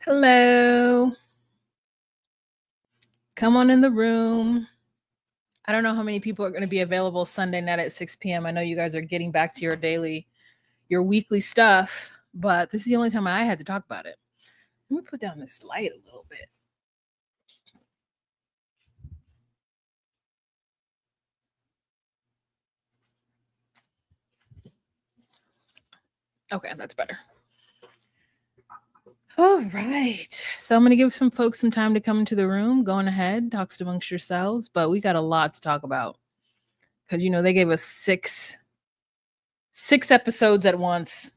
Hello. Come on in the room. I don't know how many people are going to be available Sunday night at 6 p.m. I know you guys are getting back to your weekly stuff, but this is the only time I had to talk about it. Let me put down this light a little bit. Okay, that's better. All right. So I'm going to give some folks some time to come into the room. Going ahead, talks amongst yourselves, but we got a lot to talk about because, they gave us six episodes at once.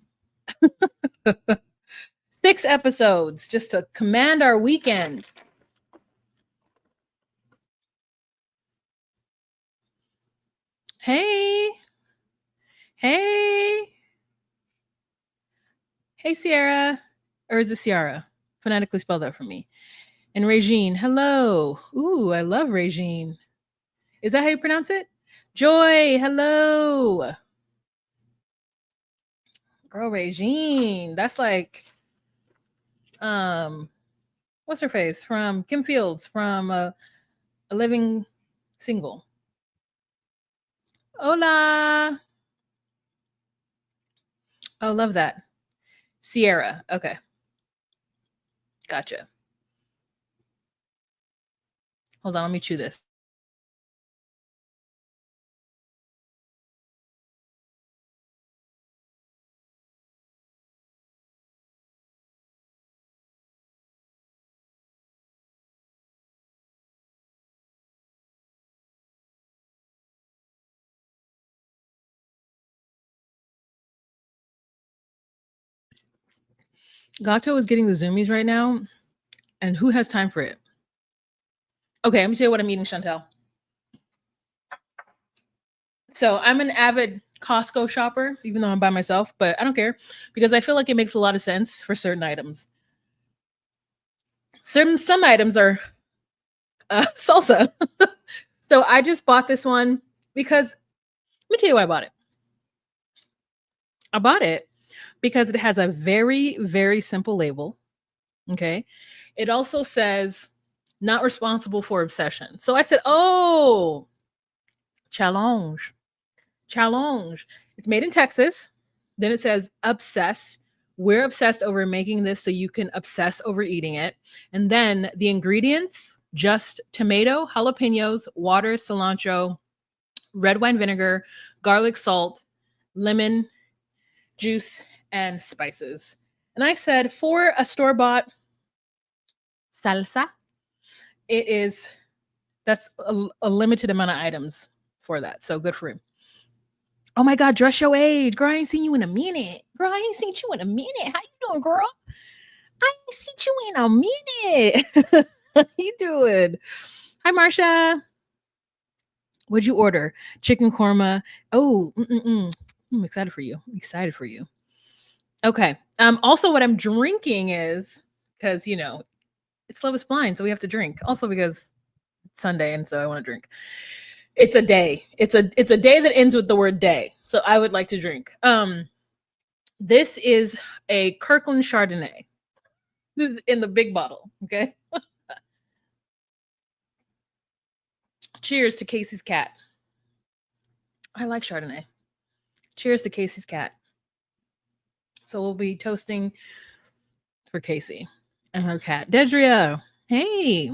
6 episodes just to command our weekend. Hey. Hey. Hey, Sierra. Or is it Ciara? Phonetically spell that for me. And Regine. Hello. Ooh, I love Regine. Is that how you pronounce it? Joy. Hello. Girl, Regine. That's like, what's her face? From Kim Fields from A Living Single. Hola. Oh, love that. Sierra. Okay. Gotcha. Hold on, let me chew this. Gato is getting the zoomies right now, and who has time for it? Okay, let me tell you what I'm eating, Chantel. So I'm an avid Costco shopper, even though I'm by myself, but I don't care because I feel like it makes a lot of sense for certain items. Some items are salsa. So I just bought this one because let me tell you why I bought it. I bought it because it has a very, very simple label. Okay. It also says not responsible for obsession. So I said, oh, challenge. It's made in Texas. Then it says obsessed. We're obsessed over making this so you can obsess over eating it. And then the ingredients, just tomato, jalapenos, water, cilantro, red wine vinegar, garlic salt, lemon juice, and spices. And I said for a store-bought salsa, that's a limited amount of items for that. So good for him. Oh my God, dress your age. Girl, I ain't seen you in a minute. Girl, I ain't seen you in a minute. How you doing, girl? I ain't seen you in a minute. How you doing? Hi, Marsha. What'd you order? Chicken korma. Oh, I'm excited for you. Okay. Also, what I'm drinking is because it's Love is Blind, so we have to drink. Also because it's Sunday, and so I want to drink. It's a day. It's a day that ends with the word day. So I would like to drink. This is a Kirkland Chardonnay. This is in the big bottle. Okay. Cheers to Casey's cat. I like Chardonnay. Cheers to Casey's cat. So we'll be toasting for Casey and her cat. Dedria, hey,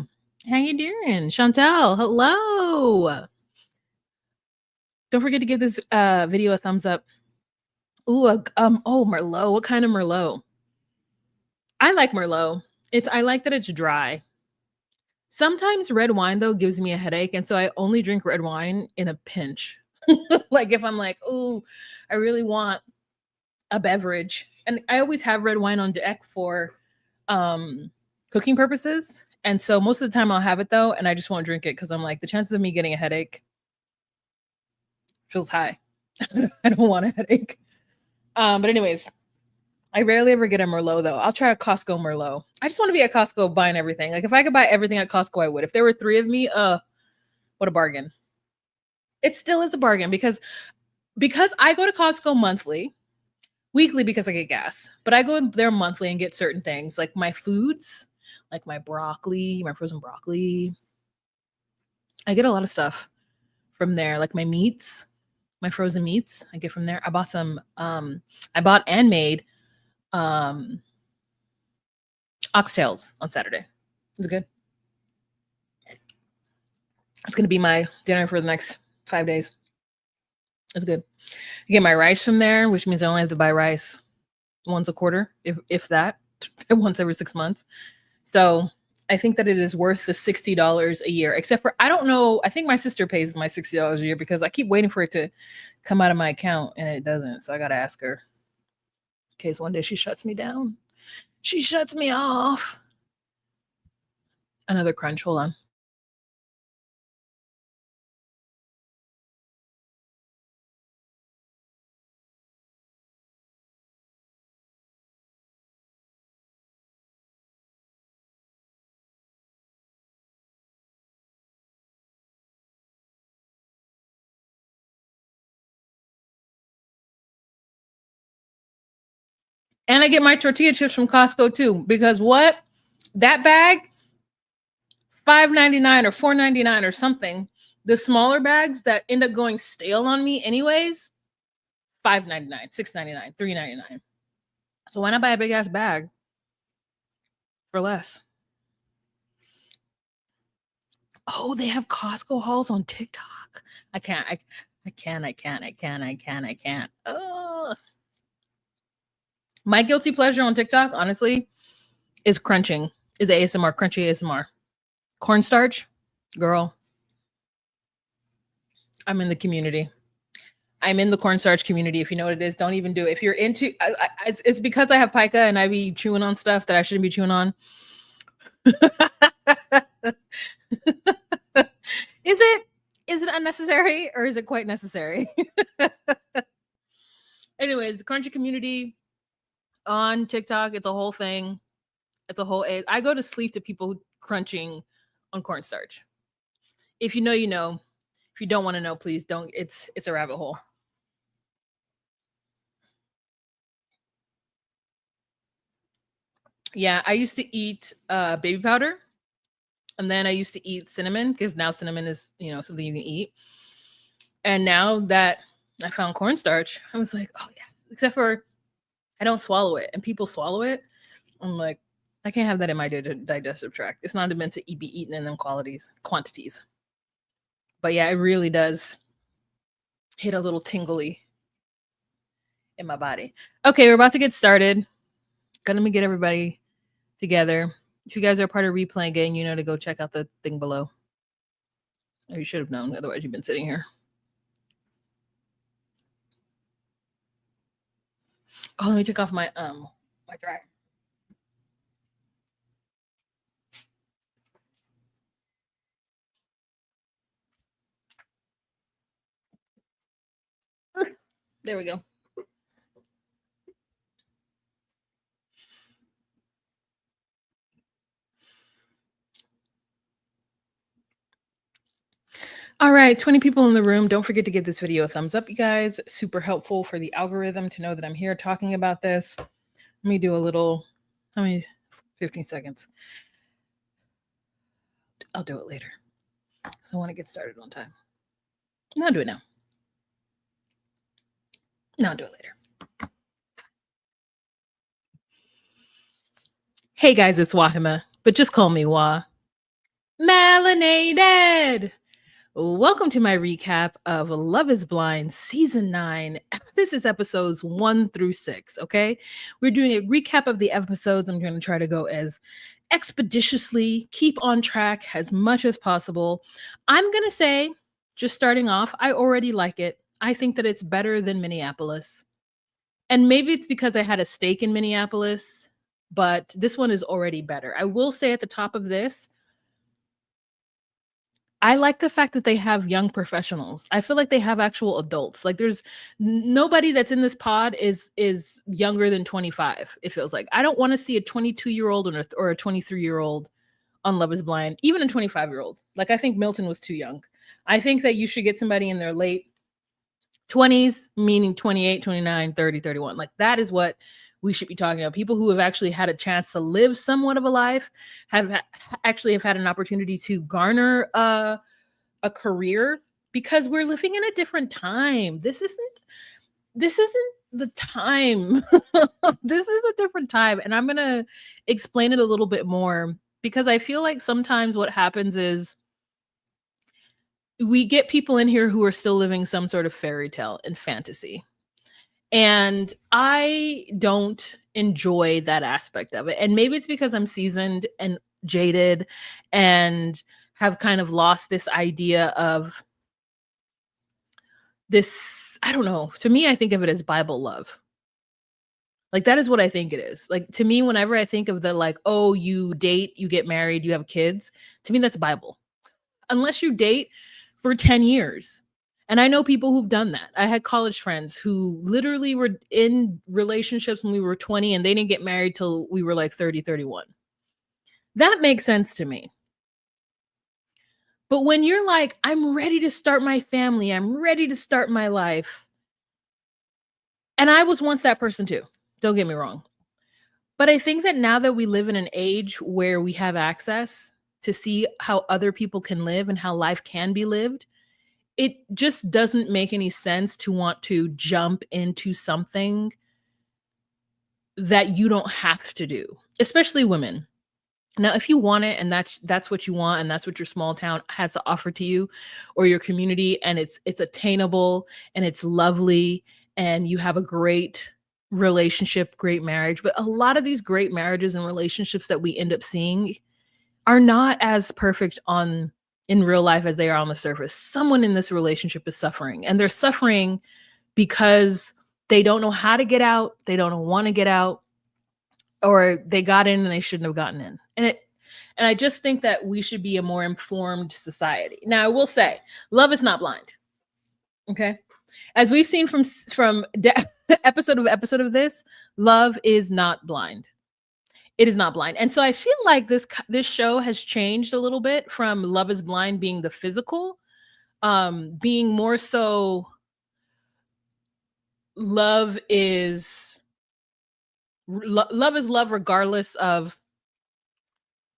how you doing? Chantel, hello. Don't forget to give this video a thumbs up. Ooh, Merlot. What kind of Merlot? I like Merlot. I like that it's dry. Sometimes red wine though gives me a headache, and so I only drink red wine in a pinch. Like if I'm like, oh, I really want a beverage, and I always have red wine on deck for cooking purposes. And so most of the time I'll have it though, and I just won't drink it because I'm like, the chances of me getting a headache feels high. I don't want a headache. But anyways, I rarely ever get a Merlot though. I'll try a Costco Merlot. I just want to be at Costco buying everything. Like if I could buy everything at Costco, I would. If there were 3 of me, what a bargain. It still is a bargain because I go to Costco monthly. weekly because I get gas, but I go there monthly and get certain things like my foods, like my broccoli, my frozen broccoli. I get a lot of stuff from there, like my meats, my frozen meats. I get from there. I bought some. I bought and made oxtails on Saturday. It's good. It's gonna be my dinner for the next 5 days. It's good. I get my rice from there, which means I only have to buy rice once a quarter, if that, once every 6 months. So I think that it is worth the $60 a year, except for I don't know. I think my sister pays my $60 a year because I keep waiting for it to come out of my account and it doesn't. So I gotta ask her in case one day she shuts me down. She shuts me off. Another crunch. Hold on. And I get my tortilla chips from Costco too, because what? That bag, $5.99 or $4.99 or something. The smaller bags that end up going stale on me anyways, $5.99, $6.99, $3.99. So why not buy a big ass bag for less? Oh, they have Costco hauls on TikTok. I can't. Oh. My guilty pleasure on TikTok, honestly, is crunching. Is ASMR, crunchy ASMR. Cornstarch, girl. I'm in the community. I'm in the cornstarch community. If you know what it is, don't even do it. If you're into, it's because I have pica and I be chewing on stuff that I shouldn't be chewing on. Is it unnecessary or is it quite necessary? Anyways, the crunchy community on TikTok, it's a whole thing. It's a whole. I go to sleep to people crunching on cornstarch. If you know, you know. If you don't want to know, please don't. It's a rabbit hole. Yeah, I used to eat baby powder, and then I used to eat cinnamon because now cinnamon is something you can eat. And now that I found cornstarch, I was like, oh yeah. Except for I don't swallow it, and people swallow it. I'm like, I can't have that in my digestive tract. It's not meant to be eaten in them quantities. But yeah, it really does hit a little tingly in my body. Okay, we're about to get started. Gonna get everybody together. If you guys are part of Replaying Gang, you know to go check out the thing below. Or you should have known, otherwise you've been sitting here. Oh, let me take off my dryer. There we go. All right, 20 people in the room. Don't forget to give this video a thumbs up, you guys. Super helpful for the algorithm to know that I'm here talking about this. Let me do a little, 15 seconds. I'll do it later. So I want to get started on time. No, I'll do it now. No, I'll do it later. Hey guys, it's Wahima, but just call me Wah. Melanated! Welcome to my recap of Love is Blind Season 9. This is episodes 1-6, okay? We're doing a recap of the episodes. I'm going to try to go as expeditiously, keep on track as much as possible. I'm going to say, just starting off, I already like it. I think that it's better than Minneapolis. And maybe it's because I had a stake in Minneapolis, but this one is already better. I will say at the top of this, I like the fact that they have young professionals. I feel like they have actual adults. Like there's nobody that's in this pod is younger than 25. It feels like I don't want to see a 22-year-old or a 23-year-old on Love is Blind, even a 25-year-old. Like I think Milton was too young. I think that you should get somebody in their late 20s, meaning 28, 29, 30, 31. Like that is what we should be talking about. People who have actually had a chance to live somewhat of a life, actually have had an opportunity to garner a career, because we're living in a different time. This isn't the time. This is a different time. And I'm going to explain it a little bit more, because I feel like sometimes what happens is we get people in here who are still living some sort of fairy tale and fantasy. And I don't enjoy that aspect of it. And maybe it's because I'm seasoned and jaded and have kind of lost this idea of this. I don't know. To me, I think of it as Bible love. Like that is what I think it is. Like to me, whenever I think of the like, oh, you date, you get married, you have kids, to me, that's Bible. Unless you date for 10 years. And I know people who've done that. I had college friends who literally were in relationships when we were 20 and they didn't get married till we were like 30, 31. That makes sense to me. But when you're like, I'm ready to start my family, I'm ready to start my life. And I was once that person too. Don't get me wrong. But I think that now that we live in an age where we have access to see how other people can live and how life can be lived, it just doesn't make any sense to want to jump into something that you don't have to do, especially women. Now, if you want it and that's what you want and that's what your small town has to offer to you or your community, and it's attainable and it's lovely and you have a great relationship, great marriage. But a lot of these great marriages and relationships that we end up seeing are not as perfect in real life as they are on the surface. Someone in this relationship is suffering, and they're suffering because they don't know how to get out, they don't want to get out, or they got in and they shouldn't have gotten in. And I just think that we should be a more informed society. Now, I will say, love is not blind. Okay? As we've seen from episode of this, love is not blind. It is not blind. And so I feel like this show has changed a little bit from Love is Blind being the physical, being more so love is love regardless of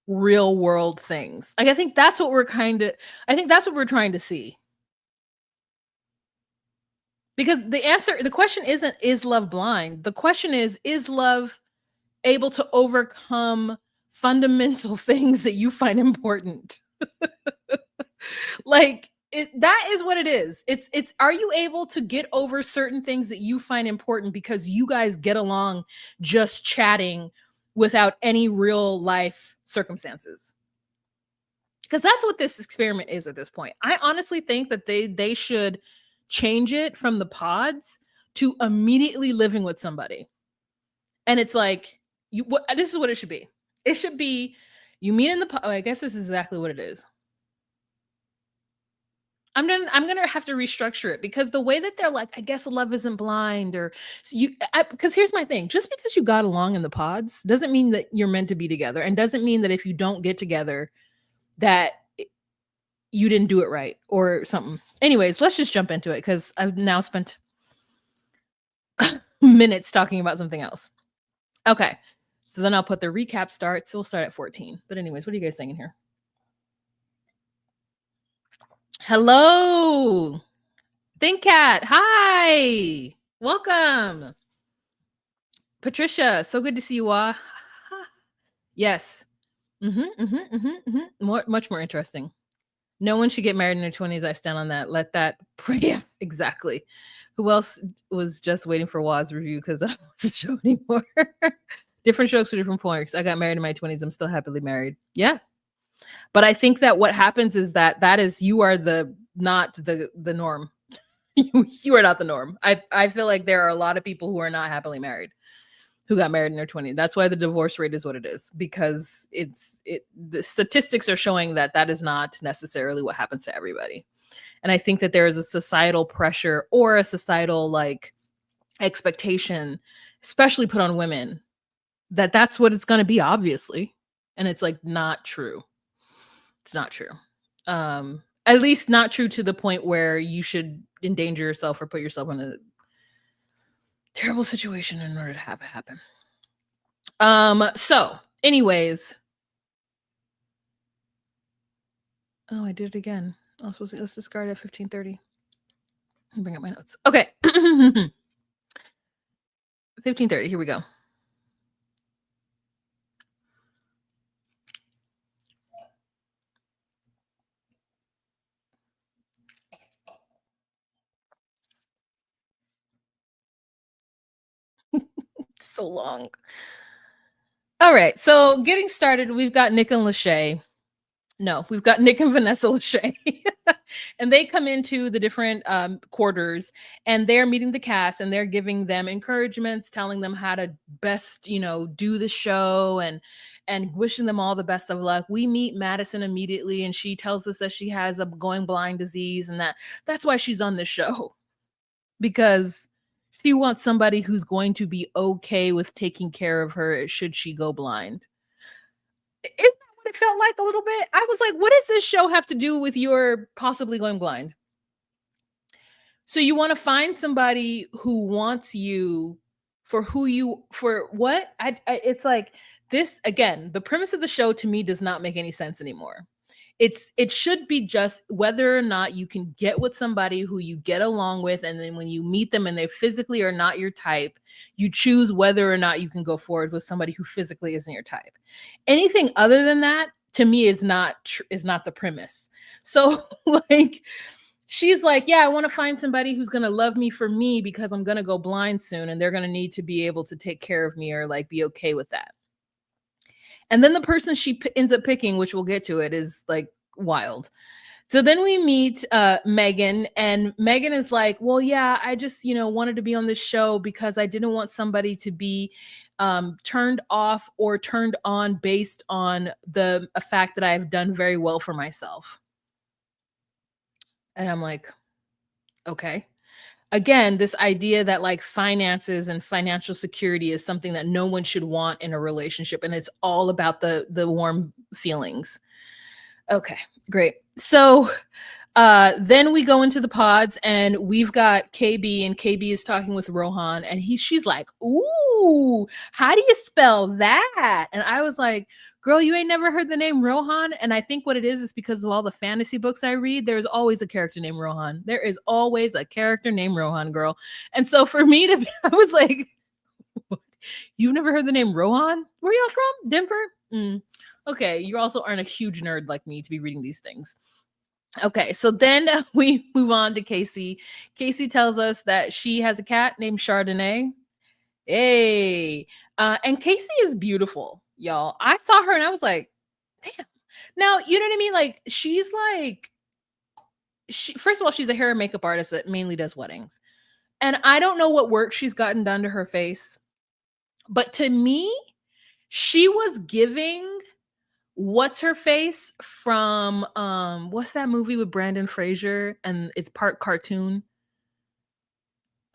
real world things. Like I think that's what we're trying to see. Because the question isn't, is love blind? The question is love able to overcome fundamental things that you find important? Like that is what it is. It's are you able to get over certain things that you find important because you guys get along just chatting without any real life circumstances? Because that's what this experiment is at this point. I honestly think that they should change it from the pods to immediately living with somebody. And it's like, this is what it should be. It should be, you meet in the pod. I guess this is exactly what it is. I'm gonna have to restructure it, because the way that they're like, I guess love isn't blind, or because here's my thing: just because you got along in the pods doesn't mean that you're meant to be together, and doesn't mean that if you don't get together, that you didn't do it right or something. Anyways, let's just jump into it, because I've now spent minutes talking about something else. Okay, so then I'll put the recap start. So we'll start at 14. But anyways, what are you guys saying here? Hello, Think Cat. Hi, welcome, Patricia. So good to see you. Yes. Much more interesting. No one should get married in their 20s. I stand on that. Let that pray. Exactly. Who else was just waiting for Wah's review because I don't watch the show anymore? Different strokes for different folks. I got married in my 20s. I'm still happily married. Yeah. But I think that what happens is that is, you are not the norm. You are not the norm. I feel like there are a lot of people who are not happily married who got married in their 20s. That's why the divorce rate is what it is, because the statistics are showing that is not necessarily what happens to everybody. And I think that there is a societal pressure or a societal like expectation, especially put on women, that's what it's going to be, obviously. And it's like not true. It's not true. At least not true to the point where you should endanger yourself or put yourself in a terrible situation in order to have it happen. So anyways, oh, I did it again. I was supposed to, let's discard at 15:30. Bring up my notes. Okay. 15:30, here we go. So long. All right, so getting started, we've got Nick and Lachey. No, we've got Nick and Vanessa Lachey. And they come into the different quarters, and they're meeting the cast, and they're giving them encouragements, telling them how to best, do the show, and wishing them all the best of luck. We meet Madison immediately, and she tells us that she has a going blind disease, and that's why she's on this show, because she wants somebody who's going to be okay with taking care of her should she go blind. Isn't that what it felt like a little bit? I was like, what does this show have to do with your possibly going blind? So you want to find somebody who wants you for what? It's like this again, the premise of the show to me does not make any sense anymore. It should be just whether or not you can get with somebody who you get along with, and then when you meet them and they physically are not your type, you choose whether or not you can go forward with somebody who physically isn't your type. Anything other than that to me is not the premise. So like she's like, yeah, I want to find somebody who's going to love me for me because I'm going to go blind soon, and they're going to need to be able to take care of me or like be okay with that. And then the person she ends up picking, which we'll get to it, is like wild. So then we meet Megan, and Megan is like, well, yeah, I just, wanted to be on this show because I didn't want somebody to be turned off or turned on based on the fact that I have done very well for myself. And I'm like, okay. Again, this idea that like finances and financial security is something that no one should want in a relationship, and it's all about the warm feelings. Okay, great. So then we go into the pods, and we've got KB, and KB is talking with Rohan, and she's like, ooh, how do you spell that? And I was like, girl, you ain't never heard the name Rohan? And I think what it is because of all the fantasy books I read, there's always a character named Rohan. There is always a character named Rohan, girl. And so for me to I was like, what? You've never heard the name Rohan? Where y'all from? Denver? Okay, you also aren't a huge nerd like me to be reading these things. Okay, so then we move on to Casey. Casey tells us that she has a cat named Chardonnay. Hey, and Casey is beautiful, y'all. I saw her and I was like, damn. Now, you know what I mean? Like, she's like, first of all, she's a hair and makeup artist that mainly does weddings. And I don't know what work she's gotten done to her face, but to me, she was giving what's her face from what's that movie with Brandon Fraser and it's part cartoon?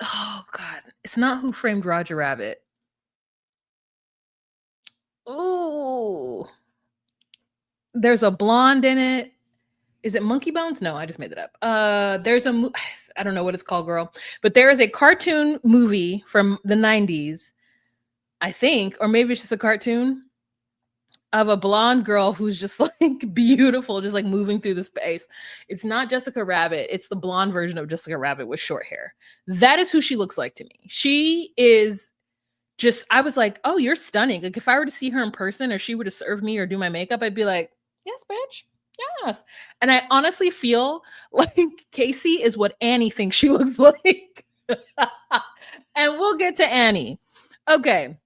Oh god, it's not Who Framed Roger Rabbit. Oh, there's a blonde in it. Is it Monkey Bones? No, I just made it up. There's I don't know what it's called, girl, but there is a cartoon movie from the 90s, I think, or maybe it's just a cartoon of a blonde girl who's just like beautiful, just like moving through the space. It's not Jessica Rabbit. It's the blonde version of Jessica Rabbit with short hair. That is who she looks like to me. She is just, I was like, oh, you're stunning. Like if I were to see her in person or she were to serve me or do my makeup, I'd be like, yes, bitch. Yes. And I honestly feel like Casey is what Annie thinks she looks like. And we'll get to Annie. Okay.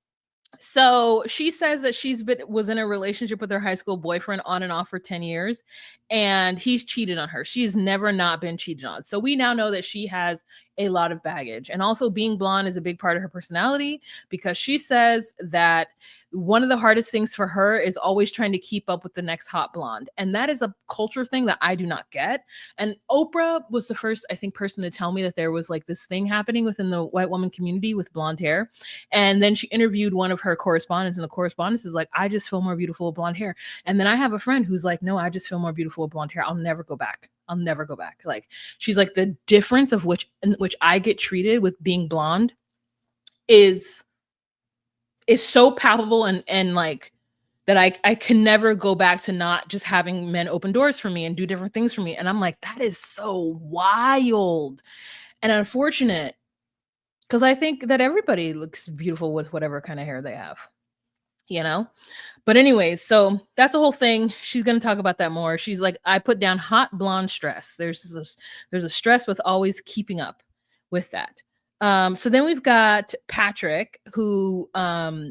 So she says that was in a relationship with her high school boyfriend on and off for 10 years, and he's cheated on her. She's never not been cheated on. So we now know that she has a lot of baggage. And also being blonde is a big part of her personality, because she says that one of the hardest things for her is always trying to keep up with the next hot blonde. And that is a culture thing that I do not get. And Oprah was the first, I think, person to tell me that there was like this thing happening within the white woman community with blonde hair. And then she interviewed one of her correspondents, and the correspondent is like, I just feel more beautiful with blonde hair. And then I have a friend who's like, no, I just feel more beautiful with blonde hair. I'll never go back. I'll never go back. Like she's like the difference of which in which I get treated with being blonde is so palpable and like that I can never go back to not just having men open doors for me and do different things for me. And I'm like, that is so wild and unfortunate because I think that everybody looks beautiful with whatever kind of hair they have, you know? But anyways, so that's a whole thing. She's going to talk about that more. She's like, I put down hot blonde stress. There's a stress with always keeping up with that. So then we've got Patrick who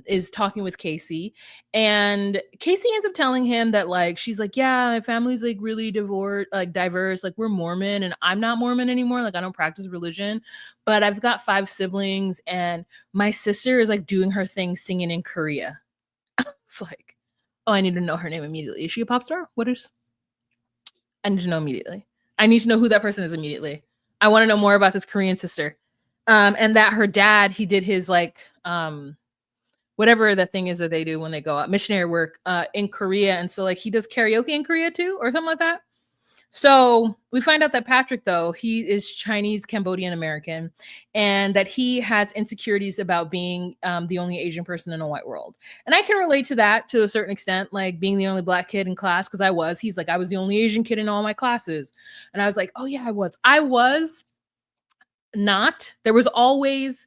is talking with Casey, and Casey ends up telling him that like she's like, yeah, my family's like really diverse. Like we're Mormon, and I'm not Mormon anymore. Like I don't practice religion, but I've got 5 siblings, and my sister is like doing her thing singing in Korea. It's like, oh, I need to know her name immediately. Is she a pop star? What is? I need to know immediately. I need to know who that person is immediately. I want to know more about this Korean sister. And that her dad, he did his like whatever the thing is that they do when they go out, missionary work in Korea. And so like he does karaoke in Korea too, or something like that. So we find out that Patrick, though, he is Chinese Cambodian American, and that he has insecurities about being the only Asian person in a white world. And I can relate to that to a certain extent, like being the only black kid in class, because I was. He's like, I was the only Asian kid in all my classes. And I was like, oh, yeah, I was. I was not. There was always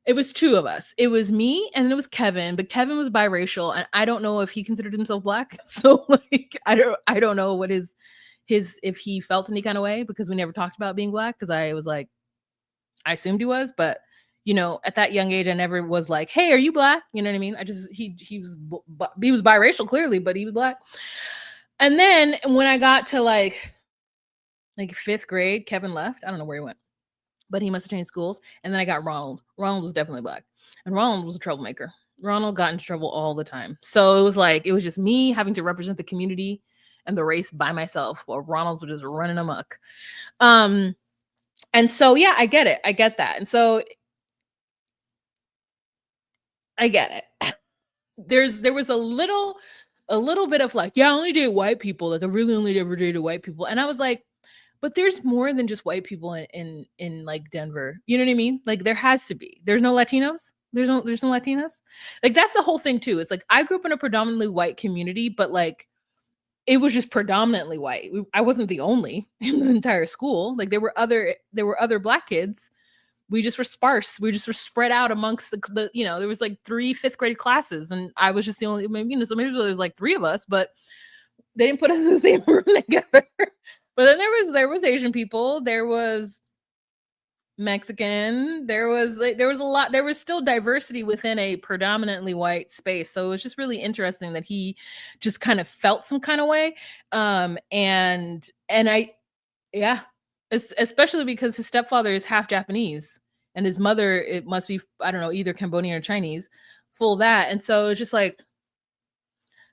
it was 2 of us. It was me and it was Kevin, but Kevin was biracial, and I don't know if he considered himself black. So like I don't know what his if he felt any kind of way because we never talked about being black because I was like I assumed he was, but you know, at that young age I never was like, "Hey, are you black?" You know what I mean? I just he was biracial clearly, but he was black. And then when I got to like 5th grade, Kevin left. I don't know where he went, but he must have changed schools. And then I got Ronald. Ronald was definitely black. And Ronald was a troublemaker. Ronald got into trouble all the time. So it was just me having to represent the community and the race by myself while Ronald was just running amok. And so yeah, I get it. I get that. And so I get it. There was a little bit of like, yeah, I only date white people. Like I really only ever dated white people. And I was like, but there's more than just white people in like Denver. You know what I mean? Like there has to be. There's no Latinos. There's no Latinas. Like that's the whole thing too. It's like I grew up in a predominantly white community, but like it was just predominantly white. I wasn't the only in the entire school. Like there were other black kids. We just were sparse. We just were spread out amongst the you know, there was like 3 5th grade classes, and I was just the only, you know, so maybe there was like 3 of us, but they didn't put us in the same room together. But then there was Asian people, there was Mexican, there was a lot, there was still diversity within a predominantly white space. So it was just really interesting that he just kind of felt some kind of way. And I yeah, especially because his stepfather is half Japanese and his mother, it must be, I don't know, either Cambodian or Chinese, full of that. And so it's just like,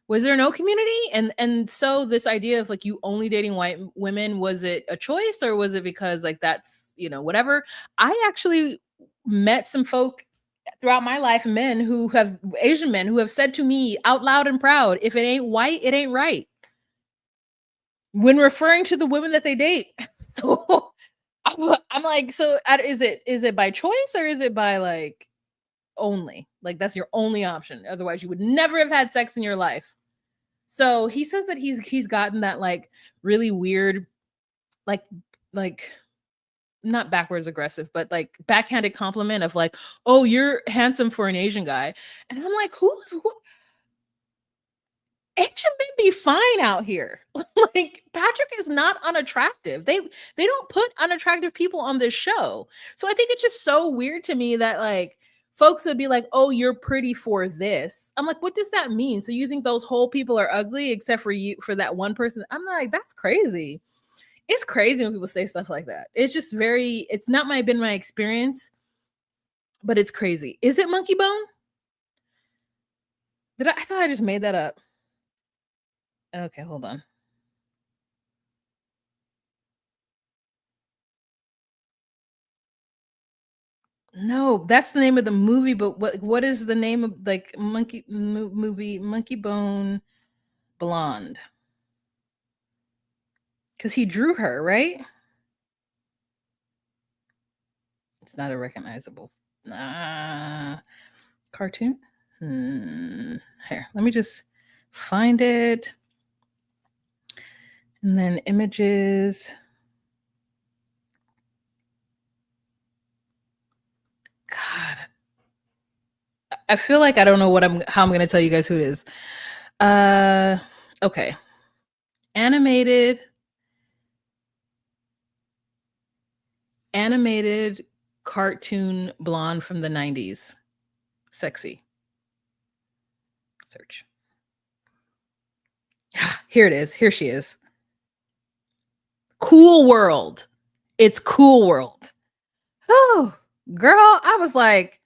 was there no community? And so this idea of like you only dating white women, was it a choice or was it because like that's, you know, whatever? I actually met some folk throughout my life, Asian men who have said to me out loud and proud, if it ain't white, it ain't right, when referring to the women that they date. So I'm like, so is it by choice or is it by like only? Like that's your only option. Otherwise you would never have had sex in your life. So he says that he's gotten that like really weird, like not backwards aggressive, but like backhanded compliment of like, oh, you're handsome for an Asian guy. And I'm like, who Asian men be fine out here. Like Patrick is not unattractive. They don't put unattractive people on this show. So I think it's just so weird to me that like folks would be like, "Oh, you're pretty for this." I'm like, "What does that mean? So you think those whole people are ugly except for you, for that one person?" I'm like, "That's crazy." It's crazy when people say stuff like that. It's just it's not been my experience, but it's crazy. Is it monkey bone? I thought I just made that up. Okay, hold on. No, that's the name of the movie, but what is the name of like movie Monkey Bone Blonde? because he drew her, right? It's not a recognizable cartoon. Here, let me just find it. And then images. God, I feel like I don't know how I'm going to tell you guys who it is. Okay. Animated cartoon blonde from the 90s. Sexy. Search. Here it is. Here she is. Cool World. It's Cool World. Oh, girl, I was like,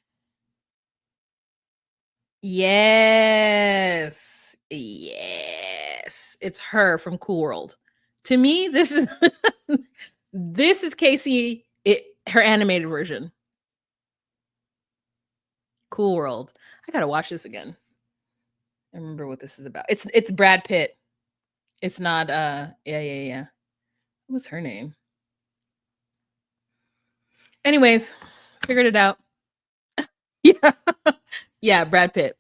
yes, it's her from Cool World. To me, this is this is Casey, her animated version. Cool World. I gotta watch this again. I remember what this is about. It's Brad Pitt. It's not yeah. What was her name? Anyways, figured it out. Yeah. Yeah, Brad Pitt.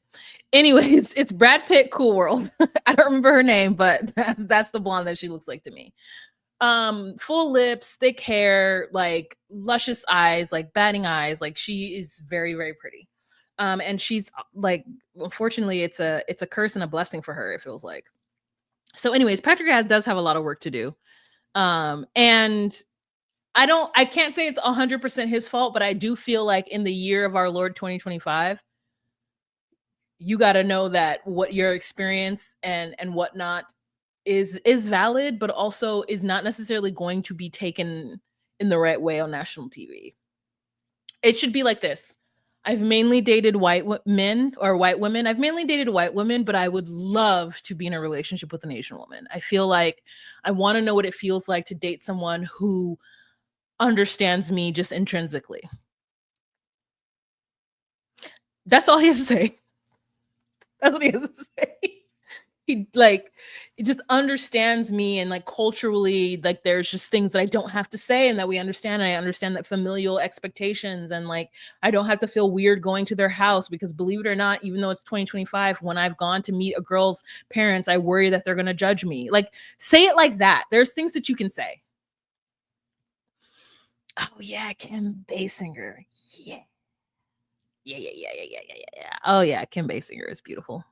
Anyways, it's Brad Pitt, Cool World. I don't remember her name, but that's the blonde that she looks like to me. Full lips, thick hair, like luscious eyes, like batting eyes. Like she is very, very pretty. And she's like, unfortunately, it's a curse and a blessing for her, it feels like. So, anyways, Patrick does have a lot of work to do. And I can't say it's 100% his fault, but I do feel like in the year of our Lord 2025, you got to know that what your experience and whatnot is valid, but also is not necessarily going to be taken in the right way on national TV. It should be like this. I've mainly dated white men or white women. I've mainly dated white women, but I would love to be in a relationship with an Asian woman. I feel like I want to know what it feels like to date someone who understands me just intrinsically. That's all he has to say. That's what he has to say. He just understands me, and like culturally, like there's just things that I don't have to say and that we understand. And I understand that familial expectations, and like I don't have to feel weird going to their house, because believe it or not, even though it's 2025, when I've gone to meet a girl's parents, I worry that they're going to judge me. Like, say it like that. There's things that you can say. Oh yeah, Kim Basinger. Yeah. Oh yeah, Kim Basinger is beautiful.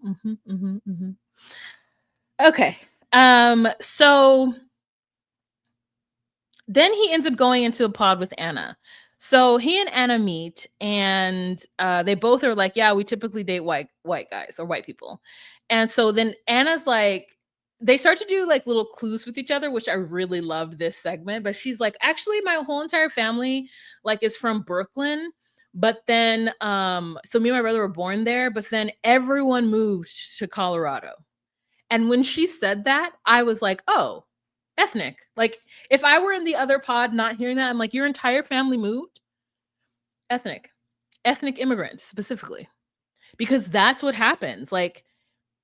Okay. So then he ends up going into a pod with Anna. So he and Anna meet, and they both are like, yeah, we typically date white guys or white people. And so then Anna's like, they start to do like little clues with each other, which I really loved this segment. But she's like, actually, my whole entire family like is from Brooklyn. But then so me and my brother were born there, but then everyone moved to Colorado. And when she said that, I was like, oh, ethnic. Like, if I were in the other pod not hearing that, I'm like, your entire family moved? Ethnic immigrants specifically. Because that's what happens. Like,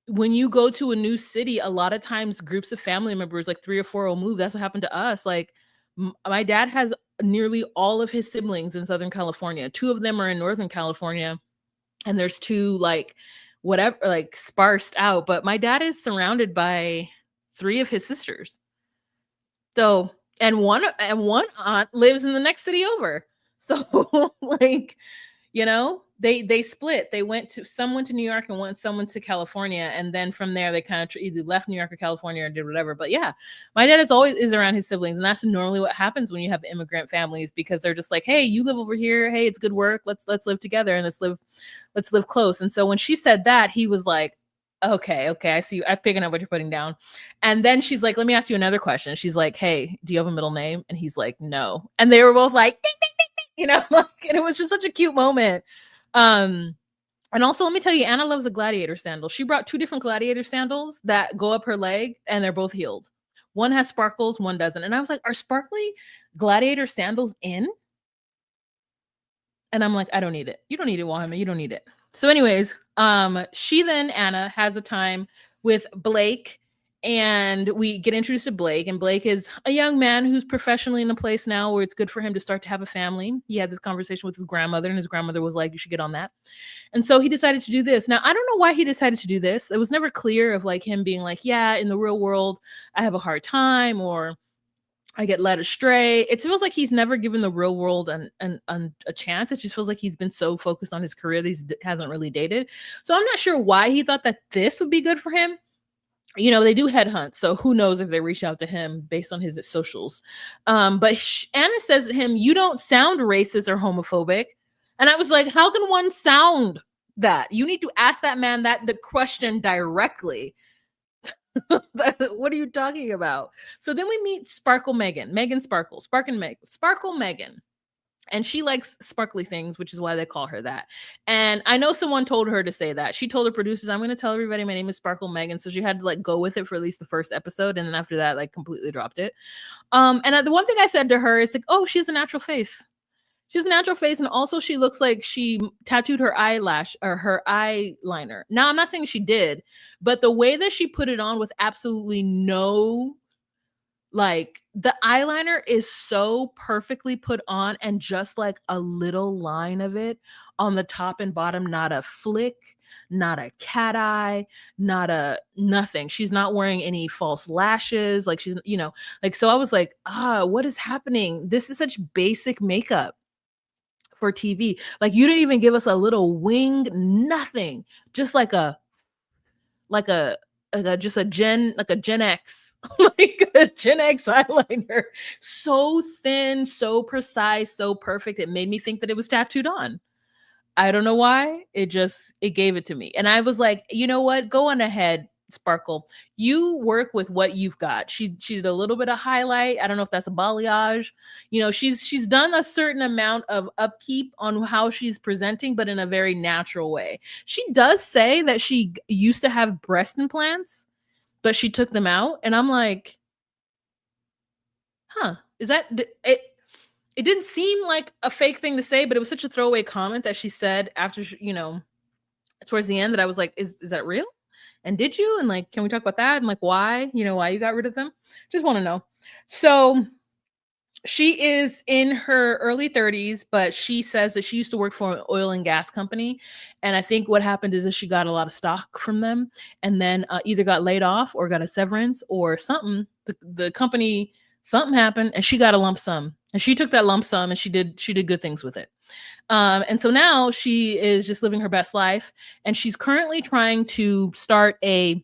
when you go to a new city, a lot of times groups of family members, like 3 or 4, will move. That's what happened to us. Like, my dad has nearly all of his siblings in Southern California. 2 of them are in Northern California. And there's 2 like whatever, like sparsed out. But my dad is surrounded by 3 of his sisters. So, and one aunt lives in the next city over. So like, you know, they split. They went to, some went to New York and some went to California. And then from there, they kind of either left New York or California or did whatever. But yeah, my dad is around his siblings. And that's normally what happens when you have immigrant families, because they're just like, hey, you live over here. Hey, it's good work. Let's live together and let's live close. And so when she said that, he was like, okay, I see you. I'm picking up what you're putting down. And then she's like, let me ask you another question. She's like, hey, do you have a middle name? And he's like, no. And they were both like, ding, ding, ding, ding, you know, like, and it was just such a cute moment. And also, let me tell you, Anna loves a gladiator sandal. She brought 2 different gladiator sandals that go up her leg, and they're both heeled. One has sparkles, one doesn't. And I was like, are sparkly gladiator sandals in? And I'm like, I don't need it. You don't need it, Wahima. You don't need it. So anyways, she then, Anna, has a time with Blake And we get introduced to Blake, and Blake is a young man who's professionally in a place now where it's good for him to start to have a family. He had this conversation with his grandmother, and his grandmother was like, you should get on that. And so he decided to do this. Now, I don't know why he decided to do this. It was never clear of like him being like, yeah, in the real world, I have a hard time, or I get led astray. It feels like he's never given the real world a chance. It just feels like he's been so focused on his career that he hasn't really dated. So I'm not sure why he thought that this would be good for him. You know, they do headhunt, so who knows if they reach out to him based on his socials. But Anna says to him, you don't sound racist or homophobic. And I was like, how can one sound that? You need to ask that man the question directly. What are you talking about? So then we meet Sparkle Megan Sparkle Megan. And she likes sparkly things, which is why they call her that. And I know someone told her to say that. She told her producers, I'm going to tell everybody my name is Sparkle Megan. So she had to like go with it for at least the first episode. And then after that, like completely dropped it. And the one thing I said to her is like, oh, she has a natural face. She has a natural face. And also she looks like she tattooed her eyelash or her eyeliner. Now, I'm not saying she did, but the way that she put it on with absolutely no, like the eyeliner is so perfectly put on, and just like a little line of it on the top and bottom, not a flick, not a cat eye, not a nothing. She's not wearing any false lashes. Like she's, you know, like, so I was like, what is happening? This is such basic makeup for TV. Like you didn't even give us a little wing, nothing. Just like a just a Gen X, like a Gen X eyeliner. So thin, so precise, so perfect. It made me think that it was tattooed on. I don't know why. It gave it to me. And I was like, you know what? Go on ahead, Sparkle. You work with what you've got. She did a little bit of highlight. I don't know if that's a balayage. You know, she's done a certain amount of upkeep on how she's presenting, but in a very natural way. She does say that she used to have breast implants, but she took them out. And I'm like, is that it? It didn't seem like a fake thing to say, but it was such a throwaway comment that she said after, towards the end, that I was like, is that real? And did you? And like, can we talk about that? And like, why you got rid of them? Just want to know. So she is in her early 30s, but she says that she used to work for an oil and gas company. And I think what happened is that she got a lot of stock from them, and then either got laid off or got a severance or something. The company, something happened, and she got a lump sum. And she took that lump sum and she did good things with it. And so now she is just living her best life. And she's currently trying to start a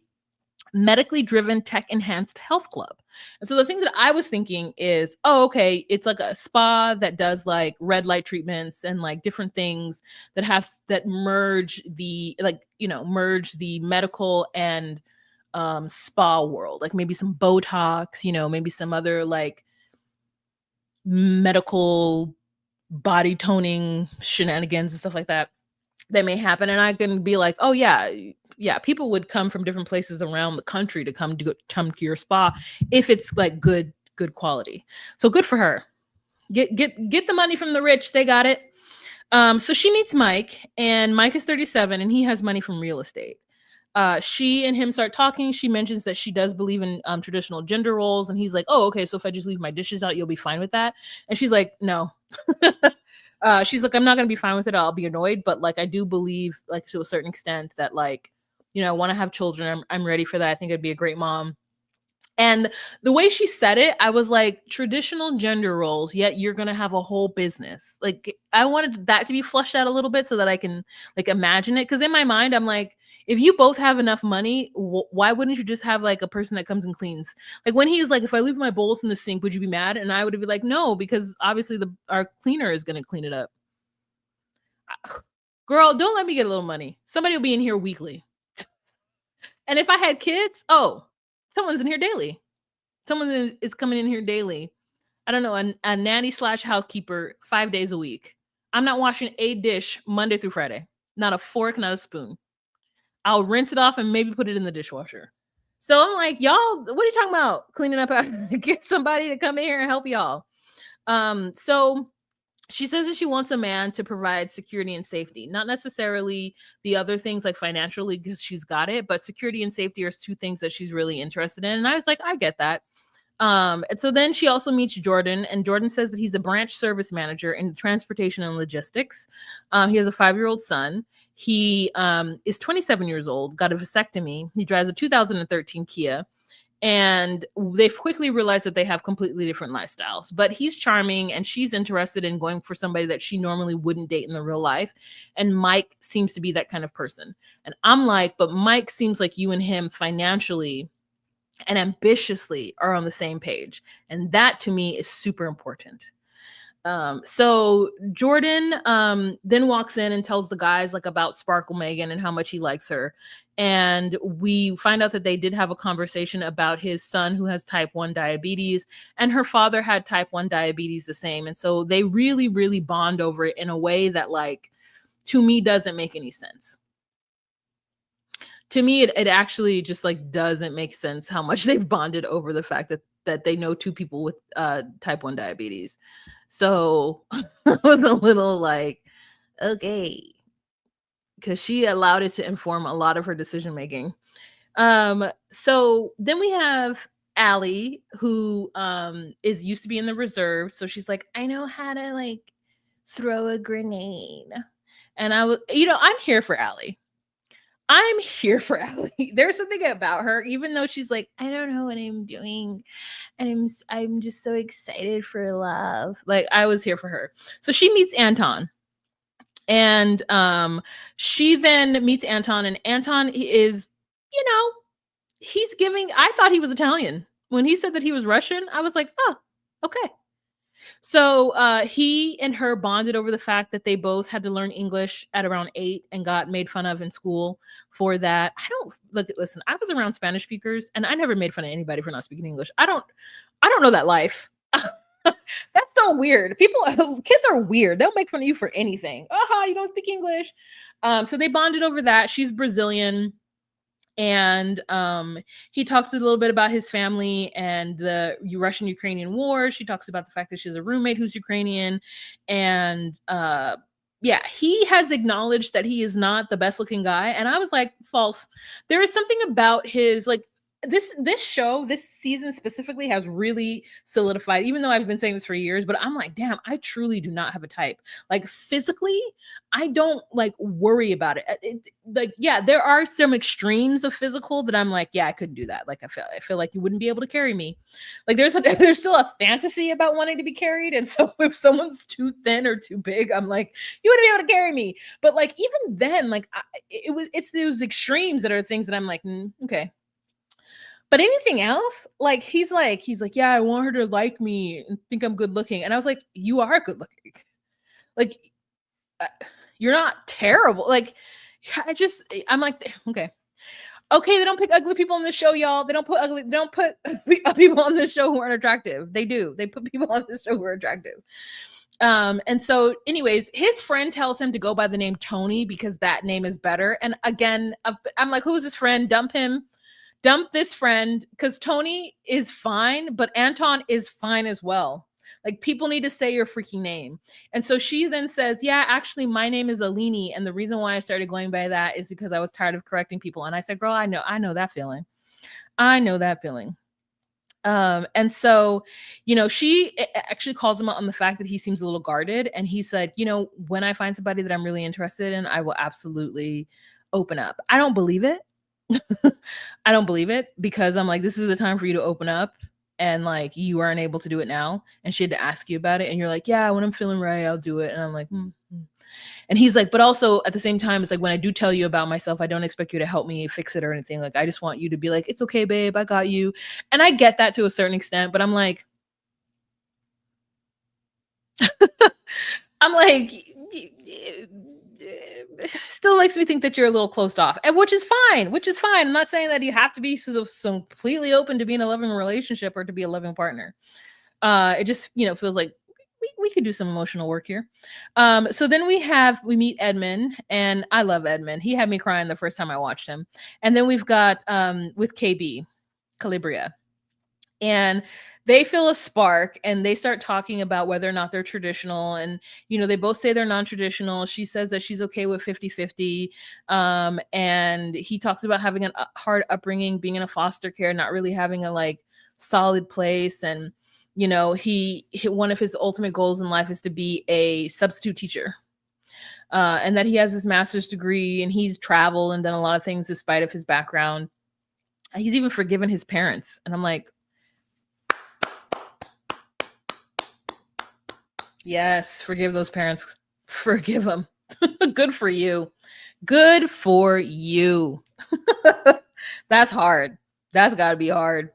medically driven tech enhanced health club. And so the thing that I was thinking is, okay, it's like a spa that does like red light treatments and like different things that merge the medical and spa world, like maybe some Botox, maybe some other like medical body toning shenanigans and stuff like that may happen. And I can be like, oh yeah, people would come from different places around the country to come to your spa if it's like good quality. So good for her. Get the money from the rich. They got it. So she meets Mike, and Mike is 37 and he has money from real estate. She and him start talking. She mentions that she does believe in traditional gender roles, and he's like, oh, okay, so if I just leave my dishes out, you'll be fine with that? And she's like, no. She's like, I'm not gonna be fine with it. I'll be annoyed, but like I do believe, like to a certain extent, that like, I want to have children. I'm ready for that. I think I'd be a great mom. And the way she said it, I was like, traditional gender roles, yet you're gonna have a whole business. Like I wanted that to be flushed out a little bit so that I can like imagine it. Because in my mind, I'm like, if you both have enough money, why wouldn't you just have like a person that comes and cleans? Like when he's like, if I leave my bowls in the sink, would you be mad? And I would be like, no, because obviously our cleaner is going to clean it up. Girl, don't let me get a little money. Somebody will be in here weekly. And if I had kids, someone's in here daily. Someone is coming in here daily. I don't know, a nanny / housekeeper 5 days a week. I'm not washing a dish Monday through Friday. Not a fork, not a spoon. I'll rinse it off and maybe put it in the dishwasher. So I'm like, y'all, what are you talking about? Cleaning up? Get somebody to come in here and help y'all. So She says that she wants a man to provide security and safety, not necessarily the other things like financially because she's got it, but security and safety are two things that she's really interested in. And I was like, I get that. And so then she also meets Jordan, and Jordan says that he's a branch service manager in transportation and logistics. He has a 5-year-old son. He is 27 years old, got a vasectomy. He drives a 2013 Kia. And they've quickly realized that they have completely different lifestyles. But he's charming, and she's interested in going for somebody that she normally wouldn't date in the real life. And Mike seems to be that kind of person. And I'm like, but Mike seems like you and him financially and ambitiously are on the same page. And that to me is super important. So Jordan then walks in and tells the guys like about Sparkle Megan and how much he likes her. And we find out that they did have a conversation about his son who has type 1 diabetes, and her father had type 1 diabetes the same. And so they really, really bond over it in a way that, like, to me doesn't make any sense. To me, it actually just like doesn't make sense how much they've bonded over the fact that they know two people with type 1 diabetes. So I was a little like, okay, because she allowed it to inform a lot of her decision making. So then we have Allie, who is used to be in the reserve. So she's like, I know how to like throw a grenade. And I was, I'm here for Allie. I'm here for Allie. There's something about her, even though she's like, I don't know what I'm doing, and I'm just so excited for love. Like, I was here for her. So she meets Anton, and she then meets Anton, and Anton is, he's giving. I thought he was Italian when he said that he was Russian. I was like, oh, okay. So he and her bonded over the fact that they both had to learn English at around 8 and got made fun of in school for that. Listen, I was around Spanish speakers and I never made fun of anybody for not speaking English. I don't know that life. That's so weird. Kids are weird. They'll make fun of you for anything. You don't speak English. So they bonded over that. She's Brazilian. And he talks a little bit about his family and the Russian-Ukrainian war. She talks about the fact that she has a roommate who's Ukrainian. And he has acknowledged that he is not the best looking guy. And I was like, false. There is something about his, like, this show, this season specifically, has really solidified, even though I've been saying this for years, but I'm like, damn, I truly do not have a type. Like, physically, I don't like worry about it. There are some extremes of physical that I'm like, yeah, I couldn't do that. Like, I feel like you wouldn't be able to carry me. Like, there's still a fantasy about wanting to be carried. And so if someone's too thin or too big, I'm like, you wouldn't be able to carry me. But like, even then, like, it's those extremes that are things that I'm like, okay. But anything else, like, he's like, yeah, I want her to like me and think I'm good looking. And I was like, you are good looking. Like, you're not terrible. Like, I'm like, okay, they don't pick ugly people on this show, y'all. They don't put people on this show who aren't attractive. They do. They put people on this show who are attractive. And so anyways, his friend tells him to go by the name Tony because that name is better. And again, I'm like, who's his friend? Dump him. Dump this friend, because Tony is fine, but Anton is fine as well. Like, people need to say your freaking name. And so she then says, yeah, actually, my name is Alini. And the reason why I started going by that is because I was tired of correcting people. And I said, girl, I know that feeling. I know that feeling. And so, she actually calls him out on the fact that he seems a little guarded. And he said, when I find somebody that I'm really interested in, I will absolutely open up. I don't believe it. I don't believe it, because I'm like, this is the time for you to open up, and like, you aren't able to do it now. And she had to ask you about it. And you're like, yeah, when I'm feeling right, I'll do it. And I'm like, And he's like, but also at the same time, it's like, when I do tell you about myself, I don't expect you to help me fix it or anything. Like, I just want you to be like, it's okay, babe, I got you. And I get that to a certain extent, but I'm like, still makes me think that you're a little closed off, and which is fine. I'm not saying that you have to be so completely open to being a loving relationship or to be a loving partner. It just, feels like we could do some emotional work here. So then we meet Edmund, and I love Edmund. He had me crying the first time I watched him. And then we've got with KB, Calibria. And they feel a spark and they start talking about whether or not they're traditional. And, they both say they're non-traditional. She says that she's okay with 50-50. And he talks about having a hard upbringing, being in a foster care, not really having a like solid place. And, he one of his ultimate goals in life is to be a substitute teacher. And that he has his master's degree and he's traveled and done a lot of things despite of his background. He's even forgiven his parents. And I'm like, yes, forgive those parents. Forgive them. Good for you. Good for you. That's hard. That's got to be hard.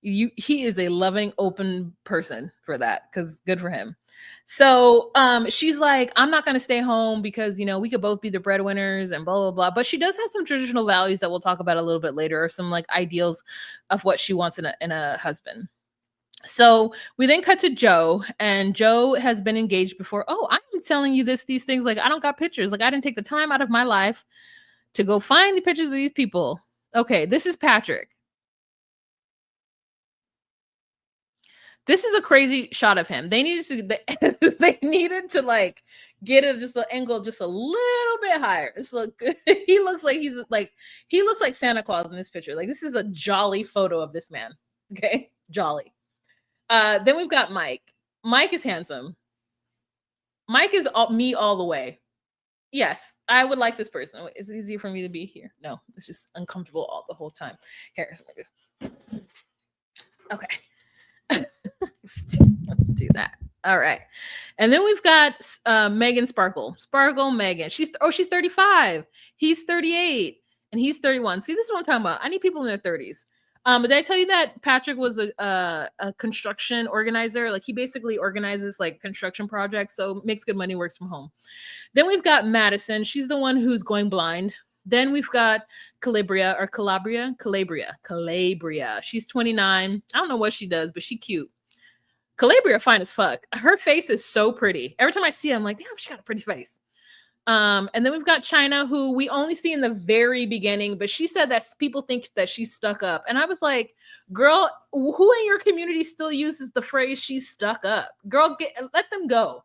He is a loving, open person for that, because good for him. So she's like, I'm not going to stay home because, we could both be the breadwinners and blah, blah, blah. But she does have some traditional values that we'll talk about a little bit later, or some like ideals of what she wants in a husband. So we then cut to Joe, and Joe has been engaged before. Oh, I'm telling you these things. Like, I don't got pictures. Like, I didn't take the time out of my life to go find the pictures of these people. Okay, this is Patrick. This is a crazy shot of him. They needed to like get it just the angle just a little bit higher. It's look he looks like Santa Claus in this picture. Like, this is a jolly photo of this man. Okay, jolly. Then we've got Mike. Mike is handsome. Mike is me all the way. Yes, I would like this person. Is it easier for me to be here? No, it's just uncomfortable the whole time. Here, okay. Let's do that. All right. And then we've got Megan Sparkle Megan. She's 35. He's 38 and he's 31. See, this is what I'm talking about. I need people in their 30s. But did I tell you that Patrick was a construction organizer? Like, he basically organizes like construction projects, so makes good money, works from home. Then we've got Madison. She's the one who's going blind. Then we've got Calabria. She's 29. I don't know what she does, but she's cute. Calabria fine as fuck. Her face is so pretty. Every time I see her, I'm like, damn, she got a pretty face. And then we've got China, who we only see in the very beginning, but she said that people think that she's stuck up. And I was like, girl, who in your community still uses the phrase she's stuck up? Girl, let them go.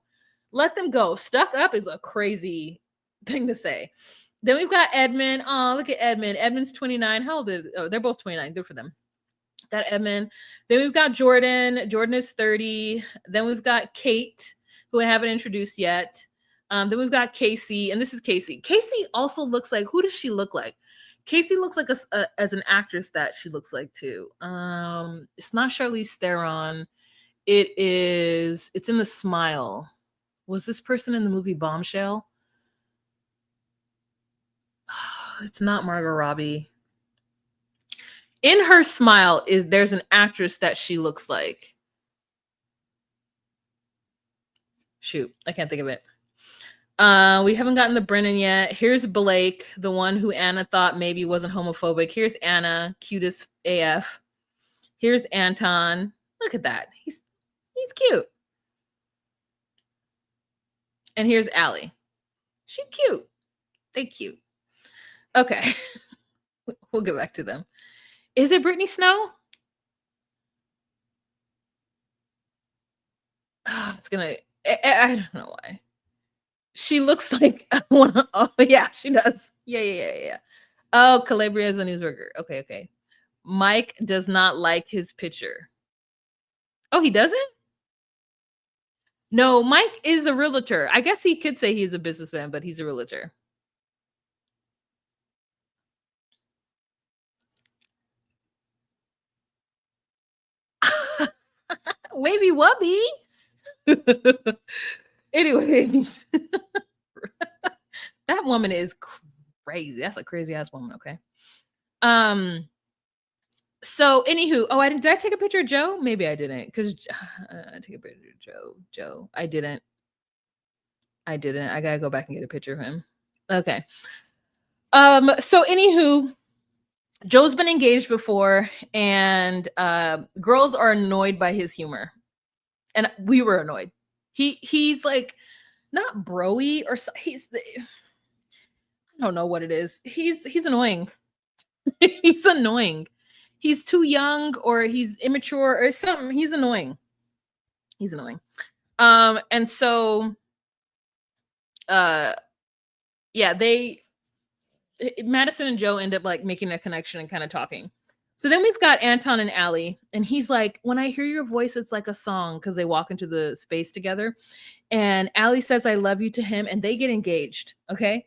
Let them go. Stuck up is a crazy thing to say. Then we've got Edmund. Oh, look at Edmund. Edmund's 29. How old are they? Oh, they're both 29. Good for them. Got Edmund. Then we've got Jordan. Jordan is 30. Then we've got Kate, who I haven't introduced yet. Then we've got Casey, and this is Casey. Casey also looks like, who does she look like? Casey looks like as an actress that she looks like too. It's not Charlize Theron. It's in The Smile. Was this person in the movie Bombshell? It's not Margot Robbie. In her Smile there's an actress that she looks like. Shoot, I can't think of it. We haven't gotten to Brennan yet. Here's Blake, the one who Anna thought maybe wasn't homophobic. Here's Anna, cutest AF. Here's Anton. Look at that. He's cute. And here's Allie. She's cute. They cute. Okay. We'll get back to them. Is it Brittany Snow? It's gonna. I don't know why. She looks like one. Oh yeah, she does. Yeah. Oh, Calabria is a newsworker. Okay. Mike does not like his picture. Oh, he doesn't? No, Mike is a realtor. I guess he could say he's a businessman, but he's a realtor. Wavy wubby. Anyways, that woman is crazy. That's a crazy ass woman. Okay. So anywho, did I take a picture of Joe? Maybe I didn't, because I took a picture of Joe. I didn't. I gotta go back and get a picture of him. Okay. So anywho, Joe's been engaged before, and girls are annoyed by his humor, and we were annoyed. He's like not broy or I don't know what it is. He's annoying. He's annoying. he's too young or he's immature or something. He's annoying. He's annoying. And so yeah, Madison and Joe end up like making a connection and kind of talking. So then we've got Anton and Allie, and he's like, when I hear your voice, it's like a song, because they walk into the space together. And Allie says, I love you to him, and they get engaged. Okay.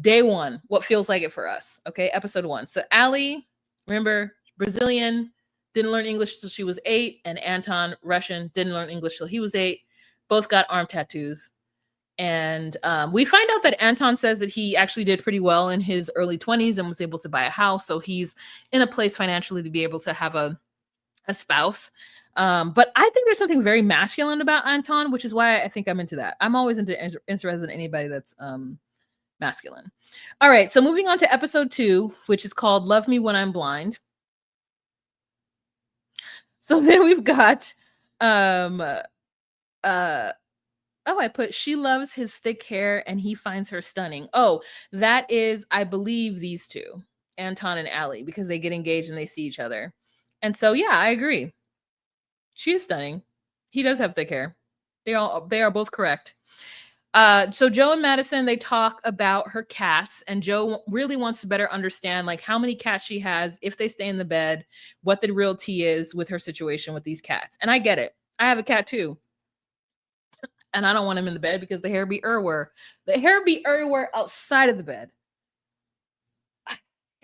Day one, what feels like it for us. Okay. Episode 1. So Allie, remember, Brazilian, didn't learn English till she was 8, and Anton, Russian, didn't learn English till he was 8. Both got arm tattoos. And we find out that Anton says that he actually did pretty well in his early 20s and was able to buy a house. So he's in a place financially to be able to have a spouse. But I think there's something very masculine about Anton, which is why I think I'm into that. I'm always interested in anybody that's masculine. All right. So moving on to episode 2, which is called Love Me When I'm Blind. So then we've got I put, she loves his thick hair and he finds her stunning. Oh, that is, I believe, these two, Anton and Allie, because they get engaged and they see each other. And so, yeah, I agree. She is stunning. He does have thick hair. They are both correct. So Joe and Madison, they talk about her cats, and Joe really wants to better understand like how many cats she has, if they stay in the bed, what the real tea is with her situation with these cats. And I get it. I have a cat too. And I don't want him in the bed because the hair be everywhere. The hair be everywhere outside of the bed.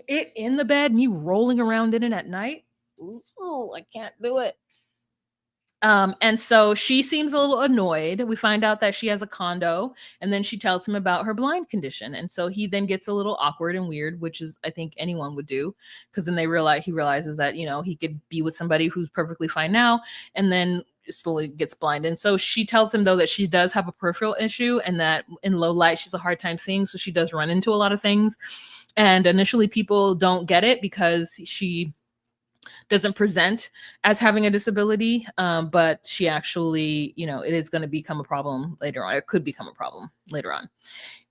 It in the bed, me rolling around in it at night. Ooh, I can't do it. And so she seems a little annoyed. We find out that she has a condo, and then she tells him about her blind condition. And so he then gets a little awkward and weird, which is, I think, anyone would do, because then he realizes that, he could be with somebody who's perfectly fine now, and then slowly gets blind. And so she tells him, though, that she does have a peripheral issue, and that in low light, she's a hard time seeing. So she does run into a lot of things. And initially people don't get it because she doesn't present as having a disability, but she actually, it is going to become a problem later on. It could become a problem later on.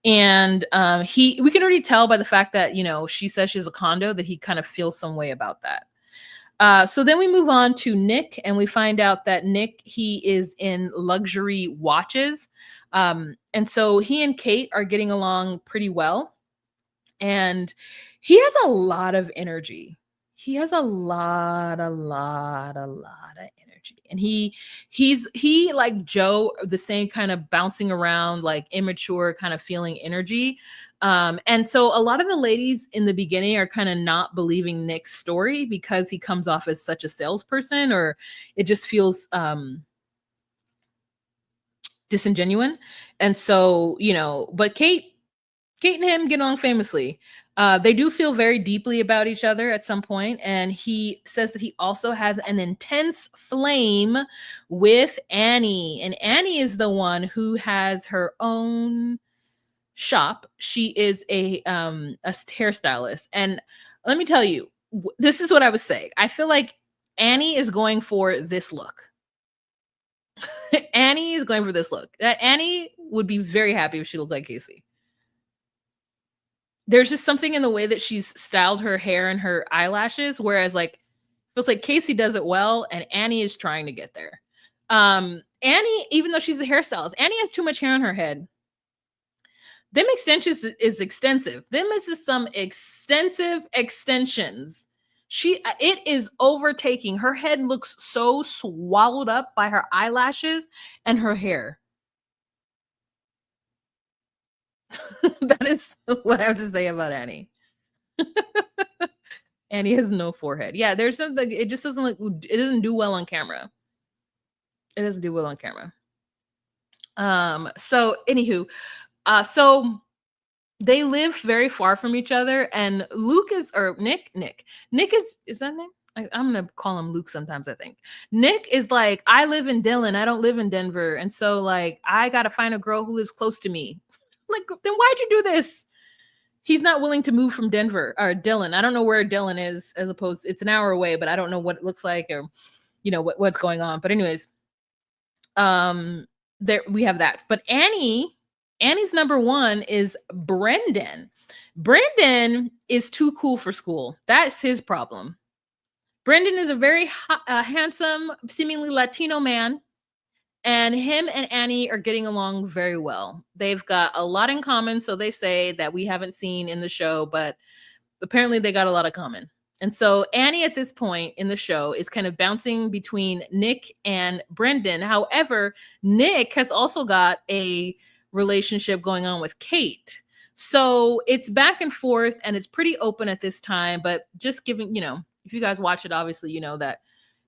And we can already tell by the fact that, she says she has a condo, that he kind of feels some way about that. So then we move on to Nick, and we find out that Nick, he is in luxury watches. And so he and Kate are getting along pretty well. And he has a lot of energy. He has a lot of energy. And he like Joe, the same kind of bouncing around, like immature kind of feeling energy. And so a lot of the ladies in the beginning are kind of not believing Nick's story because he comes off as such a salesperson, or it just feels disingenuous. And so, but Kate and him get along famously. They do feel very deeply about each other at some point, and he says that he also has an intense flame with Annie, and Annie is the one who has her own shop. She is a hairstylist, and let me tell you, this is what I would say. I feel like Annie is going for this look. Annie is going for this look. That Annie would be very happy if she looked like Casey. There's just something in the way that she's styled her hair and her eyelashes, whereas like feels like Casey does it well, and Annie is trying to get there. Annie, even though she's a hairstylist, Annie has too much hair on her head. Them extensions is extensive. Them is some extensive extensions. It is overtaking. Her head looks so swallowed up by her eyelashes and her hair. That is what I have to say about Annie. Annie has no forehead. Yeah, there's something, it just doesn't it doesn't do well on camera. It doesn't do well on camera. So anywho, so they live very far from each other, and Nick is that name? I'm gonna call him Luke sometimes, I think. Nick is like, I live in Dillon, I don't live in Denver, and so like I gotta find a girl who lives close to me. Like, then why'd you do this? He's not willing to move from Denver or Dillon. I don't know where Dillon is, as opposed, it's an hour away, but I don't know what it looks like, or what's going on. But anyways, there we have that. But Annie's number one is Brendan. Brendan is too cool for school. That's his problem. Brendan is a very handsome, seemingly Latino man, and him and Annie are getting along very well. They've got a lot in common, so they say, that we haven't seen in the show, but apparently they got a lot of common. And so Annie at this point in the show is kind of bouncing between Nick and Brendan. However, Nick has also got a relationship going on with Kate. So it's back and forth and it's pretty open at this time, but just giving, if you guys watch it, obviously, you know that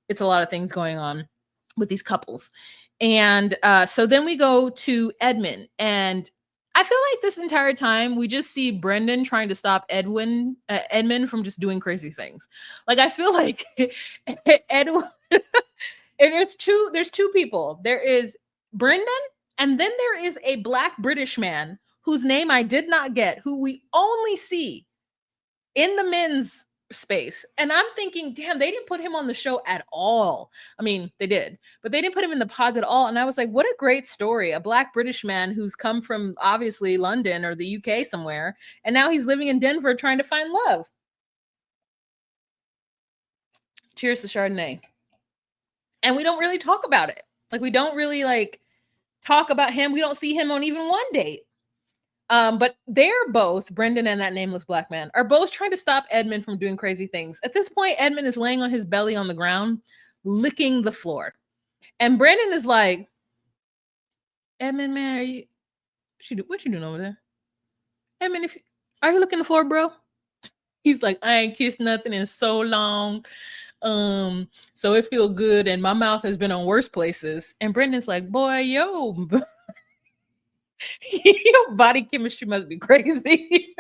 it's a lot of things going on with these couples. And so then we go to Edmund, and I feel like this entire time we just see Brendan trying to stop Edmund from just doing crazy things. Like, I feel like Edwin, and there's two people. There is Brendan, and then there is a Black British man whose name I did not get, who we only see in the men's space. And I'm thinking, damn, they didn't put him on the show at all. I mean, they did, but they didn't put him in the pods at all. And I was like, what a great story. A Black British man who's come from obviously London or the UK somewhere, and now he's living in Denver trying to find love. Cheers to Chardonnay. And we don't really talk about it. Like, we don't really talk about him. We don't see him on even one date. But they're both, Brendan and that nameless Black man, are both trying to stop Edmund from doing crazy things. At this point, Edmund is laying on his belly on the ground, licking the floor. And Brendan is like, Edmund, man, what you doing over there? Edmund, are you licking the floor, bro? He's like, I ain't kissed nothing in so long. So it feel good, and my mouth has been on worse places. And Brendan's like, boy, yo, your body chemistry must be crazy.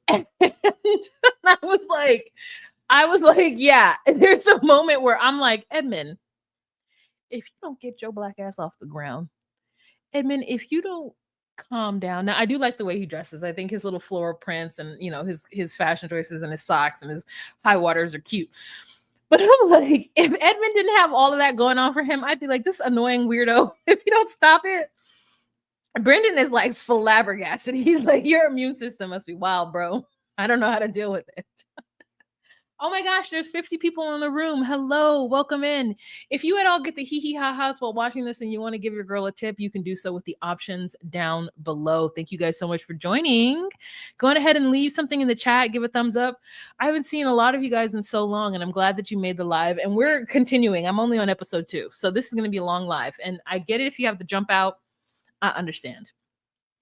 And I was like, yeah. And there's a moment where I'm like, Edmund, if you don't get your Black ass off the ground, Edmund, if you don't calm down. Now, I do like the way he dresses. I think his little floral prints and, his fashion choices and his socks and his high waters are cute. But I'm like, if Edmund didn't have all of that going on for him, I'd be like, this annoying weirdo, if you don't stop it. Brendan is like flabbergasted. He's like, your immune system must be wild, bro. I don't know how to deal with it. Oh my gosh, there's 50 people in the room. Hello, welcome in. If you at all get the hee ha ha's while watching this and you want to give your girl a tip, you can do so with the options down below. Thank you guys so much for joining. Go on ahead and leave something in the chat. Give a thumbs up. I haven't seen a lot of you guys in so long, and I'm glad that you made the live. And we're continuing. I'm only on episode 2, so this is going to be a long live. And I get it if you have to jump out. I understand.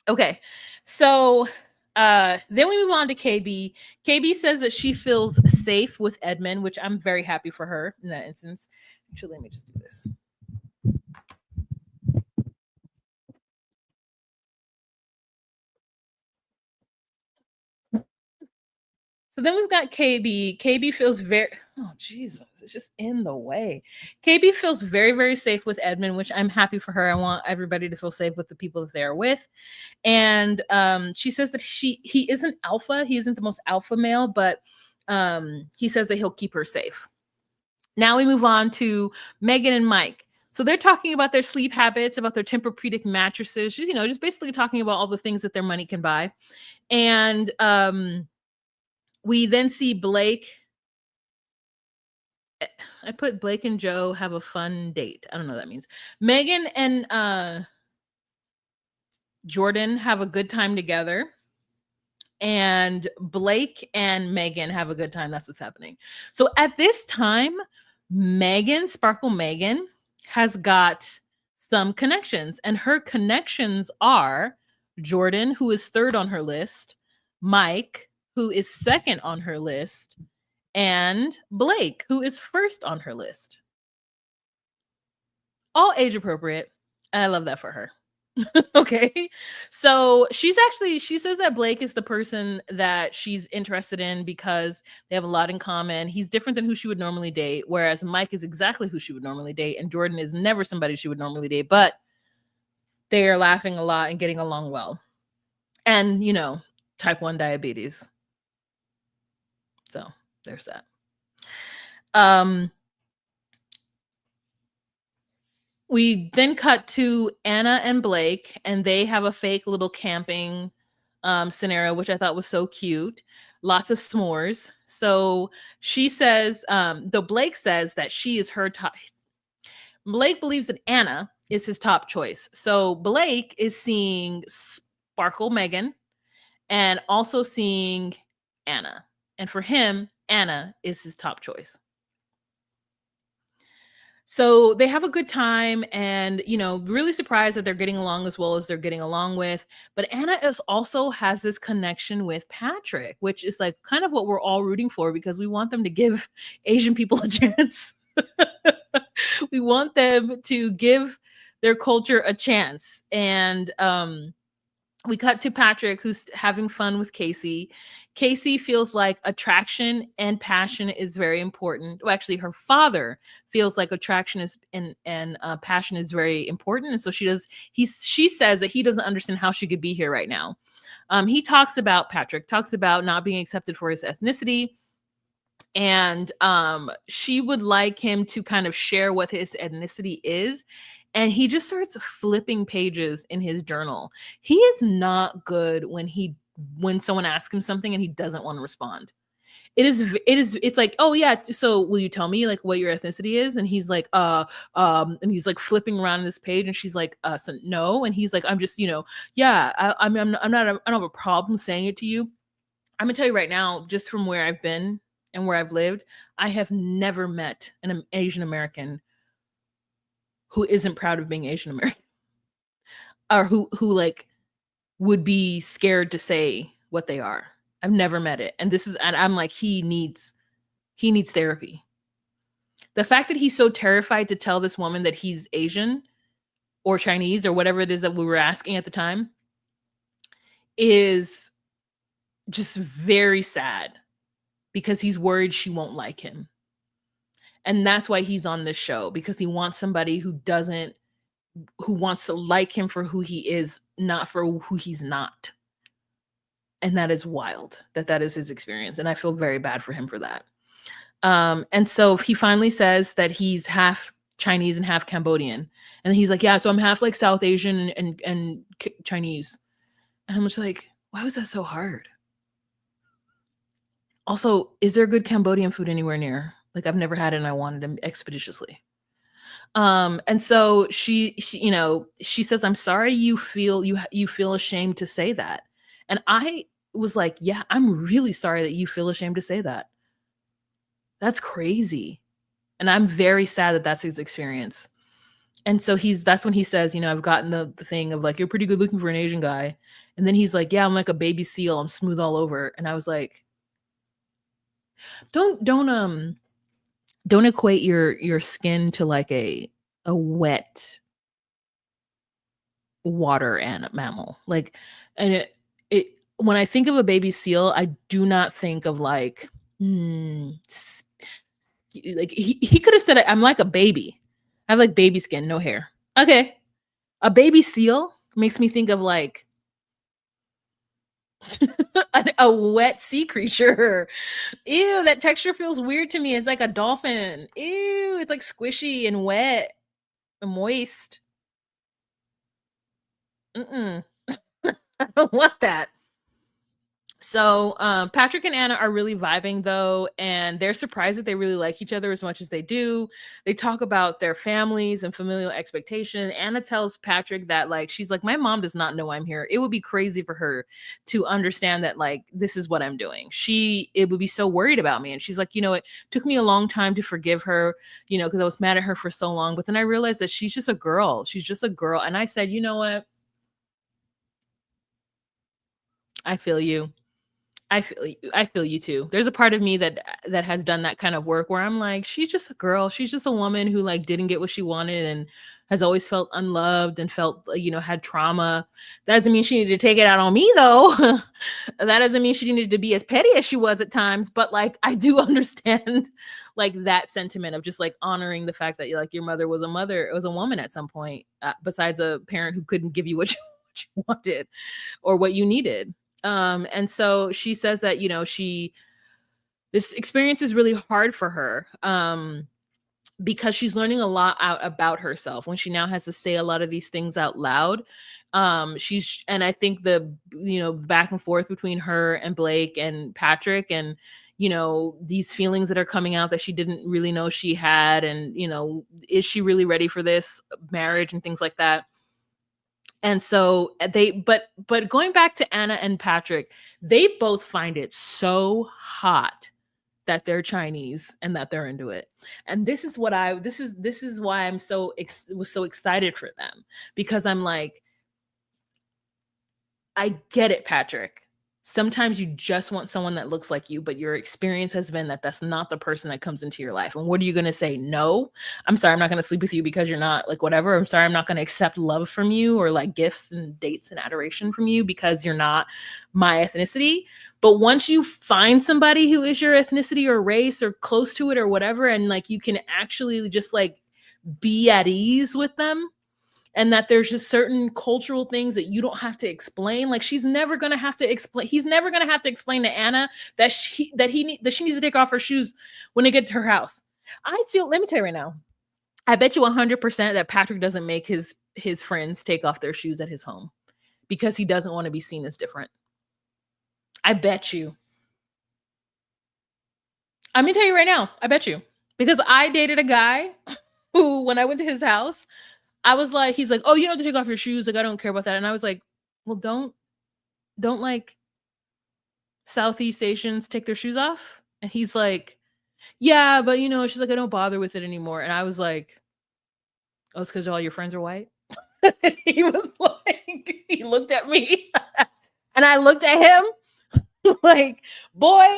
Okay, so then we move on to KB. KB says that she feels safe with Edmund, which I'm very happy for her in that instance. Actually, let me just do this. So then we've got KB. KB feels oh Jesus, it's just in the way. KB feels very, very safe with Edmund, which I'm happy for her. I want everybody to feel safe with the people that they're with. And she says that he isn't alpha. He isn't the most alpha male, but he says that he'll keep her safe. Now we move on to Megan and Mike. So they're talking about their sleep habits, about their Tempur-Pedic mattresses. She's, just basically talking about all the things that their money can buy. And we then see Blake. I put Blake and Joe have a fun date. I don't know what that means. Megan and Jordan have a good time together. And Blake and Megan have a good time. That's what's happening. So at this time, Sparkle Megan, has got some connections. And her connections are Jordan, who is 3rd on her list, Mike, who is 2nd on her list, and Blake, who is 1st on her list. All age appropriate. And I love that for her. Okay. So she says that Blake is the person that she's interested in because they have a lot in common. He's different than who she would normally date, whereas Mike is exactly who she would normally date, and Jordan is never somebody she would normally date, but they are laughing a lot and getting along well. And, type 1 diabetes. So there's that. We then cut to Anna and Blake, and they have a fake little camping scenario, which I thought was so cute. lots of s'mores. So she says, though Blake says that she is her top. Blake believes that Anna is his top choice. So Blake is seeing Sparkle Megan and also seeing Anna. And for him, Anna is his top choice. So they have a good time and, really surprised that they're getting along as well as they're getting along with. But Anna also has this connection with Patrick, which is like kind of what we're all rooting for because we want them to give Asian people a chance. We want them to give their culture a chance. And we cut to Patrick, who's having fun with Casey. Casey feels like attraction and passion is very important. Well, actually, her father feels like attraction is and passion is very important, and so she says that he doesn't understand how she could be here right now. Patrick talks about not being accepted for his ethnicity, and she would like him to kind of share what his ethnicity is. And he just starts flipping pages in his journal. He is not good when someone asks him something and he doesn't want to respond. It's like, oh yeah, so will you tell me like what your ethnicity is? And he's like, and he's like flipping around this page, and she's like, so no. And he's like, I'm just, yeah, I don't have a problem saying it to you. I'm gonna tell you right now, just from where I've been and where I've lived, I have never met an Asian American who isn't proud of being Asian American, or who like would be scared to say what they are. I've never met it. And I'm like, he needs therapy. The fact that he's so terrified to tell this woman that he's Asian or Chinese or whatever it is that we were asking at the time is just very sad, because he's worried she won't like him. And that's why he's on this show, because he wants somebody who wants to like him for who he is, not for who he's not. And that is wild that is his experience. And I feel very bad for him for that. And so he finally says that he's half Chinese and half Cambodian. And he's like, yeah, so I'm half like South Asian and Chinese. And I'm just like, why was that so hard? Also, is there good Cambodian food anywhere near? Like, I've never had it and I wanted it expeditiously. And so she says, I'm sorry you feel ashamed to say that. And I was like, yeah, I'm really sorry that you feel ashamed to say that. That's crazy. And I'm very sad that that's his experience. And so that's when he says, I've gotten the thing of like, you're pretty good looking for an Asian guy. And then he's like, yeah, I'm like a baby seal. I'm smooth all over. And I was like, don't equate your skin to like a wet water mammal. Like, and it when I think of a baby seal, I do not think of like, like he could have said, I'm like a baby. I have like baby skin, no hair. Okay. A baby seal makes me think of like a wet sea creature. Ew, that texture feels weird to me. It's like a dolphin. Ew, it's like squishy and wet and moist. I don't want that. So Patrick and Anna are really vibing though, and they're surprised that they really like each other as much as they do. They talk about their families and familial expectation. Anna tells Patrick that like, she's like, my mom does not know I'm here. It would be crazy for her to understand that like, this is what I'm doing. It would be so worried about me. And she's like, it took me a long time to forgive her, because I was mad at her for so long. But then I realized that she's just a girl. She's just a girl. And I said, you know what? I feel you. I feel you too. There's a part of me that has done that kind of work where I'm like, she's just a girl. She's just a woman who like didn't get what she wanted and has always felt unloved and felt, had trauma. That doesn't mean she needed to take it out on me though. That doesn't mean she needed to be as petty as she was at times, but like, I do understand like that sentiment of just like honoring the fact that like your mother was a woman at some point, besides a parent who couldn't give you what you wanted or what you needed. And so she says that, this experience is really hard for her. because she's learning a lot out about herself when she now has to say a lot of these things out loud. And I think the, back and forth between her and Blake and Patrick, and these feelings that are coming out that she didn't really know she had, and is she really ready for this marriage and things like that. And so but going back to Anna and Patrick, they both find it so hot that they're Chinese and that they're into it. And this is why I'm was so excited for them, because I'm like, I get it, Patrick. Sometimes you just want someone that looks like you, but your experience has been that that's not the person that comes into your life. And what are you going to say? No, I'm sorry, I'm not going to sleep with you because you're not, like, whatever. I'm sorry, I'm not going to accept love from you, or like gifts and dates and adoration from you because you're not my ethnicity. But once you find somebody who is your ethnicity or race or close to it or whatever, and like you can actually just like be at ease with them, and that there's just certain cultural things that you don't have to explain. Like, he's never going to have to explain to Anna that she needs to take off her shoes when they get to her house. Let me tell you right now, I bet you 100% that Patrick doesn't make his friends take off their shoes at his home because he doesn't want to be seen as different. I bet you. I'm going to tell you right now, I bet you. Because I dated a guy who, when I went to his house, I was like, he's like, oh, you don't have to take off your shoes. Like, I don't care about that. And I was like, well, don't like Southeast Asians take their shoes off? And he's like, yeah, but she's like, I don't bother with it anymore. And I was like, oh, it's because all your friends are white? He was like, he looked at me and I looked at him like, boy,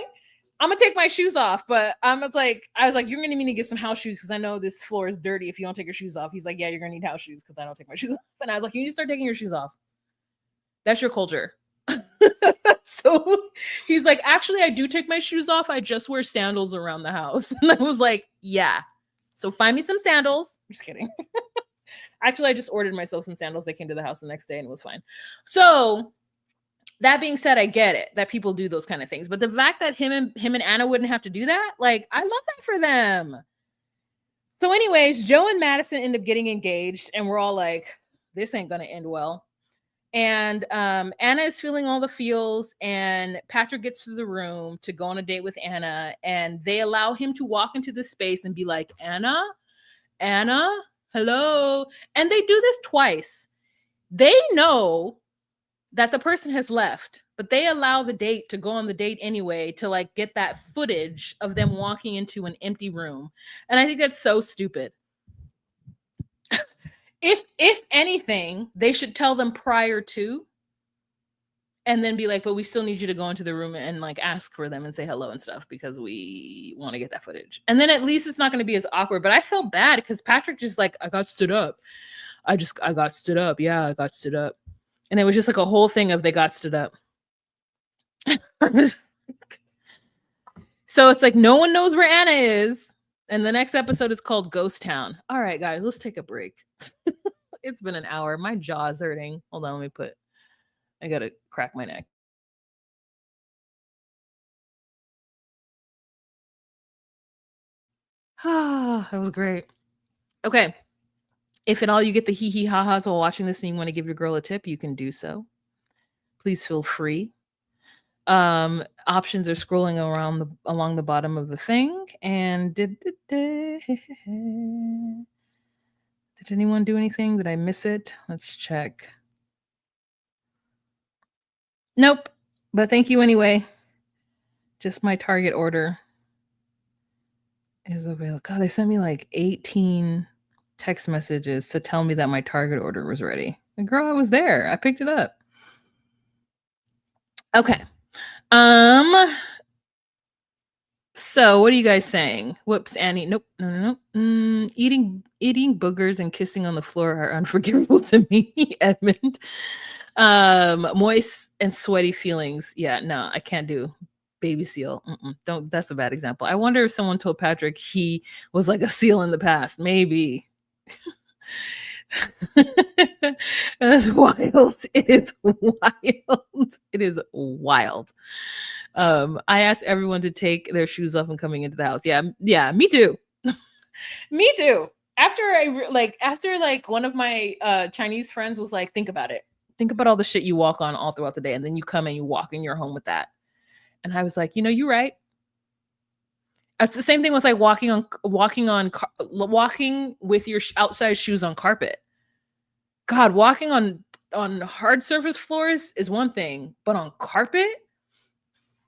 I'm gonna take my shoes off, but I was like, you're gonna need to get some house shoes because I know this floor is dirty if you don't take your shoes off. He's like, yeah, you're gonna need house shoes because I don't take my shoes off. And I was like, you need to start taking your shoes off. That's your culture. So he's like, actually, I do take my shoes off. I just wear sandals around the house. And I was like, yeah. So find me some sandals. I'm just kidding. Actually, I just ordered myself some sandals. They came to the house the next day and it was fine. So that being said, I get it that people do those kind of things, but the fact that him and Anna wouldn't have to do that, like, I love that for them. So anyways, Joe and Madison end up getting engaged, and we're all like, this ain't gonna end well. And Anna is feeling all the feels, and Patrick gets to the room to go on a date with Anna, and they allow him to walk into the space and be like, Anna, hello. And they do this twice. They know that the person has left, but they allow the date to go on the date anyway to like get that footage of them walking into an empty room. And I think that's so stupid. If anything, they should tell them prior to, and then be like, but we still need you to go into the room and like ask for them and say hello and stuff because we want to get that footage. And then at least it's not going to be as awkward. But I felt bad because Patrick just like, I got stood up. I got stood up. Yeah, I got stood up. And it was just like a whole thing of they got stood up. So it's like no one knows where Anna is. And the next episode is called Ghost Town. All right, guys, let's take a break. It's been an hour. My jaw is hurting. Hold on, I got to crack my neck. Ah, that was great. Okay. If at all you get the hee hee ha ha's while watching this and you want to give your girl a tip, you can do so. Please feel free. Options are scrolling along the bottom of the thing. And did anyone do anything? Did I miss it? Let's check. Nope. But thank you anyway. Just my Target order is available. God, they sent me like 18 text messages to tell me that my Target order was ready. And girl, I was there. I picked it up. Okay. So what are you guys saying? Whoops, Annie. Nope. No. Eating boogers and kissing on the floor are unforgivable to me, Edmund. Moist and sweaty feelings. Yeah, no, I can't do baby seal. Don't. That's a bad example. I wonder if someone told Patrick he was like a seal in the past. Maybe. That's wild. It is wild. It is wild. I asked everyone to take their shoes off and coming into the house. Yeah, me too. Me too. After one of my Chinese friends was like, think about it. Think about all the shit you walk on all throughout the day, and then you come and you walk in your home with that. And I was like, you're right. It's the same thing with like walking with your outside shoes on carpet. God, walking on hard surface floors is one thing, but on carpet,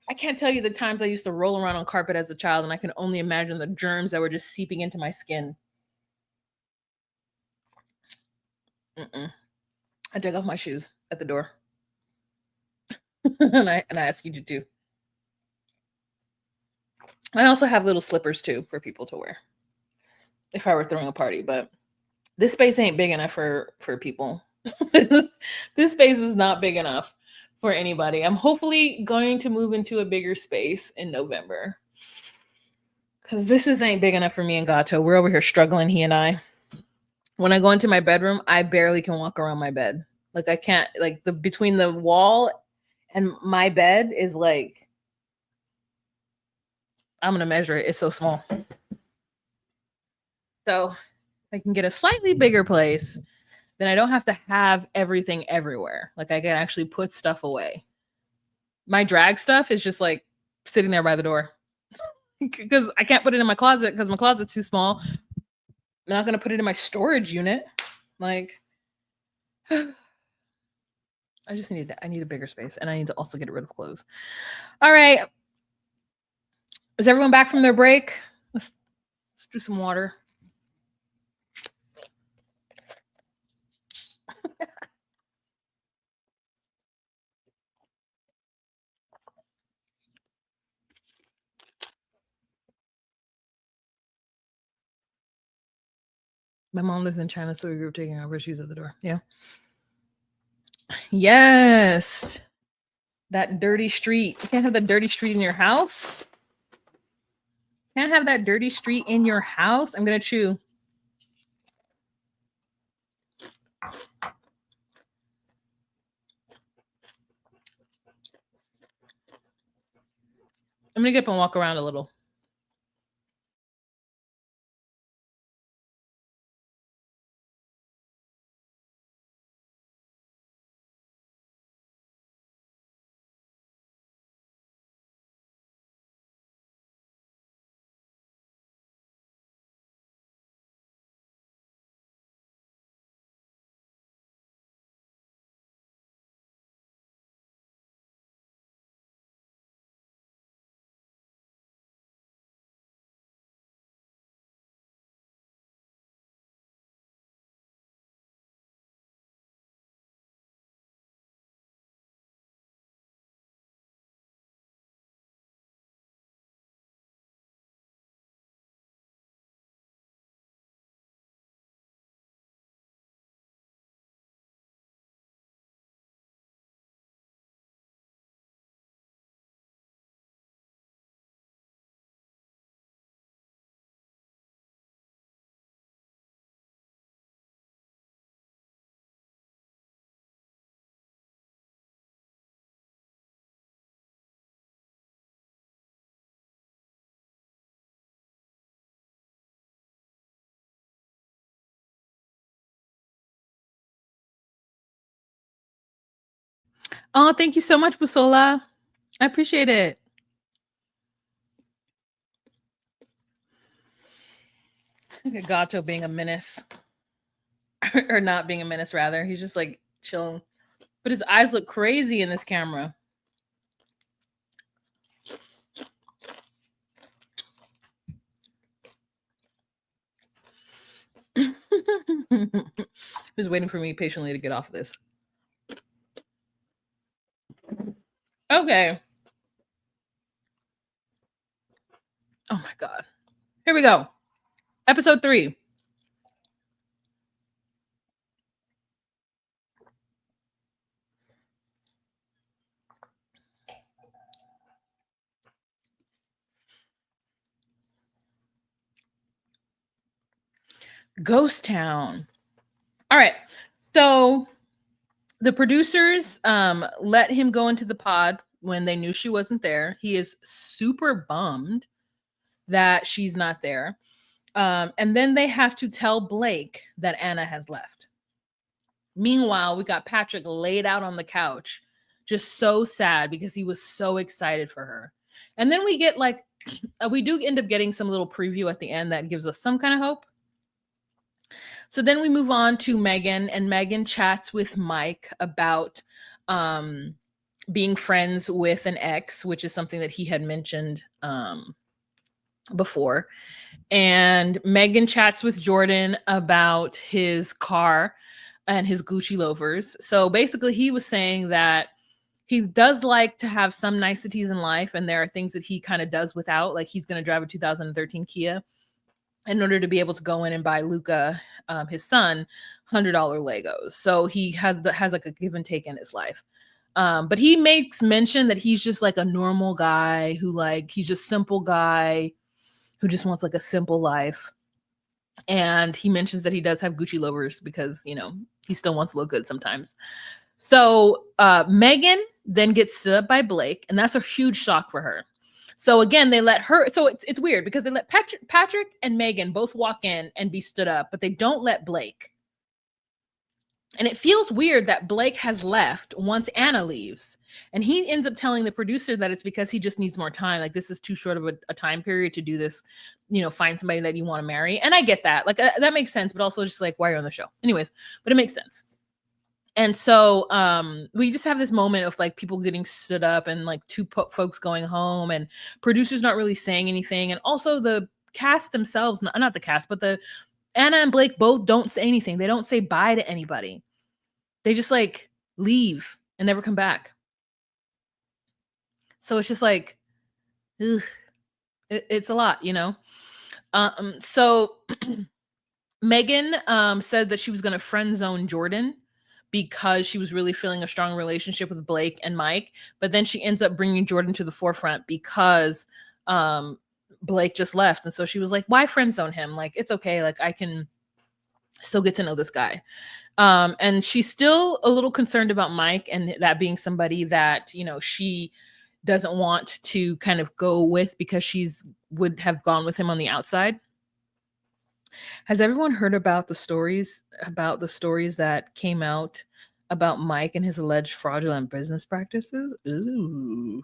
I can't tell you the times I used to roll around on carpet as a child, and I can only imagine the germs that were just seeping into my skin. Mm-mm. I take off my shoes at the door, and I ask you to do. I also have little slippers too for people to wear if I were throwing a party, but this space ain't big enough for people. This space is not big enough for anybody. I'm hopefully going to move into a bigger space in November, because this ain't big enough for me and Gato. We're over here struggling, he and I. When I go into my bedroom, I barely can walk around my bed. Like I can't, like between the wall and my bed is like, I'm gonna measure it. It's so small. So I can get a slightly bigger place, then I don't have to have everything everywhere. Like I can actually put stuff away. My drag stuff is just like sitting there by the door because I can't put it in my closet because my closet's too small. I'm not gonna put it in my storage unit. Like I need a bigger space, and I need to also get rid of clothes. All right. Is everyone back from their break? Let's do some water. My mom lives in China, so we were taking our shoes at the door. Yeah. Yes. That dirty street. You can't have that dirty street in your house. Can't have that dirty street in your house. I'm gonna chew. I'm gonna get up and walk around a little. Oh, thank you so much, Busola. I appreciate it. Look at Gato being a menace. Or not being a menace, rather. He's just like chilling. But his eyes look crazy in this camera. He's waiting for me patiently to get off of this. Okay. Oh my God. Here we go. Episode 3. Ghost Town. All right. So the producers let him go into the pod when they knew she wasn't there. He is super bummed that she's not there. And then they have to tell Blake that Anna has left. Meanwhile, we got Patrick laid out on the couch, just so sad because he was so excited for her. And then we get like, we do end up getting some little preview at the end that gives us some kind of hope. So then we move on to Megan, and Megan chats with Mike about being friends with an ex, which is something that he had mentioned before. And Megan chats with Jordan about his car and his Gucci loafers. So basically, he was saying that he does like to have some niceties in life, and there are things that he kind of does without. Like he's going to drive a 2013 Kia in order to be able to go in and buy Luca, his son, $100 Legos. So he has like a give and take in his life. But he makes mention that he's just like a normal guy who like, he's just simple guy who just wants like a simple life. And he mentions that he does have Gucci loafers because, you know, he still wants to look good sometimes. So Megan then gets stood up by Blake, and that's a huge shock for her. So again, they let her, so it's weird because they let Patrick and Megan both walk in and be stood up, but they don't let Blake. And it feels weird that Blake has left once Anna leaves. And he ends up telling the producer that it's because he just needs more time. Like, this is too short of a time period to do this, you know, find somebody that you want to marry. And I get that. Like, that makes sense. But also just like, why are you on the show? Anyways, but it makes sense. And so we just have this moment of like people getting stood up and like two folks going home and producers not really saying anything. And also the cast themselves, not the cast, but the Anna and Blake both don't say anything. They don't say bye to anybody. They just like leave and never come back. So it's just like, ugh, it's a lot, you know? So Megan said that she was going to friend zone Jordan because she was really feeling a strong relationship with Blake and Mike. But then she ends up bringing Jordan to the forefront because Blake just left. And so she was like, why friend zone him? Like, it's okay. Like, I can still get to know this guy. And she's still a little concerned about Mike and that being somebody that, you know, she doesn't want to kind of go with because would have gone with him on the outside. Has everyone heard about the stories that came out about Mike and his alleged fraudulent business practices? Ooh.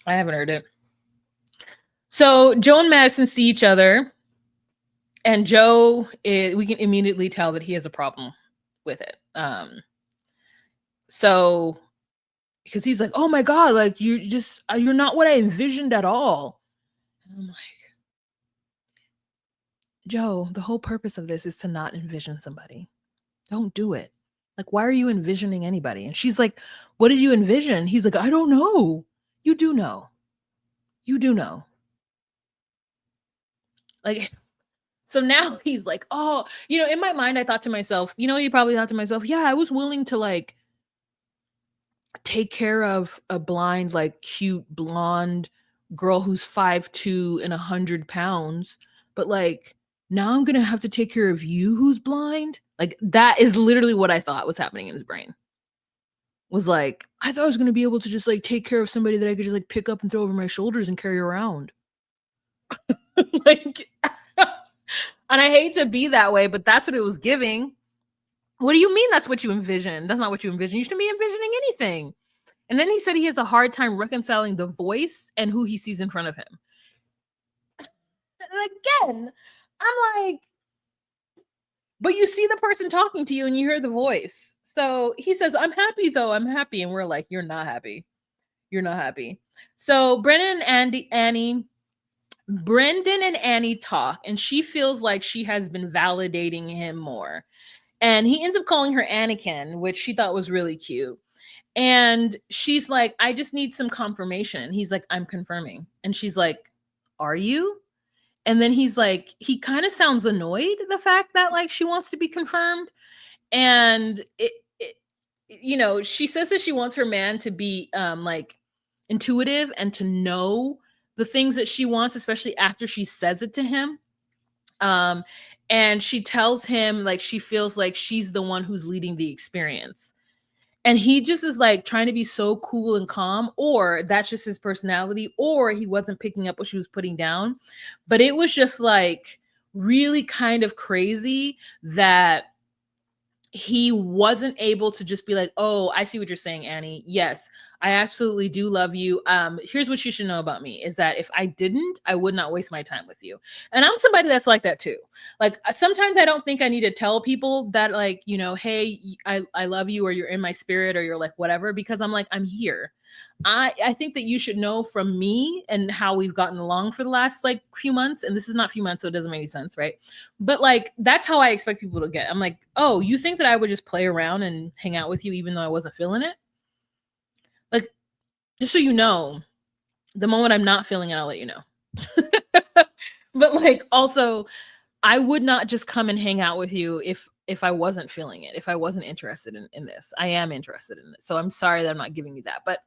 I haven't heard it. So Joe and Madison see each other, and Joe, we can immediately tell that he has a problem with it. So because he's like, oh my God, like you're not what I envisioned at all. And I'm like, Joe, the whole purpose of this is to not envision somebody. Don't do it. Like, why are you envisioning anybody? And she's like, what did you envision? He's like, I don't know. You do know. You do know. Like, so now he's like, oh, you know, in my mind, I thought to myself, you know, you probably thought to myself, yeah, I was willing to like take care of a blind, like cute blonde girl who's 5'2" and 100 pounds. But like, now I'm going to have to take care of you who's blind. Like, that is literally what I thought was happening in his brain. Was like, I thought I was going to be able to just like take care of somebody that I could just like pick up and throw over my shoulders and carry around. Like, and I hate to be that way, but that's what it was giving. What do you mean that's what you envision? That's not what you envision. You shouldn't be envisioning anything. And then he said he has a hard time reconciling the voice and who he sees in front of him. And again, I'm like, but you see the person talking to you and you hear the voice. So he says, I'm happy though. I'm happy. And we're like, you're not happy. You're not happy. So Brendan and Annie talk, and she feels like she has been validating him more. And he ends up calling her Anakin, which she thought was really cute. And she's like, I just need some confirmation. He's like, I'm confirming. And she's like, are you? And then he's like, he kind of sounds annoyed the fact that like she wants to be confirmed. And it you know, she says that she wants her man to be like intuitive and to know the things that she wants, especially after she says it to him. And she tells him like she feels like she's the one who's leading the experience. And he just is like trying to be so cool and calm, or that's just his personality, or he wasn't picking up what she was putting down. But it was just like really kind of crazy that he wasn't able to just be like, oh, I see what you're saying, Annie. Yes, I absolutely do love you. Here's what you should know about me is that if I didn't, I would not waste my time with you. And I'm somebody that's like that too. Like sometimes I don't think I need to tell people that, like, you know, hey, I love you, or you're in my spirit, or you're like whatever, because I'm like, I'm here. I think that you should know from me and how we've gotten along for the last like few months. And this is not few months, so it doesn't make any sense, right? But like that's how I expect people to get. I'm like, oh, you think that I would just play around and hang out with you even though I wasn't feeling it? Like, just so you know, the moment I'm not feeling it, I'll let you know. But like also, I would not just come and hang out with you if I wasn't feeling it, if I wasn't interested in this. I am interested in it. So I'm sorry that I'm not giving you that. But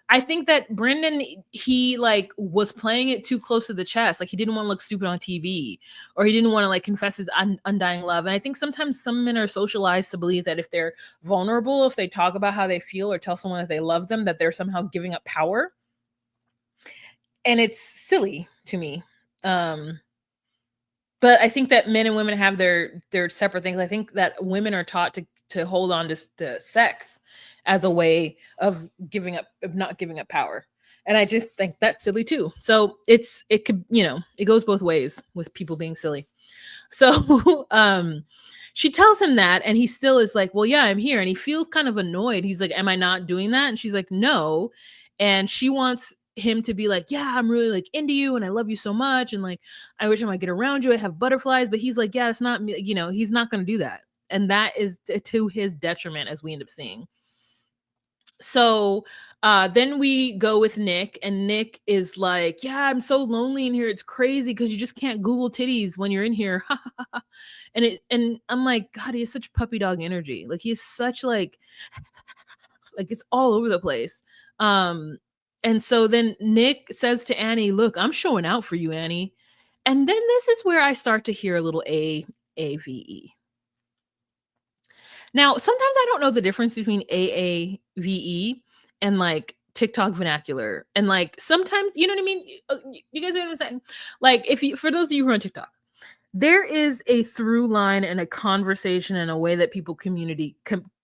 I think that Brendan, he like was playing it too close to the chest. Like he didn't want to look stupid on TV, or he didn't want to like confess his undying love. And I think sometimes some men are socialized to believe that if they're vulnerable, if they talk about how they feel or tell someone that they love them, that they're somehow giving up power. And it's silly to me. But I think that men and women have their separate things. I think that women are taught to hold on to sex as a way of not giving up power. And I just think that's silly too. So it could, it goes both ways with people being silly. So she tells him that, and he still is like, well, yeah, I'm here. And he feels kind of annoyed. He's like, am I not doing that? And she's like, no. And she wants him to be like, yeah, I'm really like into you and I love you so much. And like, every time I get around you, I have butterflies. But he's like, yeah, it's not me. He's not going to do that. And that is to his detriment, as we end up seeing. So then we go with Nick, and Nick is like, yeah, I'm so lonely in here. It's crazy because you just can't Google titties when you're in here. And I'm like, God, he has such puppy dog energy. Like he's such like it's all over the place. And so then Nick says to Annie, look, I'm showing out for you, Annie. And then this is where I start to hear a little AAVE. Now, sometimes I don't know the difference between AAVE and like TikTok vernacular. And like sometimes, you know what I mean? You guys know what I'm saying? Like for those of you who are on TikTok, there is a through line and a conversation and a way that people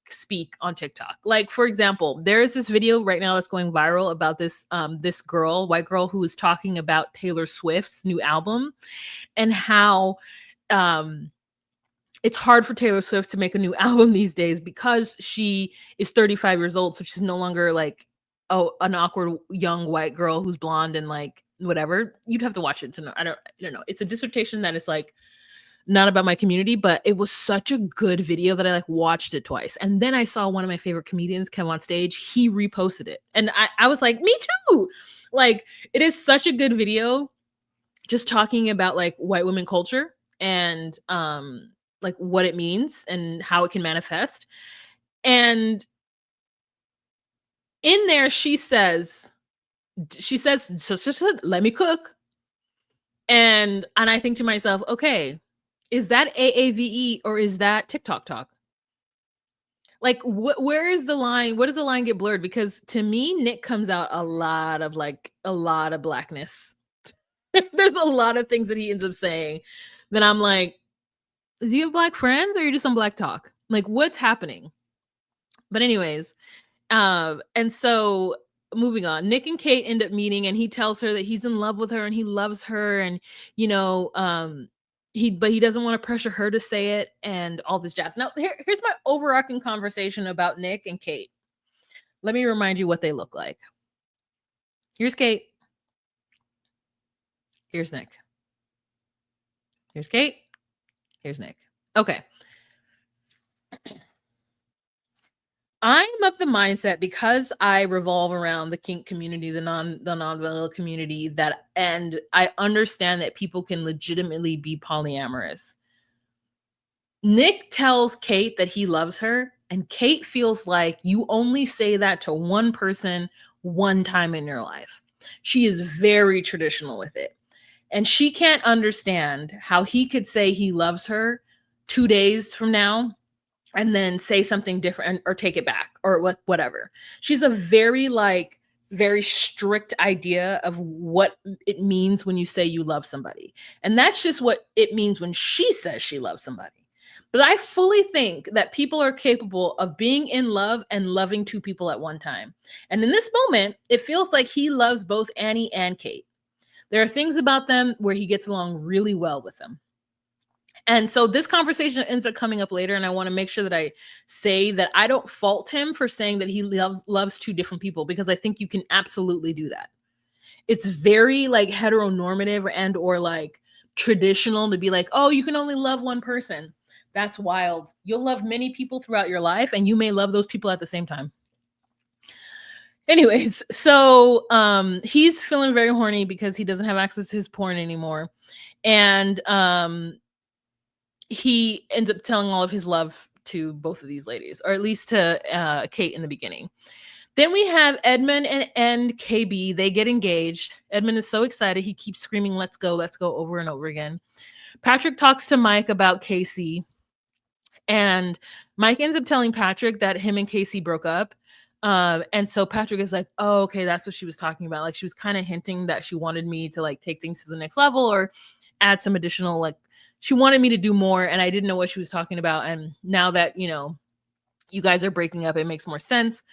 speak on TikTok. Like, for example, there is this video right now that's going viral about this white girl who is talking about Taylor Swift's new album and how it's hard for Taylor Swift to make a new album these days because she is 35 years old. So she's no longer like an awkward young white girl who's blonde and like whatever. You'd have to watch it to know. I don't know. It's a dissertation that is like not about my community, but it was such a good video that I like watched it twice. And then I saw one of my favorite comedians come on stage. He reposted it. And I was like, me too. Like it is such a good video just talking about like white women culture and like what it means and how it can manifest. And in there she says, let me cook. And I think to myself, okay, is that AAVE or is that TikTok talk? Like, where is the line? Where does the line get blurred? Because to me, Nick comes out a lot of blackness. There's a lot of things that he ends up saying that I'm like, do you have black friends or are you just on black talk? Like, what's happening? But anyways, and so moving on, Nick and Kate end up meeting, and he tells her that he's in love with her and he loves her, and he doesn't want to pressure her to say it and all this jazz. Now, here's my overarching conversation about Nick and Kate. Let me remind you what they look like. Here's Kate. Here's Nick. Here's Kate. Here's Nick. Okay. I'm of the mindset, because I revolve around the kink community, the non-vanilla community, and I understand that people can legitimately be polyamorous. Nick tells Kate that he loves her, and Kate feels like you only say that to one person one time in your life. She is very traditional with it. And she can't understand how he could say he loves her 2 days from now and then say something different or take it back or whatever. She's a very like very strict idea of what it means when you say you love somebody. And that's just what it means when she says she loves somebody. But I fully think that people are capable of being in love and loving two people at one time. And in this moment, it feels like he loves both Annie and Kate. There are things about them where he gets along really well with them. And so this conversation ends up coming up later, and I want to make sure that I say that I don't fault him for saying that he loves two different people, because I think you can absolutely do that. It's very like heteronormative and or like traditional to be like, oh, you can only love one person. That's wild. You'll love many people throughout your life, and you may love those people at the same time. Anyways, so he's feeling very horny because he doesn't have access to his porn anymore. And he ends up telling all of his love to both of these ladies, or at least to Kate in the beginning. Then we have Edmund and KB. They get engaged. Edmund is so excited. He keeps screaming, let's go, over and over again. Patrick talks to Mike about Casey. And Mike ends up telling Patrick that him and Casey broke up. And so Patrick is like, oh, okay, that's what she was talking about. Like, she was kind of hinting that she wanted me to like take things to the next level or add some additional, like, she wanted me to do more, and I didn't know what she was talking about. And now that, you know, you guys are breaking up, it makes more sense.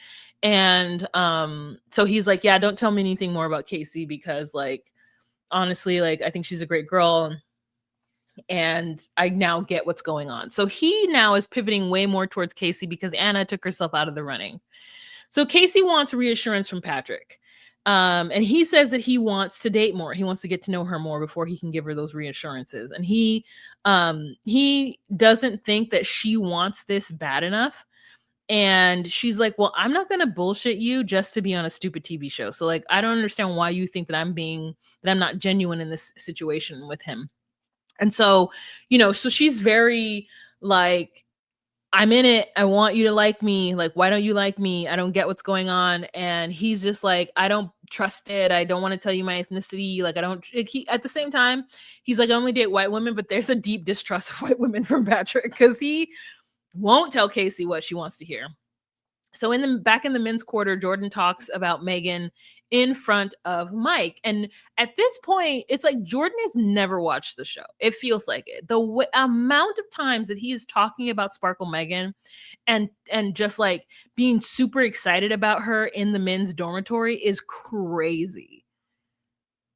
And so he's like, yeah, don't tell me anything more about Casey, because like, honestly, like, I think she's a great girl, and I now get what's going on. So he now is pivoting way more towards Casey because Anna took herself out of the running. So Casey wants reassurance from Patrick. And he says that he wants to date more. He wants to get to know her more before he can give her those reassurances. And he doesn't think that she wants this bad enough. And she's like, well, I'm not going to bullshit you just to be on a stupid TV show. So like, I don't understand why you think that I'm not genuine in this situation with him. And so, you know, so she's very like, I'm in it. I want you to like me. Like, why don't you like me? I don't get what's going on. And he's just like, I don't trust it. I don't want to tell you my ethnicity. Like, I don't, like, at the same time, he's like, I only date white women, but there's a deep distrust of white women from Patrick, because he won't tell Casey what she wants to hear. So back in the men's quarter, Jordan talks about Megan in front of Mike. And at this point, it's like Jordan has never watched the show. It feels like it. The amount of times that he is talking about Sparkle Megan and just like being super excited about her in the men's dormitory is crazy.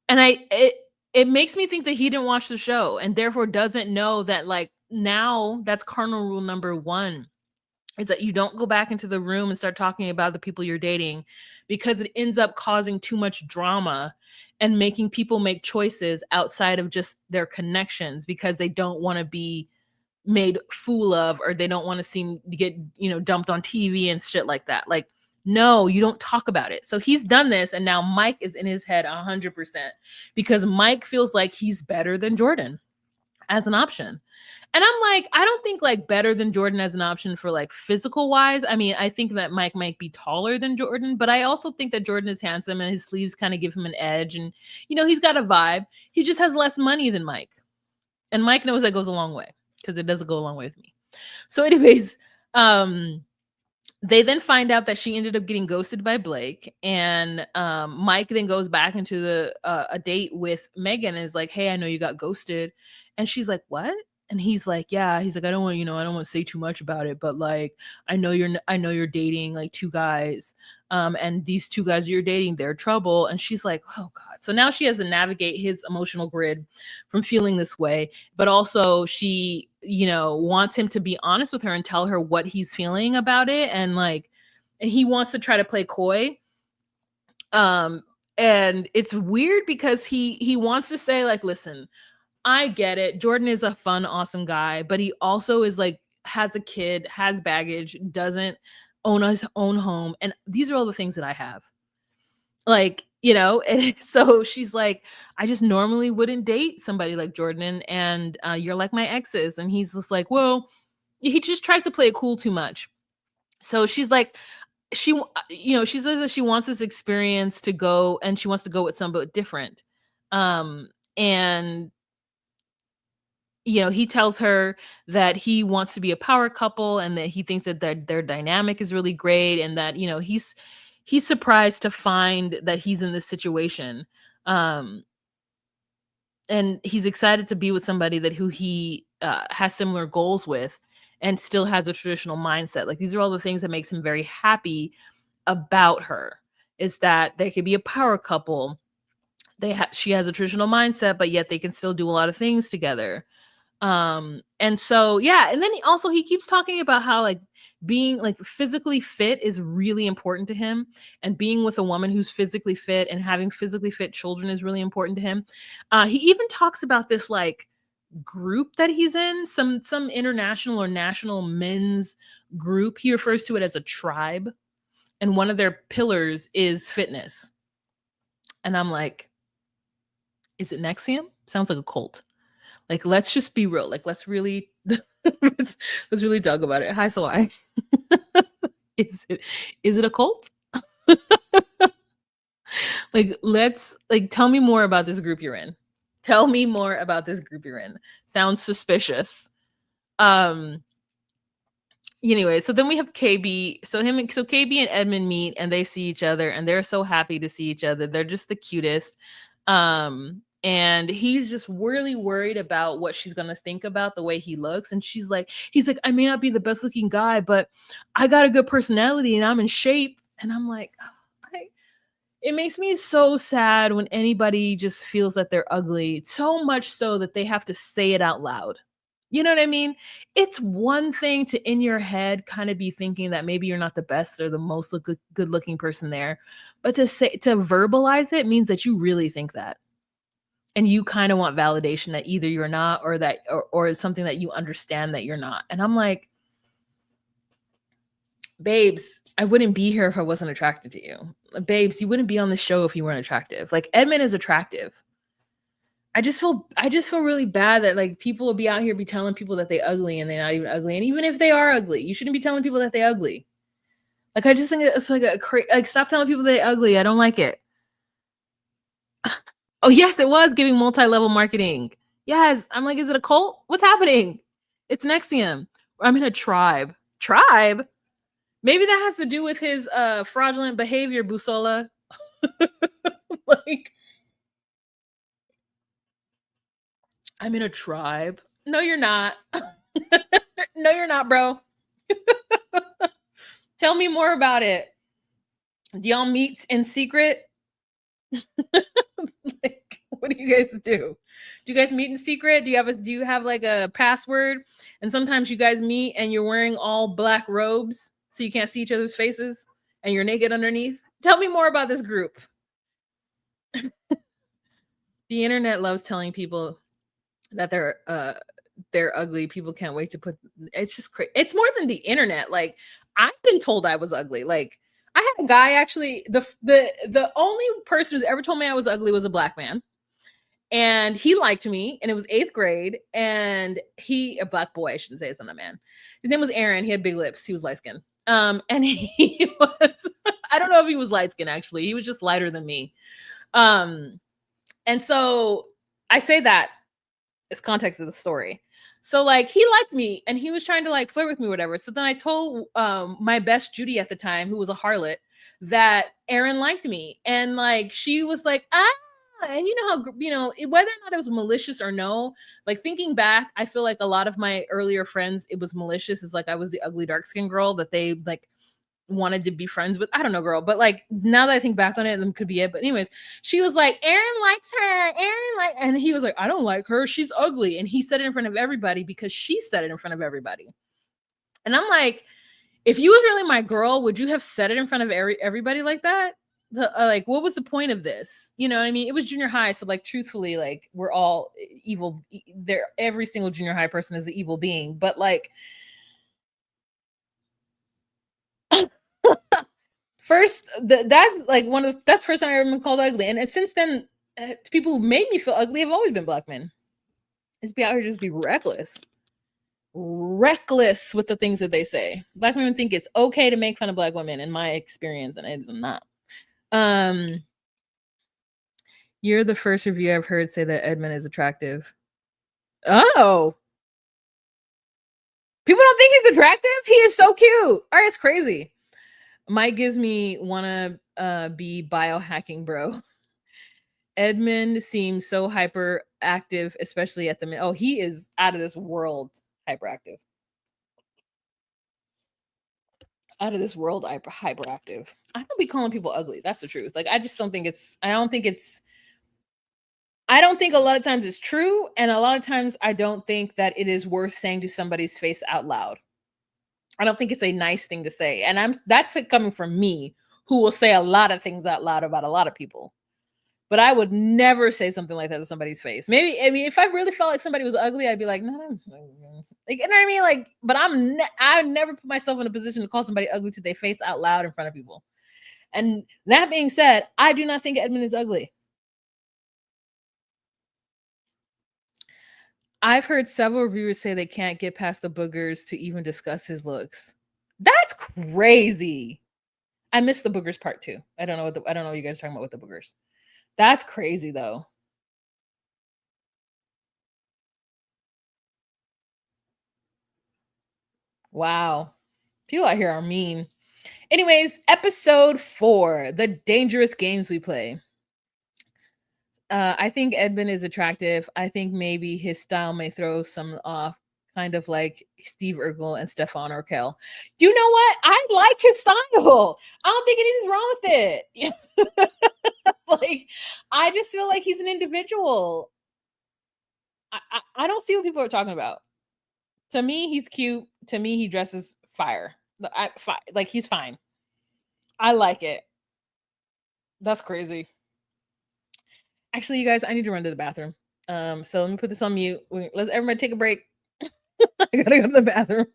And it makes me think that he didn't watch the show and therefore doesn't know that, like, now that's cardinal rule number 1. Is that you don't go back into the room and start talking about the people you're dating, because it ends up causing too much drama and making people make choices outside of just their connections because they don't want to be made fool of, or they don't want to get, you know, dumped on TV and shit like that. Like, no, you don't talk about it. So he's done this, and now Mike is in his head 100% because Mike feels like he's better than Jordan as an option. And I'm like, I don't think like better than Jordan as an option for like physical wise. I mean, I think that Mike might be taller than Jordan, but I also think that Jordan is handsome and his sleeves kind of give him an edge. And, you know, he's got a vibe. He just has less money than Mike. And Mike knows that goes a long way, because it doesn't go a long way with me. So anyways, they then find out that she ended up getting ghosted by Blake, and Mike then goes back into a date with Megan and is like, hey, I know you got ghosted. And she's like, what? And he's like, yeah. He's like, I don't want to say too much about it, but like, I know you're dating like 2 guys, and these 2 guys you're dating, they're trouble. And she's like, oh God. So now she has to navigate his emotional grid from feeling this way, but also she, you know, wants him to be honest with her and tell her what he's feeling about it. And like, and he wants to try to play coy. And it's weird because he wants to say like, listen, I get it. Jordan is a fun, awesome guy, but he also is like, has a kid, has baggage, doesn't own his own home. And these are all the things that I have. Like, you know, and so she's like, I just normally wouldn't date somebody like Jordan, and you're like my exes. And he's just like, well, he just tries to play it cool too much. So she's like, she says that she wants this experience to go, and she wants to go with somebody different. And he tells her that he wants to be a power couple and that he thinks that their dynamic is really great, and that, he's surprised to find that he's in this situation. Um, and he's excited to be with somebody that who he has similar goals with and still has a traditional mindset. Like, these are all the things that makes him very happy about her, is that they could be a power couple. She has a traditional mindset, but yet they can still do a lot of things together. And so, yeah, and then he keeps talking about how, like, being, like, physically fit is really important to him, and being with a woman who's physically fit and having physically fit children is really important to him. He even talks about this, like, group that he's in, some international or national men's group. He refers to it as a tribe, and one of their pillars is fitness. And I'm like, is it Nexium? Sounds like a cult. Like, let's just be real. Like, let's really let's really talk about it. Hi, Salai. Is it a cult? Like, tell me more about this group you're in. Tell me more about this group you're in. Sounds suspicious. Anyway, so then we have KB. So KB and Edmund meet and they see each other and they're so happy to see each other. They're just the cutest. And he's just really worried about what she's gonna think about the way he looks. And he's like, I may not be the best looking guy, but I got a good personality and I'm in shape. And I'm like, it makes me so sad when anybody just feels that they're ugly, so much so that they have to say it out loud. You know what I mean? It's one thing to, in your head, kind of be thinking that maybe you're not the best or the most good looking person there, but to verbalize it means that you really think that, and you kind of want validation that either you're not, or that, or it's something that you understand that you're not. And I'm like, babes, I wouldn't be here if I wasn't attracted to you. Babes, you wouldn't be on the show if you weren't attractive. Like, Edmund is attractive. I just feel really bad that, like, people will be out here be telling people that they're ugly and they're not even ugly. And even if they are ugly, you shouldn't be telling people that they're ugly. Like, I just think it's like like, stop telling people they're ugly. I don't like it. Oh yes, it was giving multi-level marketing. Yes, I'm like, is it a cult? What's happening? It's Nexium. I'm in a tribe. Tribe? Maybe that has to do with his fraudulent behavior, Busola. Like, I'm in a tribe. No, you're not. No, you're not, bro. Tell me more about it. Do y'all meet in secret? Like, what do you guys do? Do you guys meet in secret? Do you have like a password? And sometimes you guys meet and you're wearing all black robes so you can't see each other's faces and you're naked underneath. Tell me more about this group. The internet loves telling people that they're ugly. People can't wait to put, it's just crazy. It's more than the internet. Like, I've been told I was ugly. Like, I had a guy, actually, the only person who's ever told me I was ugly was a black man. And he liked me, and it was 8th grade. And a black boy, I shouldn't say, it's not a man. His name was Aaron. He had big lips. He was light skinned. And he was, I don't know if he was light skinned, actually. He was just lighter than me. And so I say that as context of the story. So, like, he liked me and he was trying to, like, flirt with me or whatever. So then I told my best Judy at the time, who was a harlot, that Aaron liked me. And, like, she was like, and you know how, whether or not it was malicious or no, like, thinking back, I feel like a lot of my earlier friends, it was malicious. It's like I was the ugly dark skinned girl that they, like, wanted to be friends with. I don't know, girl, but, like, now that I think back on it, that could be it. But anyways, she was like, Aaron likes her. And he was like, I don't like her. She's ugly. And he said it in front of everybody because she said it in front of everybody. And I'm like, if you was really my girl, would you have said it in front of everybody like that? Like, what was the point of this? You know what I mean? It was junior high. So, like, truthfully, like, we're all evil. Every single junior high person is the evil being. But, like, first, that's like that's the first time I ever been called ugly. And since then, people who made me feel ugly have always been black men. Just be out here, just be reckless with the things that they say. Black women think it's okay to make fun of black women, in my experience, and it is not. You're the first review I've heard say that Edmund is attractive. Oh, people don't think he's attractive. He is so cute. All right, it's crazy. Mike gives me wanna be biohacking, bro. Edmund seems so hyperactive, especially at the minute. Oh, he is out of this world hyperactive. Out of this world hyperactive. I don't be calling people ugly. That's the truth. Like I just don't think it's. I don't think a lot of times it's true, and a lot of times I don't think that it is worth saying to somebody's face out loud. I don't think it's a nice thing to say, and that's it coming from me, who will say a lot of things out loud about a lot of people. But I would never say something like that to somebody's face. Maybe, I mean, if I really felt like somebody was ugly, I'd be like, no, like, you know what I mean? Like, but I never put myself in a position to call somebody ugly to their face out loud in front of people. And that being said, I do not think Edmund is ugly. I've heard several reviewers say they can't get past the boogers to even discuss his looks. That's crazy. I missed the boogers part too. I don't know what you guys are talking about with the boogers. That's crazy though. Wow. People out here are mean. Anyways, episode 4, the dangerous games we play. I think Edmund is attractive. I think maybe his style may throw some off, kind of like Steve Urkel and Stefan Urkel. You know what? I like his style. I don't think anything's wrong with it. Like, I just feel like he's an individual. I don't see what people are talking about. To me, he's cute. To me, he dresses fire. Like he's fine. I like it. That's crazy. Actually, you guys, I need to run to the bathroom. So let me put this on mute. Let's everybody take a break. I gotta go to the bathroom.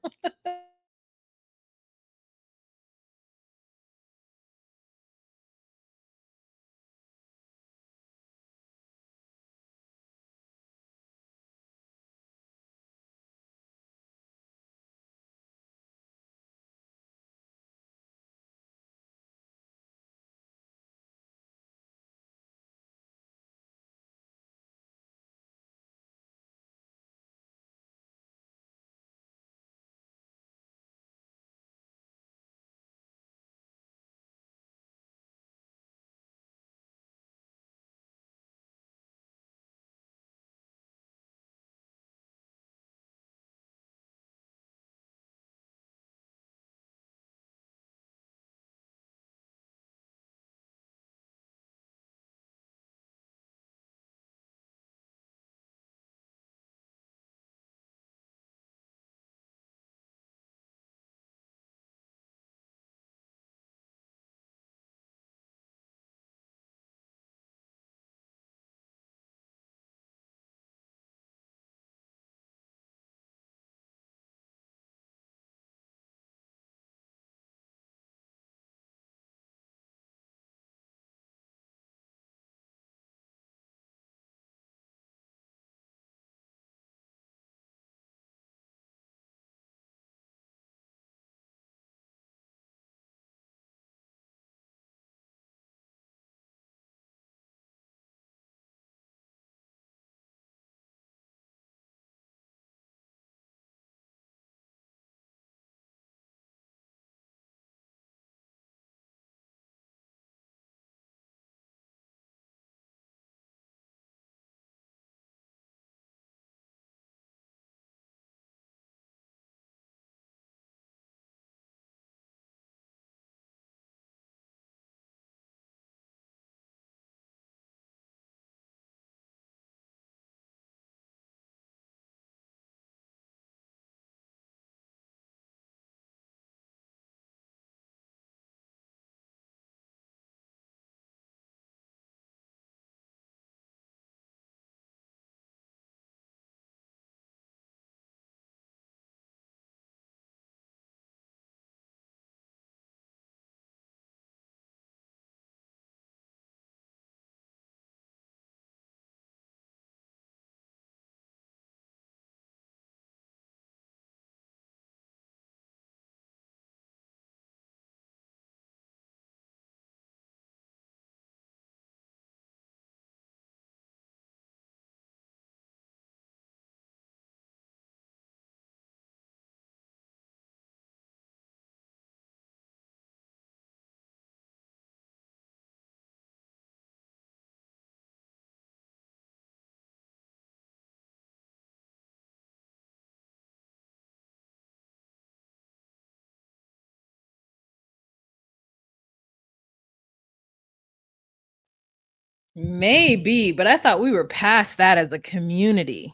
Maybe, but I thought we were past that as a community.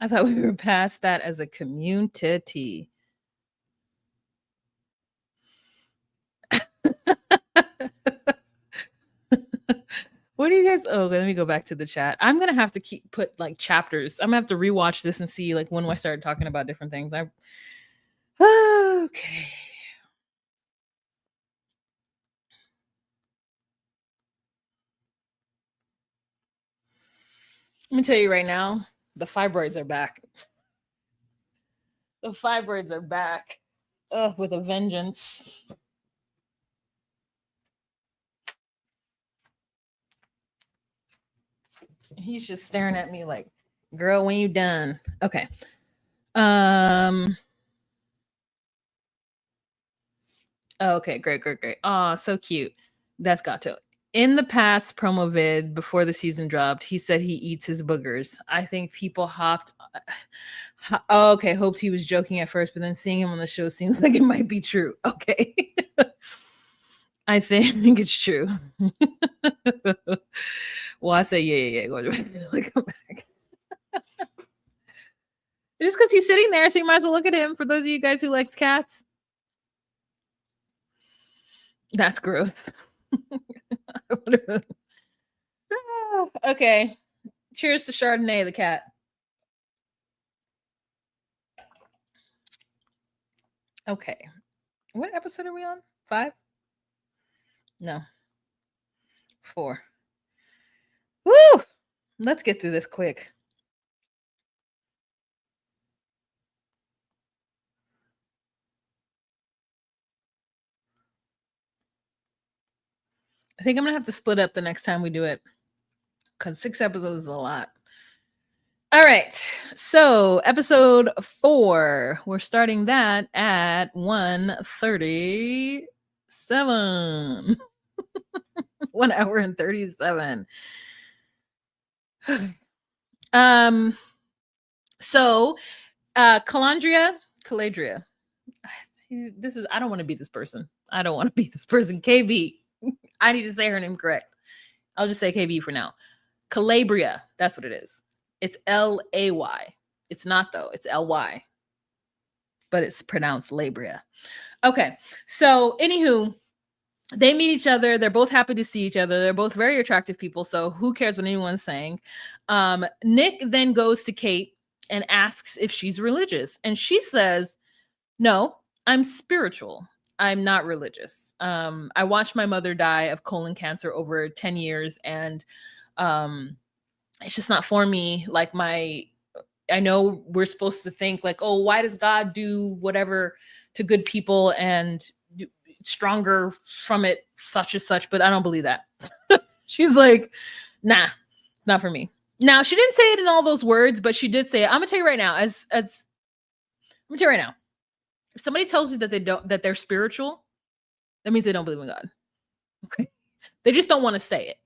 I thought we were past that as a community. What do you guys? Oh, let me go back to the chat. I'm gonna have to put like chapters. I'm gonna have to rewatch this and see like when I started talking about different things. Okay. Let me tell you right now, the fibroids are back. The fibroids are back. With a vengeance. He's just staring at me like, girl, when you done? Okay. Oh, okay, great. Oh, so cute. That's Gato. In the past promo vid before the season dropped, he said he eats his boogers. I think people hopped. Oh, okay, hoped he was joking at first, but then seeing him on the show seems like it might be true. Okay. I think it's true. Well, I say, yeah. Go come back. Just because he's sitting there, so you might as well look at him. For those of you guys who likes cats. That's gross. Okay. Cheers to Chardonnay, the cat. Okay. What episode are we on? 5? No. 4. Woo! Let's get through this quick. I think I'm going to have to split up the next time we do it, because 6 episodes is a lot. All right. So episode 4, we're starting that at 1:37. 1 hour and 37. So Calandria. This is, I don't want to be this person. KB. I need to say her name correct. I'll just say KB for now. Calabria. That's what it is. It's Lay. It's not though. It's Ly. But it's pronounced Labria. Okay. So anywho, they meet each other. They're both happy to see each other. They're both very attractive people. So who cares what anyone's saying? Nick then goes to Kate and asks if she's religious. And she says, no, I'm spiritual. I'm not religious. I watched my mother die of colon cancer over 10 years. And it's just not for me. Like I know we're supposed to think like, oh, why does God do whatever to good people and stronger from it, such as such, but I don't believe that. She's like, nah, it's not for me. Now, she didn't say it in all those words, but she did say it. I'm gonna tell you right now, I'm gonna tell you right now, if somebody tells you that they're spiritual, that means they don't believe in God. Okay. They just don't want to say it.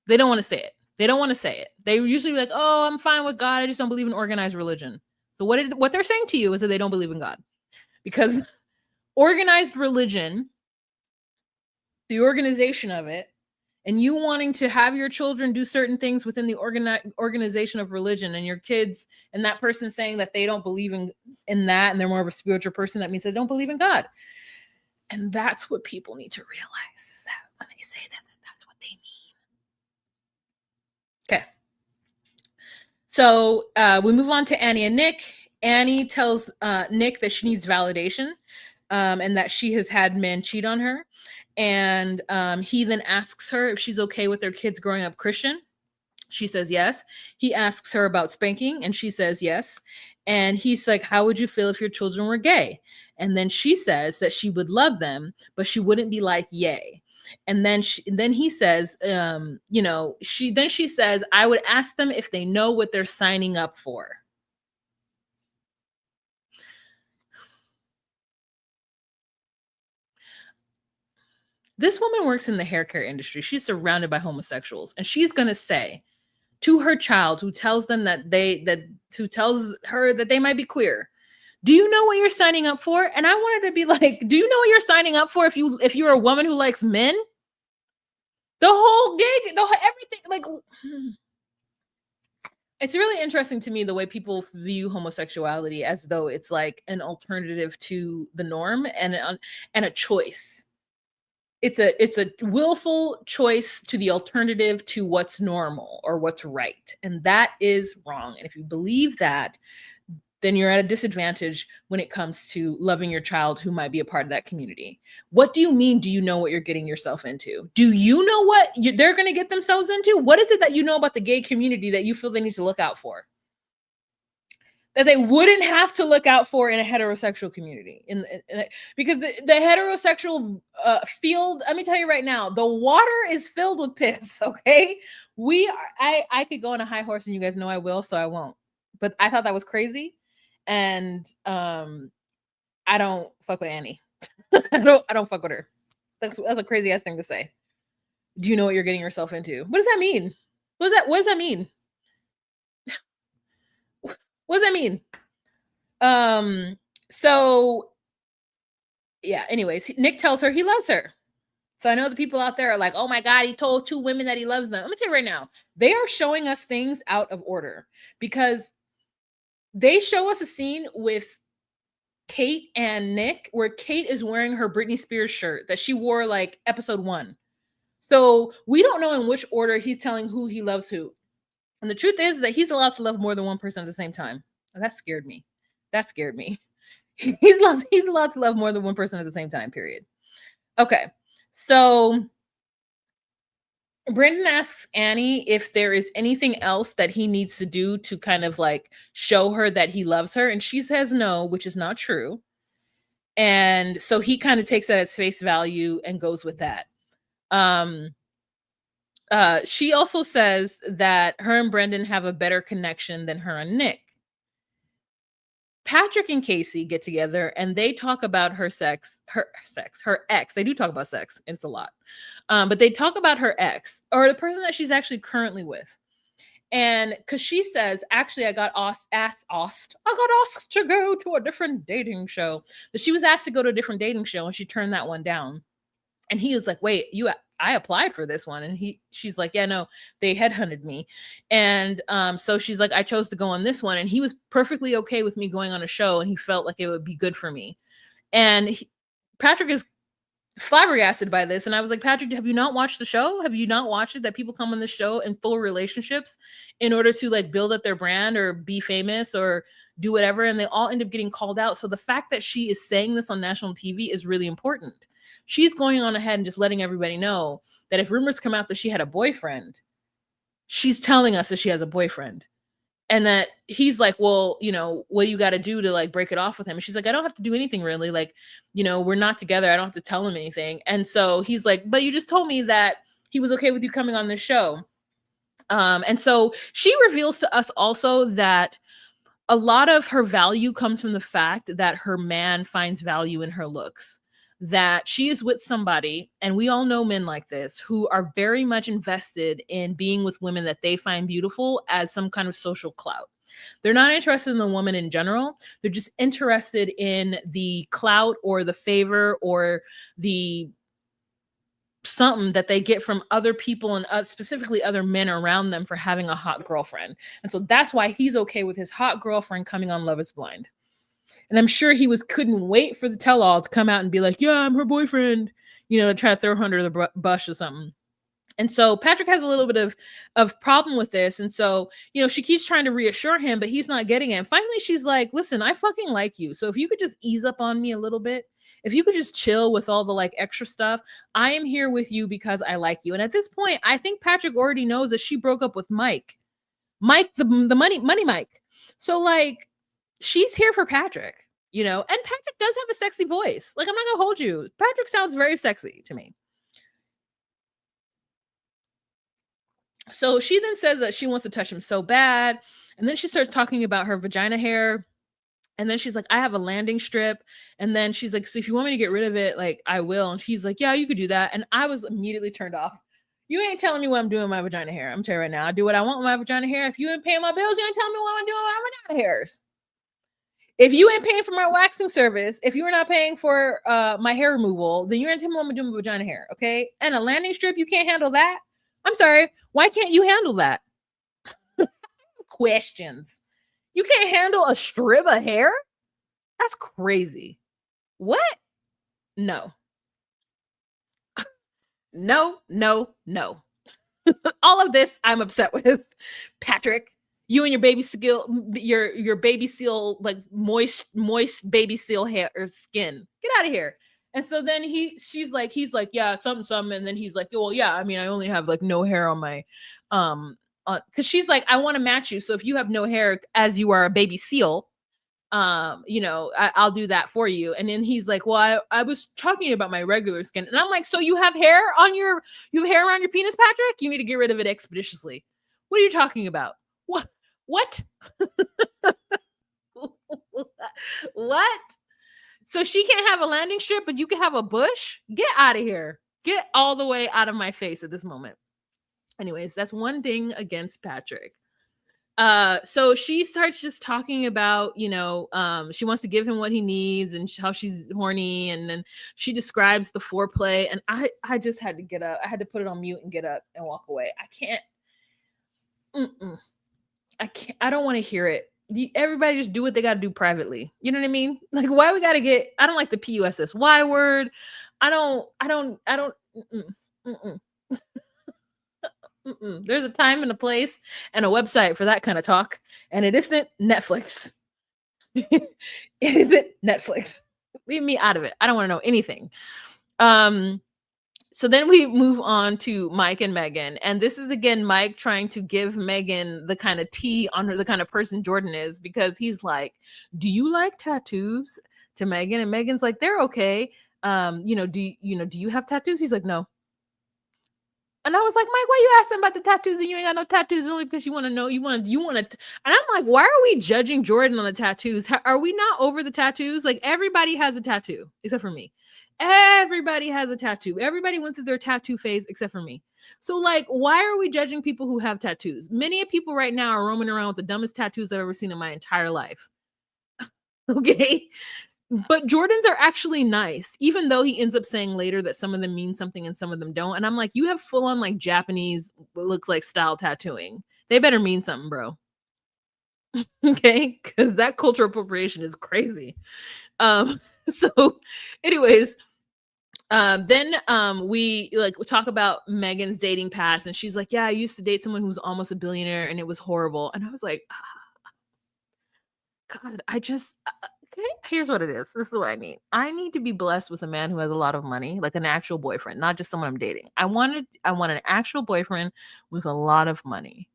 They don't want to say it. They usually be like, oh, I'm fine with God. I just don't believe in organized religion. So what they're saying to you is that they don't believe in God, because organized religion, the organization of it, and you wanting to have your children do certain things within the organization of religion, and your kids, and that person saying that they don't believe in that, and they're more of a spiritual person, that means they don't believe in God. And that's what people need to realize, that when they say that's what they mean. Okay. So we move on to Annie and Nick. Annie tells Nick that she needs validation, and that she has had men cheat on her. And he then asks her if she's okay with their kids growing up Christian. She says yes. He asks her about spanking, and she says yes. And he's like, how would you feel if your children were gay? And then she says that she would love them, but she wouldn't be like, yay. And then he says, she says, I would ask them if they know what they're signing up for. This woman works in the hair care industry. She's surrounded by homosexuals, and she's going to say to her child who tells her that they might be queer, do you know what you're signing up for? And I wanted to be like, do you know what you're signing up for if you're a woman who likes men? The whole gig, everything, like, it's really interesting to me the way people view homosexuality as though it's like an alternative to the norm and a choice. It's a willful choice to the alternative to what's normal or what's right. And that is wrong. And if you believe that, then you're at a disadvantage when it comes to loving your child who might be a part of that community. What do you mean? Do you know what you're getting yourself into? Do you know what they're going to get themselves into? What is it that you know about the gay community that you feel they need to look out for, that they wouldn't have to look out for in a heterosexual community? Because the heterosexual field, let me tell you right now, the water is filled with piss. Okay, I could go on a high horse, and you guys know I will, so I won't. But I thought that was crazy. And I don't fuck with Annie. I don't fuck with her. That's a crazy ass thing to say. Do you know what you're getting yourself into? What does that mean? What does that mean? What does that mean? So yeah, anyways, Nick tells her he loves her. So I know the people out there are like, oh my God, he told 2 women that he loves them. Let me tell you right now, they are showing us things out of order, because they show us a scene with Kate and Nick where Kate is wearing her Britney Spears shirt that she wore like episode 1. So we don't know in which order he's telling who he loves who. And the truth is that he's allowed to love more than one person at the same time. And that scared me. He's allowed to love more than one person at the same time, period. Okay. So Brendan asks Annie if there is anything else that he needs to do to kind of like show her that he loves her. And she says no, which is not true. And so he kind of takes that at face value and goes with that. She also says that her and Brendan have a better connection than her and Nick. Patrick and Casey get together and they talk about her ex. They do talk about sex. It's a lot. But they talk about her ex, or the person that she's actually currently with. And because she says, actually, I got asked to go to a different dating show. But she was asked to go to a different dating show and she turned that one down. And he was like, wait, I applied for this one. And she's like, yeah, no, they headhunted me. And so she's like, I chose to go on this one. And he was perfectly okay with me going on a show. And he felt like it would be good for me. And Patrick is flabbergasted by this. And I was like, Patrick, have you not watched the show? Have you not watched it, that people come on the show in full relationships in order to like build up their brand or be famous or do whatever? And they all end up getting called out. So the fact that she is saying this on national TV is really important. She's going on ahead and just letting everybody know that if rumors come out that she had a boyfriend, she's telling us that she has a boyfriend. And that he's like, well, you know, what do you got to do to like break it off with him? And she's like, I don't have to do anything really. Like, you know, we're not together. I don't have to tell him anything. And so he's like, but you just told me that he was okay with you coming on this show. And so she reveals to us also that a lot of her value comes from the fact that her man finds value in her looks. That she is with somebody, and we all know men like this, who are very much invested in being with women that they find beautiful as some kind of social clout. They're not interested in the woman in general. They're just interested in the clout or the favor or the something that they get from other people and specifically other men around them for having a hot girlfriend. And so that's why he's okay with his hot girlfriend coming on Love is Blind. And I'm sure he couldn't wait for the tell-all to come out and be like, yeah, I'm her boyfriend, you know, to try to throw her under the bus or something. And so Patrick has a little bit of problem with this. And so, you know, she keeps trying to reassure him, but he's not getting it. And finally, she's like, listen, I fucking like you. So if you could just ease up on me a little bit, if you could just chill with all the like extra stuff, I am here with you because I like you. And at this point, I think Patrick already knows that she broke up with Mike, the money Mike. So like, she's here for Patrick, you know, and Patrick does have a sexy voice. Like, I'm not gonna hold you. Patrick sounds very sexy to me. So she then says that she wants to touch him so bad. And then she starts talking about her vagina hair. And then she's like, I have a landing strip. And then she's like, so if you want me to get rid of it, like, I will. And she's like, yeah, you could do that. And I was immediately turned off. You ain't telling me what I'm doing with my vagina hair. I'm telling you right now, I do what I want with my vagina hair. If you ain't paying my bills, you ain't telling me what I'm doing with my vagina hairs. If you ain't paying for my waxing service, if you're not paying for my hair removal, then you're gonna tell me I'm doing my vagina hair, okay? And a landing strip, you can't handle that. I'm sorry. Why can't you handle that? Questions. You can't handle a strip of hair? That's crazy. What? No. No, no, no. All of this I'm upset with. Patrick, you and your baby seal, your baby seal, like moist baby seal hair or skin. Get out of here. And so then he's like, yeah, something. And then he's like, well, yeah, I mean, I only have like no hair on my because she's like, I want to match you. So if you have no hair as you are a baby seal, I'll do that for you. And then he's like, well, I was talking about my regular skin. And I'm like, so you have hair around your penis, Patrick? You need to get rid of it expeditiously. What are you talking about? What? What? So she can't have a landing strip, but you can have a bush? Get out of here. Get all the way out of my face at this moment. Anyways, that's one thing against Patrick. So she starts just talking about, she wants to give him what he needs and how she's horny. And then she describes the foreplay. And I just had to get up. I had to put it on mute and get up and walk away. I can't. I don't want to hear it. Everybody just do what they got to do privately. You know what I mean? Like, why we got to get, I don't like the PUSSY word. I don't. There's a time and a place and a website for that kind of talk, and it isn't Netflix. It isn't Netflix. Leave me out of it. I don't want to know anything. So then we move on to Mike and Megan, and this is again Mike trying to give Megan the kind of tea on her, the kind of person Jordan is, because he's like, "Do you like tattoos?" to Megan, and Megan's like, "They're okay." Do you have tattoos? He's like, "No." And I was like, Mike, why you asking about the tattoos and you ain't got no tattoos? Only because you want to know, you want to. And I'm like, why are we judging Jordan on the tattoos? Are we not over the tattoos? Like, everybody has a tattoo except for me. Everybody has a tattoo. Everybody went through their tattoo phase except for me. So like, why are we judging people who have tattoos? Many people right now are roaming around with the dumbest tattoos I've ever seen in my entire life. Okay. But Jordans are actually nice, even though he ends up saying later that some of them mean something and some of them don't. And I'm like, you have full on like Japanese, what looks like style tattooing. They better mean something, bro. Okay, because that cultural appropriation is crazy. So anyways, then we talk about Megan's dating past, and she's like, yeah, I used to date someone who was almost a billionaire and it was horrible. And I was like, God, here's what it is. This is what I need. I need to be blessed with a man who has a lot of money, like an actual boyfriend, not just someone I'm dating. I want an actual boyfriend with a lot of money.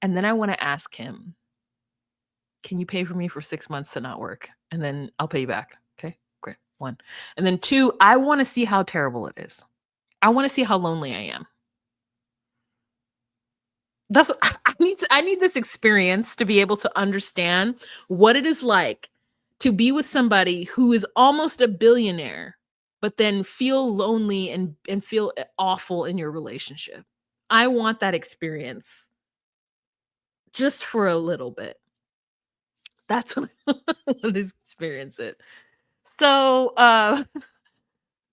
And then I want to ask him, can you pay for me for 6 months to not work? And then I'll pay you back. Okay, great. 1. And then 2, I want to see how terrible it is. I want to see how lonely I am. That's what I need this experience to be able to understand what it is like to be with somebody who is almost a billionaire, but then feel lonely and feel awful in your relationship. I want that experience just for a little bit. That's what I want to experience it. So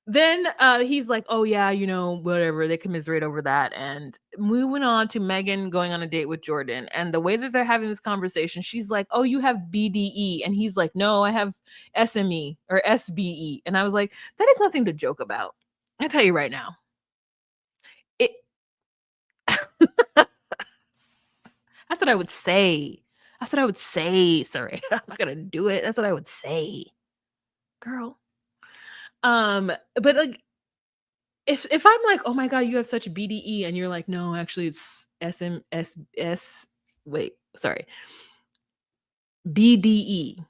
then he's like, oh yeah, whatever. They commiserate over that. And moving on to Megan going on a date with Jordan. And the way that they're having this conversation, she's like, oh, you have BDE. And he's like, no, I have SME or SBE. And I was like, that is nothing to joke about. I tell you right now. That's what I would say. That's what I would say. Sorry, I'm not gonna do it. That's what I would say, girl. But like, if I'm like, oh my god, you have such BDE, and you're like, no, actually, it's SMSS. Wait, sorry, BDE,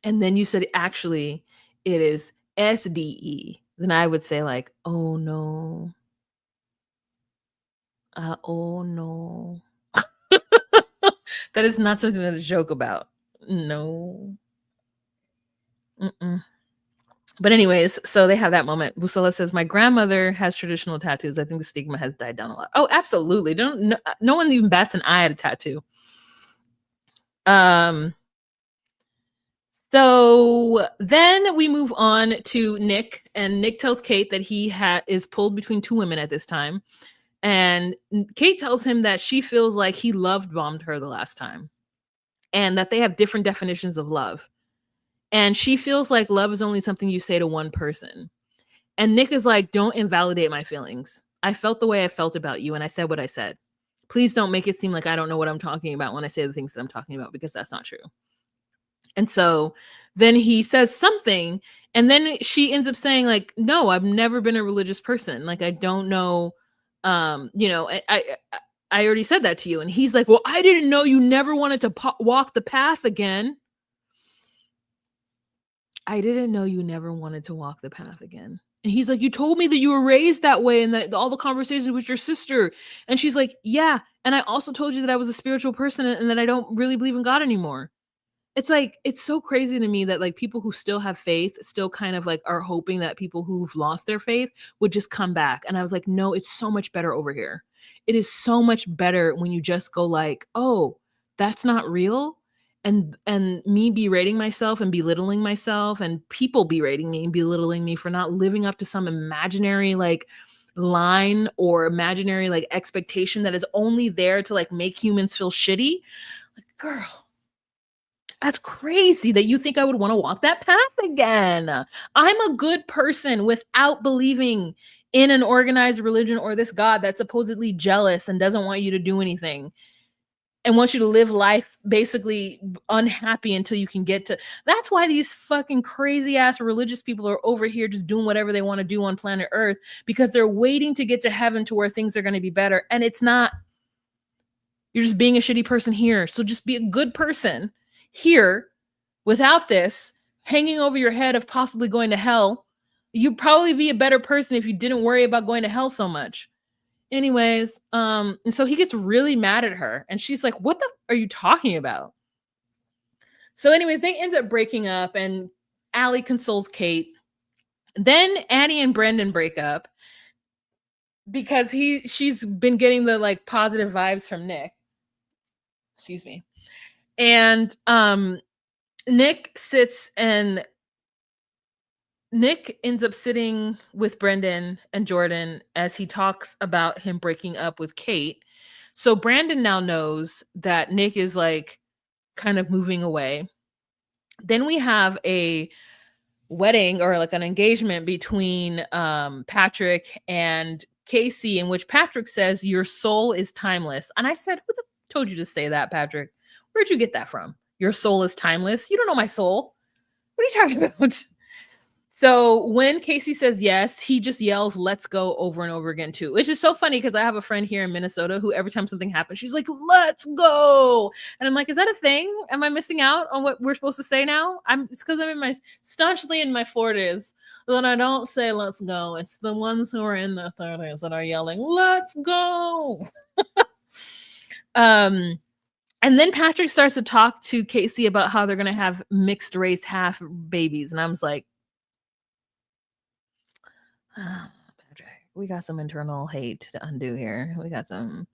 and then you said actually it is SDE. Then I would say like, oh no, oh no. That is not something to joke about. No. Mm-mm. But anyways, so they have that moment. Busela says, my grandmother has traditional tattoos. I think the stigma has died down a lot. Oh, absolutely. No one even bats an eye at a tattoo. So then we move on to Nick, and Nick tells Kate that he is pulled between two women at this time. And Kate tells him that she feels like he loved bombed her the last time and that they have different definitions of love. And she feels like love is only something you say to one person. And Nick is like, don't invalidate my feelings. I felt the way I felt about you and I said what I said. Please don't make it seem like I don't know what I'm talking about when I say the things that I'm talking about, because that's not true. And so then he says something, and then she ends up saying like, no, I've never been a religious person. Like, I don't know. I already said that to you. And he's like, well, I didn't know you never wanted to walk the path again. I didn't know you never wanted to walk the path again. And he's like, you told me that you were raised that way and that all the conversations with your sister. And she's like, yeah. And I also told you that I was a spiritual person and that I don't really believe in God anymore. It's like, it's so crazy to me that like people who still have faith still kind of like are hoping that people who've lost their faith would just come back. And I was like, no, it's so much better over here. It is so much better when you just go like, oh, that's not real. And me berating myself and belittling myself and people berating me and belittling me for not living up to some imaginary like line or imaginary like expectation that is only there to like make humans feel shitty. Like, girl, that's crazy that you think I would want to walk that path again. I'm a good person without believing in an organized religion or this God that's supposedly jealous and doesn't want you to do anything and wants you to live life basically unhappy until you can get to. That's why these fucking crazy ass religious people are over here just doing whatever they want to do on planet Earth, because they're waiting to get to heaven to where things are going to be better. And it's not. You're just being a shitty person here. So just be a good person here without this hanging over your head of possibly going to hell. You'd probably be a better person if you didn't worry about going to hell so much. Anyways, and so he gets really mad at her and she's like, what the are you talking about? So anyways, they end up breaking up and Allie consoles Kate. Then Annie and Brendan break up because she's been getting the like positive vibes from Nick. Excuse me. And Nick ends up sitting with Brendan and Jordan as he talks about him breaking up with Kate. So Brandon now knows that Nick is like kind of moving away. Then we have a wedding or like an engagement between Patrick and Casey, in which Patrick says, your soul is timeless. And I said, who told you to say that, Patrick? Where'd you get that from? Your soul is timeless? You don't know my soul. What are you talking about? So when Casey says yes, he just yells, let's go, over and over again too. Which is so funny because I have a friend here in Minnesota who every time something happens, she's like, let's go. And I'm like, is that a thing? Am I missing out on what we're supposed to say now? It's because I'm in my staunchly in my 40s. Then I don't say let's go. It's the ones who are in their 30s that are yelling, let's go. And then Patrick starts to talk to Casey about how they're going to have mixed race half babies. And I was like, Patrick, we got some internal hate to undo here. We got some.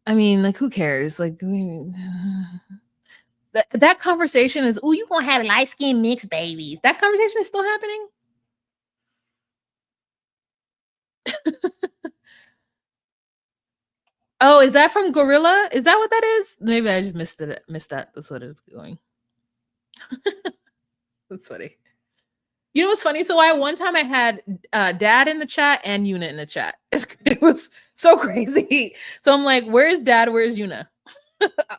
I mean, like, who cares? Like, that conversation is, oh, you gonna have light skinned mixed babies. That conversation is still happening. Oh, is that from Gorilla? Is that what that is? Maybe I just missed that. That's what it's going. That's funny. You know what's funny? So one time I had Dad in the chat and Una in the chat. It was so crazy. So I'm like, where's Dad? Where's Una?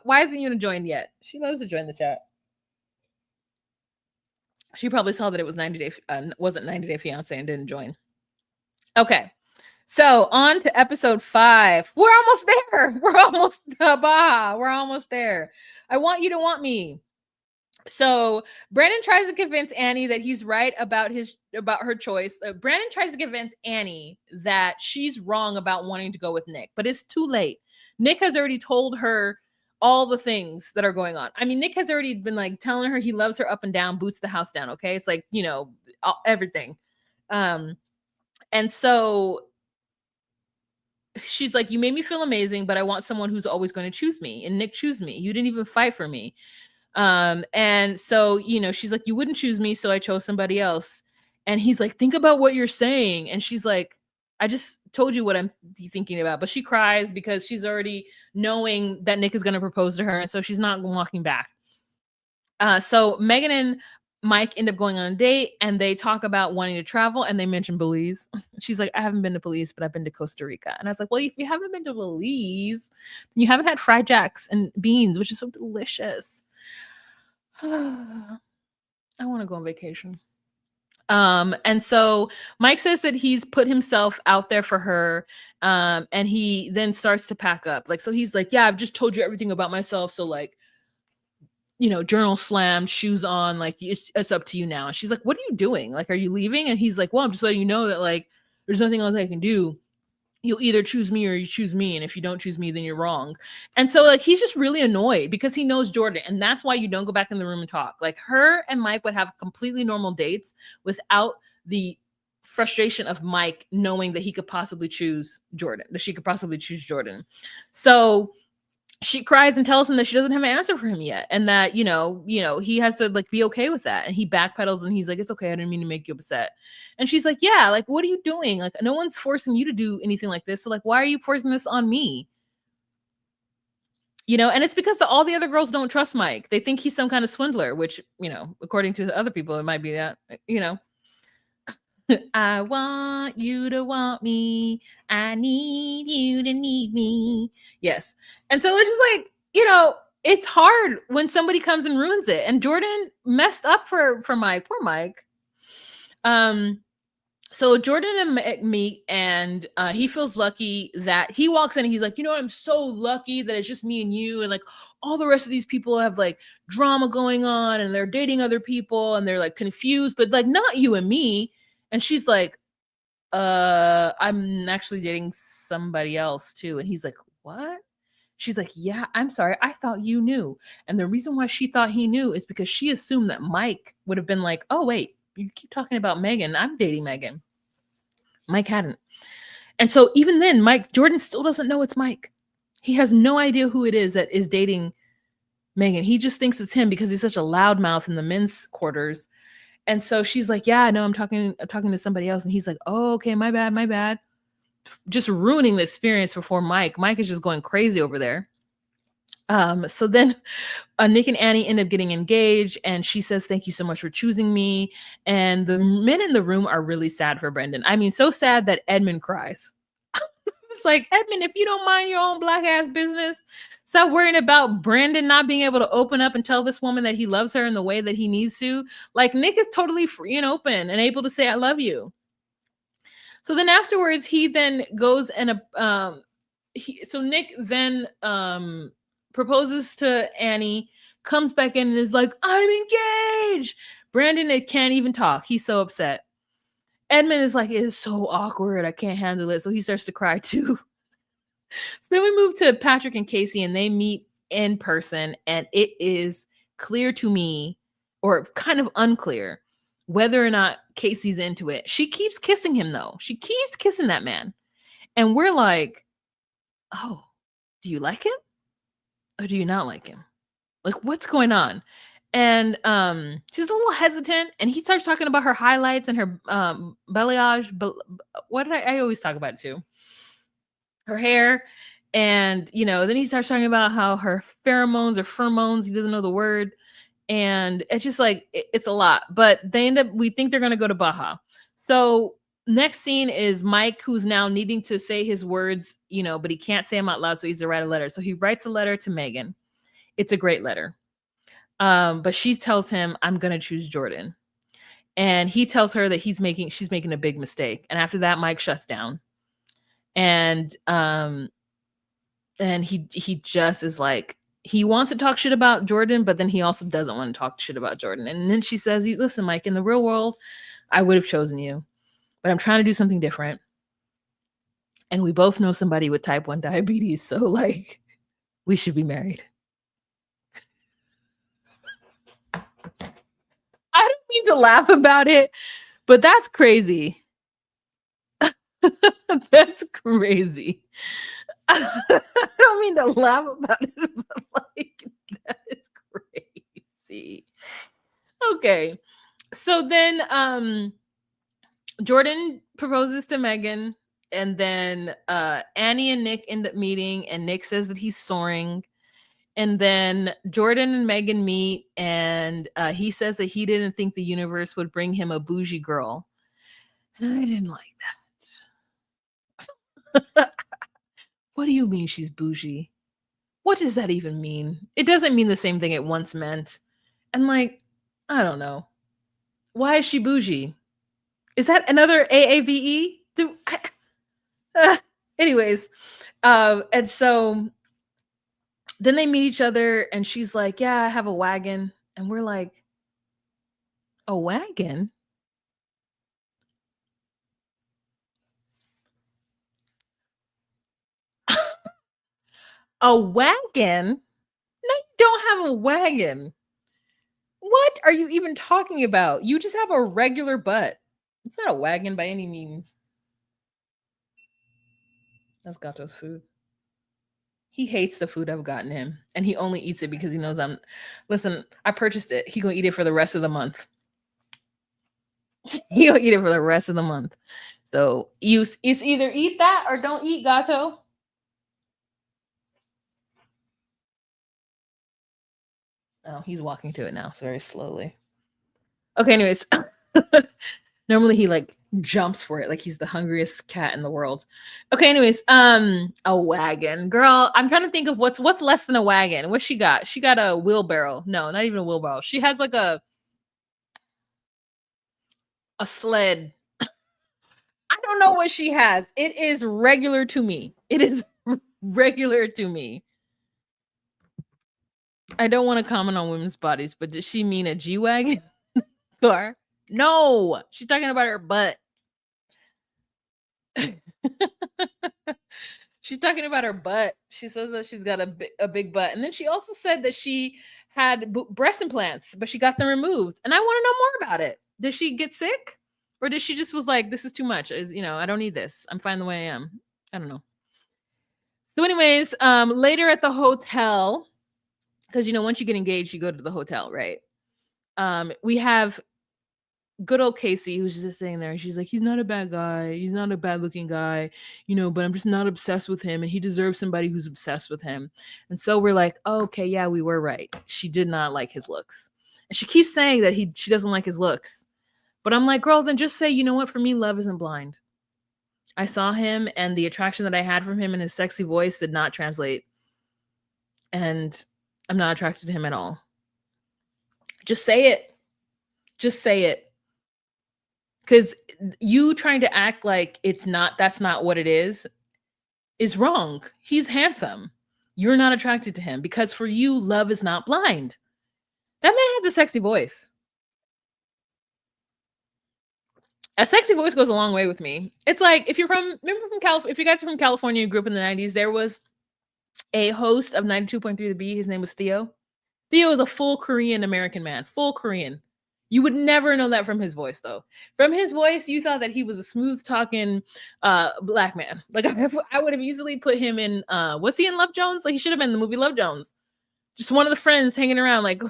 Why isn't Una joined yet? She loves to join the chat. She probably saw that it was 90 Day, wasn't 90 Day Fiance and didn't join. Okay. So on to episode 5. We're almost there. We're almost there. I want you to want me. So Brandon tries to convince Annie that he's right about her choice. Brandon tries to convince Annie that she's wrong about wanting to go with Nick, but it's too late. Nick has already told her all the things that are going on. I mean, Nick has already been like telling her he loves her up and down, boots the house down. Okay. It's like, everything. And so she's like, you made me feel amazing, but I want someone who's always going to choose me. And Nick chose me. You didn't even fight for me. And so, she's like, you wouldn't choose me, so I chose somebody else. And he's like, think about what you're saying. And she's like, I just told you what I'm thinking about. But she cries because she's already knowing that Nick is going to propose to her. And so she's not walking back. So Megan and Mike end up going on a date, and they talk about wanting to travel, and they mention Belize. She's like, I haven't been to Belize, but I've been to Costa Rica. And I was like, well, if you haven't been to Belize, you haven't had fried jacks and beans, which is so delicious. I want to go on vacation. And so Mike says that he's put himself out there for her. And he then starts to pack up. So he's like, yeah, I've just told you everything about myself. So journal slammed, shoes on, it's up to you now. And she's like, what are you doing? Are you leaving? And he's like, well, I'm just letting you know that there's nothing else I can do. You'll either choose me or you choose me. And if you don't choose me, then you're wrong. And so he's just really annoyed because he knows Jordan. And that's why you don't go back in the room and talk. Her and Mike would have completely normal dates without the frustration of Mike knowing that he could possibly choose Jordan, that she could possibly choose Jordan. So she cries and tells him that she doesn't have an answer for him yet. And that, he has to be okay with that. And he backpedals and he's like, it's okay. I didn't mean to make you upset. And she's like, yeah, what are you doing? No one's forcing you to do anything like this. So why are you forcing this on me? And it's because all the other girls don't trust Mike. They think he's some kind of swindler, which, according to other people, it might be that, I want you to want me. I need you to need me. Yes. And so it's just it's hard when somebody comes and ruins it. And Jordan messed up for Mike. Poor Mike. So Jordan and meet, and he feels lucky that he walks in and he's like, I'm so lucky that it's just me and you. And all the rest of these people have drama going on and they're dating other people and they're confused, but not you and me. And she's like, I'm actually dating somebody else too. And he's like, what? She's like, yeah, I'm sorry. I thought you knew. And the reason why she thought he knew is because she assumed that Mike would have been like, oh, wait, you keep talking about Megan. I'm dating Megan. Mike hadn't. And so even then, Jordan still doesn't know it's Mike. He has no idea who it is that is dating Megan. He just thinks it's him because he's such a loudmouth in the men's quarters. And so she's like, yeah, no, I'm talking to somebody else. And he's like, oh, okay, my bad. Just ruining the experience before Mike. Mike is just going crazy over there. So then Nick and Annie end up getting engaged, and she says, thank you so much for choosing me. And the men in the room are really sad for Brendan. I mean, so sad that Edmund cries. It's like, Edmund, if you don't mind your own black ass business, stop worrying about Brandon not being able to open up and tell this woman that he loves her in the way that he needs to. Nick is totally free and open and able to say, I love you. So then afterwards, he then goes and so Nick then proposes to Annie, comes back in and is like, I'm engaged. Brandon can't even talk. He's so upset. Edmund is like, it is so awkward. I can't handle it. So he starts to cry too. So then we move to Patrick and Casey, and they meet in person, and it is clear to me, or kind of unclear, whether or not Casey's into it. She keeps kissing him, though. She keeps kissing that man. And we're like, oh, do you like him? Or do you not like him? What's going on? And she's a little hesitant, and he starts talking about her highlights and her balayage. What did I always talk about it too? Her hair. And, then he starts talking about how her pheromones or pheromones, he doesn't know the word. And it's just it's a lot. But we think they're going to go to Baja. So next scene is Mike, who's now needing to say his words, but he can't say them out loud. So he has to write a letter. So he writes a letter to Megan. It's a great letter. But she tells him, I'm going to choose Jordan. And he tells her that she's making a big mistake. And after that, Mike shuts down. And he just is like, he wants to talk shit about Jordan, but then he also doesn't want to talk shit about Jordan. And then she says, listen, Mike, in the real world, I would have chosen you, but I'm trying to do something different. And we both know somebody with type 1 diabetes. So we should be married. I don't mean to laugh about it, but that's crazy. That's crazy. I don't mean to laugh about it, but that is crazy. Okay. So then Jordan proposes to Megan, and then Annie and Nick end up meeting, and Nick says that he's soaring. And then Jordan and Megan meet, and he says that he didn't think the universe would bring him a bougie girl. And I didn't like that. What do you mean she's bougie? What does that even mean? It doesn't mean the same thing it once meant. And like, I don't know. Why is she bougie? Is that another AAVE? Anyways, and so then they meet each other, and she's like, yeah, I have a wagon. And we're like, a wagon? A wagon? No, you don't have a wagon. What are you even talking about? You just have a regular butt. It's not a wagon by any means. That's Gato's food. He hates the food I've gotten him, and he only eats it because he knows I'm. Listen, I purchased it. He gonna eat it for the rest of the month. He gonna eat it for the rest of the month. So it's either eat that or don't eat, Gato. Oh, he's walking to it now, very slowly. Okay, anyways. Normally he like jumps for it like he's the hungriest cat in the world. Okay, anyways, a wagon. Girl, I'm trying to think of what's less than a wagon. What she got? She got a wheelbarrow. No, not even a wheelbarrow. She has like a sled. I don't know what she has. It is regular to me. It is regular to me. I don't want to comment on women's bodies, but does she mean a G-Wagon car? No, she's talking about her butt. She's talking about her butt. She says that she's got a big butt. And then she also said that she had breast implants, but she got them removed. And I want to know more about it. Did she get sick? Or did she just was like, this is too much? I don't need this. I'm fine the way I am. I don't know. So anyways, later at the hotel, because, once you get engaged, you go to the hotel, right? We have good old Casey, who's just sitting there, and she's like, he's not a bad guy, he's not a bad looking guy, but I'm just not obsessed with him, and he deserves somebody who's obsessed with him. And so we're like, oh, okay, yeah, we were right. She did not like his looks, and she keeps saying that she doesn't like his looks. But I'm like, girl, then just say, you know what, for me, love isn't blind. I saw him, and the attraction that I had from him and his sexy voice did not translate, and I'm not attracted to him at all. Just say it. Just say it. Because you trying to act like that's not what it is wrong. He's handsome. You're not attracted to him because for you, love is not blind. That man has a sexy voice. A sexy voice goes a long way with me. It's like if you guys are from California, you grew up in the 90s, there was a host of 92.3 The B. His name was Theo. Theo is a full Korean American man, full Korean. You would never know that from his voice, though. From his voice, you thought that he was a smooth-talking black man. Like, I would have easily put him in, was he in Love Jones? Like, he should have been in the movie Love Jones. Just one of the friends hanging around, like,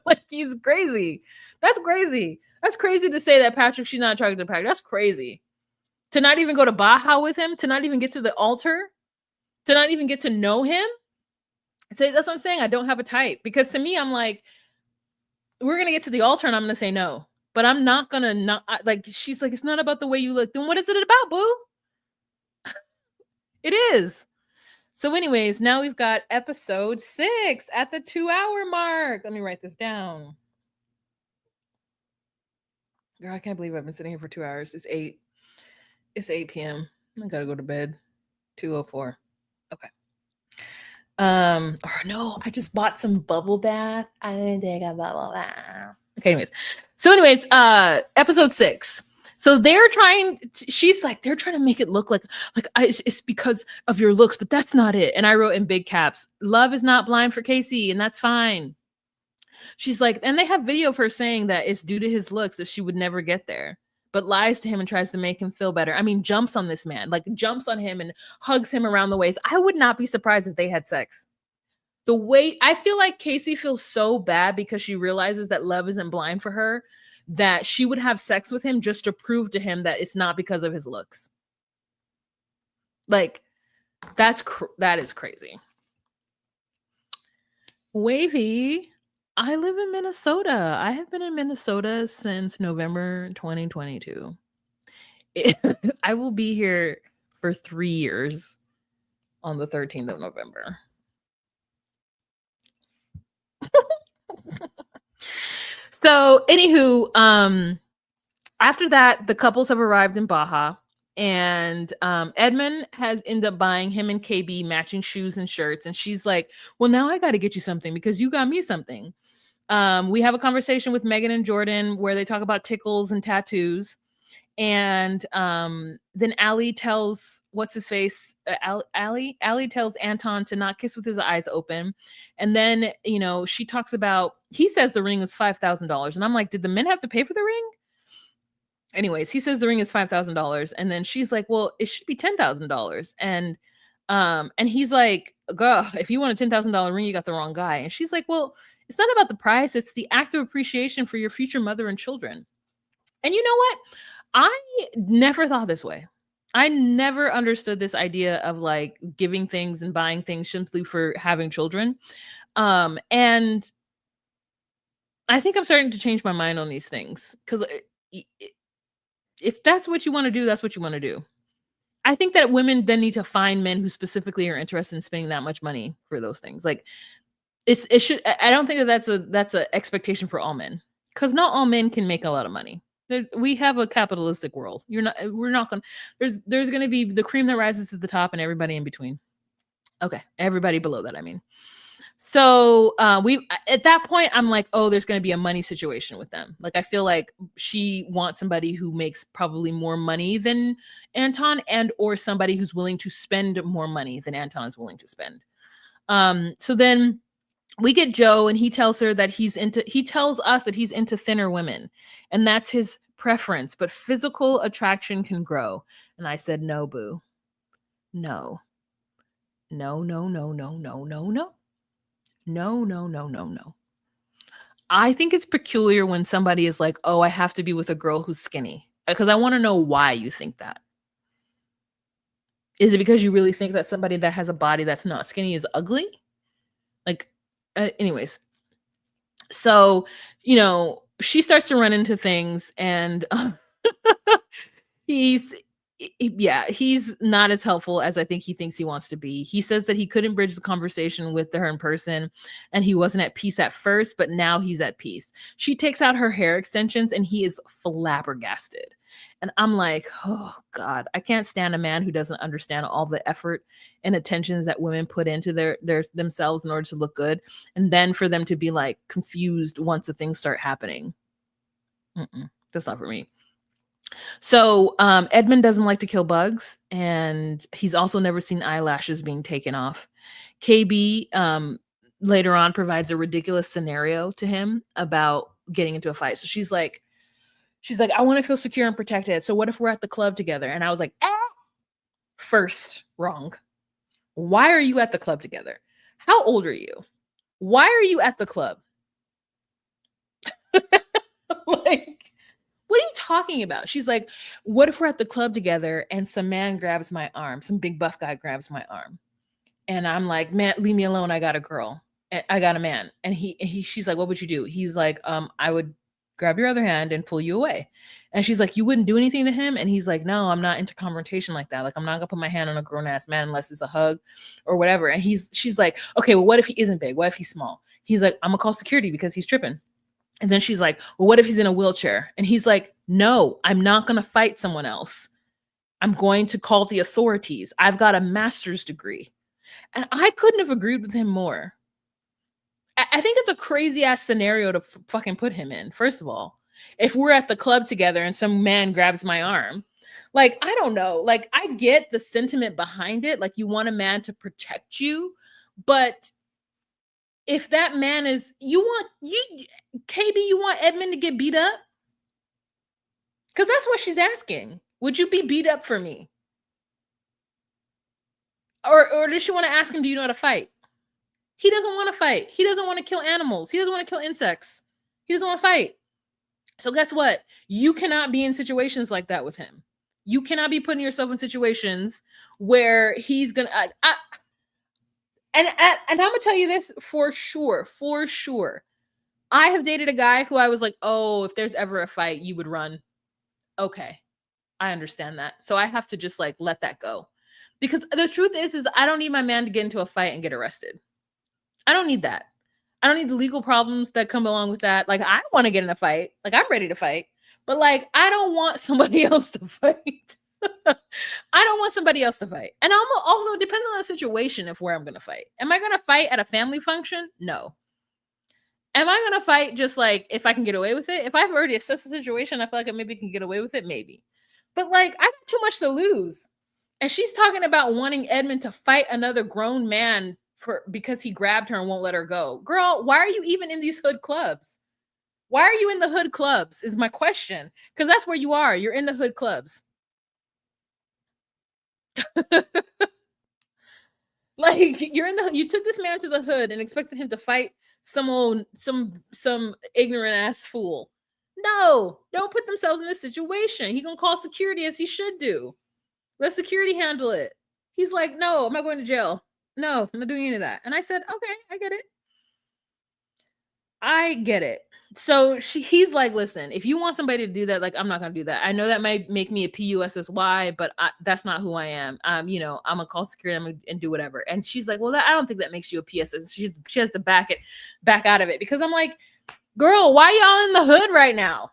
like he's crazy. That's crazy. That's crazy to say that she's not attracted to Patrick. That's crazy. To not even go to Baja with him, to not even get to the altar, to not even get to know him. So that's what I'm saying. I don't have a type. Because to me, I'm like, we're going to get to the altar and I'm going to say no. But I'm not going to not, like, she's like, it's not about the way you look. Then what is it about, boo? It is. So anyways, now we've got episode 6 at the 2-hour mark. Let me write this down. Girl, I can't believe I've been sitting here for 2 hours. It's 8 p.m. I got to go to bed. 2:04. Okay. Or no, I just bought some bubble bath. I didn't take a bubble bath. Okay, anyways, episode 6. So they're trying to make it look like it's because of your looks, but that's not it. And I wrote in big caps, love is not blind for Casey, and that's fine. She's like, and they have video of her saying that it's due to his looks that she would never get there, but lies to him and tries to make him feel better. I mean, jumps on this man, like jumps on him and hugs him around the waist. I would not be surprised if they had sex. The way I feel like Casey feels so bad because she realizes that love isn't blind for her, that she would have sex with him just to prove to him that it's not because of his looks. Like, that is crazy. Wavy, I live in Minnesota. I have been in Minnesota since November 2022. I will be here for 3 years on the 13th of November. So, anywho, after that, the couples have arrived in Baja, and Edmund has ended up buying him and KB matching shoes and shirts, and she's like, "Well, now I got to get you something because you got me something." We have a conversation with Megan and Jordan where they talk about tickles and tattoos. And then Allie tells what's his face, Allie tells Anton to not kiss with his eyes open. And then, she talks about, he says the ring is $5,000. And I'm like, did the men have to pay for the ring? Anyways, he says the ring is $5,000. And then she's like, well, it should be $10,000. And he's like, girl, if you want a $10,000 ring, you got the wrong guy. And she's like, well, it's not about the price. It's the act of appreciation for your future mother and children. And you know what? I never thought this way. I never understood this idea of like giving things and buying things simply for having children. And I think I'm starting to change my mind on these things, because if that's what you want to do, that's what you want to do. I think that women then need to find men who specifically are interested in spending that much money for those things. Like, it should. I don't think that's a expectation for all men, because not all men can make a lot of money. We have a capitalistic world. We're not gonna. There's gonna be the cream that rises to the top and everybody in between. Okay, everybody below that, I mean. So we at that point, I'm like, oh, there's gonna be a money situation with them. Like, I feel like she wants somebody who makes probably more money than Anton, and or somebody who's willing to spend more money than Anton is willing to spend. So then we get Joe, and he tells us that he's into thinner women, and that's his preference, but physical attraction can grow. And I said, no, boo. No. No, no, no, no, no, no, no. No, no, no, no, no. I think it's peculiar when somebody is like, oh, I have to be with a girl who's skinny. Because I want to know why you think that. Is it because you really think that somebody that has a body that's not skinny is ugly? Like, anyways. So, she starts to run into things, and he's not as helpful as I think he thinks he wants to be. He says that he couldn't bridge the conversation with her in person, and he wasn't at peace at first, but now he's at peace. She takes out her hair extensions, and he is flabbergasted. And I'm like, oh God, I can't stand a man who doesn't understand all the effort and attentions that women put into their themselves in order to look good, and then for them to be like confused once the things start happening. That's not for me. So Edmund doesn't like to kill bugs, and he's also never seen eyelashes being taken off. KB later on provides a ridiculous scenario to him about getting into a fight. So she's like, I want to feel secure and protected. So what if we're at the club together? And I was like, first, wrong. Why are you at the club together? How old are you? Why are you at the club? Like, what are you talking about? She's like, what if we're at the club together and some man grabs my arm, some big buff guy grabs my arm. And I'm like, man, leave me alone. I got a girl. I got a man. And she's like, what would you do? He's like, I would grab your other hand and pull you away. And she's like, you wouldn't do anything to him? And he's like, no, I'm not into confrontation like that. Like, I'm not gonna put my hand on a grown ass man unless it's a hug or whatever. And she's like, okay, well, what if he isn't big? What if he's small? He's like, I'm gonna call security because he's tripping. And then she's like, well, what if he's in a wheelchair? And he's like, no, I'm not going to fight someone else. I'm going to call the authorities. I've got a master's degree. And I couldn't have agreed with him more. I think it's a crazy ass scenario to fucking put him in. First of all, if we're at the club together and some man grabs my arm, like, I don't know. Like, I get the sentiment behind it. Like, you want a man to protect you, but if that man is, you want Edmund to get beat up? Because that's what she's asking. Would you be beat up for me? Or does she want to ask him, do you know how to fight? He doesn't want to fight. He doesn't want to kill animals. He doesn't want to kill insects. He doesn't want to fight. So guess what? You cannot be in situations like that with him. You cannot be putting yourself in situations where he's gonna. And I'm gonna tell you this for sure. For sure, I have dated a guy who I was like, oh, if there's ever a fight, you would run. Okay, I understand that. So I have to just like let that go, because the truth is I don't need my man to get into a fight and get arrested. I don't need that. I don't need the legal problems that come along with that. Like, I want to get in a fight. Like, I'm ready to fight. But like, I don't want somebody else to fight. I don't want somebody else to fight. And I'm also depending on the situation of where I'm going to fight. Am I going to fight at a family function? No. Am I going to fight just like if I can get away with it? If I've already assessed the situation, I feel like I maybe can get away with it, maybe. But like, I got too much to lose. And she's talking about wanting Edmund to fight another grown man because he grabbed her and won't let her go. Girl, why are you even in these hood clubs? Why are you in the hood clubs is my question. Because that's where you are. You're in the hood clubs. Like, you took this man to the hood and expected him to fight some ignorant ass fool. No, don't put themselves in this situation. He gonna call security, as he should do. Let security handle it. He's like, no, I'm not going to jail. No, I'm not doing any of that. And I said, okay, I get it. I get it. So he's like, listen, if you want somebody to do that, like, I'm not going to do that. I know that might make me a PUSSY, but that's not who I am. I'm going to call security and do whatever. And she's like, well, I don't think that makes you a PSS. She has to back out of it, because I'm like, girl, why y'all in the hood right now?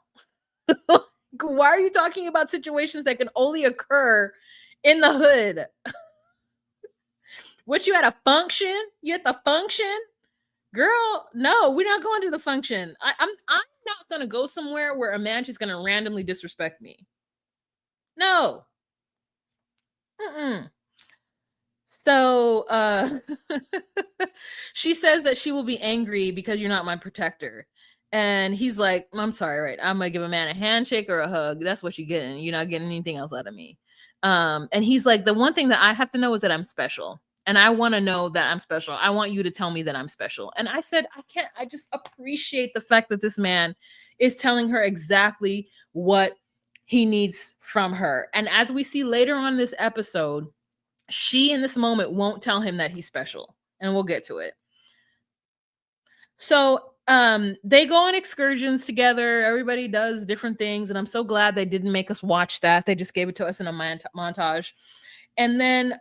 Why are you talking about situations that can only occur in the hood? What, you at a function? You at the function? Girl, no, we're not going to the function. I'm not going to go somewhere where a man just going to randomly disrespect me. No. Mm-mm. So she says that she will be angry because you're not my protector. And he's like, I'm sorry, right? I'm going to give a man a handshake or a hug. That's what you're getting. You're not getting anything else out of me. And he's like, the one thing that I have to know is that I'm special. And I want to know that I'm special. I want you to tell me that I'm special. And I said, I just appreciate the fact that this man is telling her exactly what he needs from her. And as we see later on this episode, she in this moment won't tell him that he's special. And we'll get to it. So they go on excursions together. Everybody does different things. And I'm so glad they didn't make us watch that. They just gave it to us in a montage. And then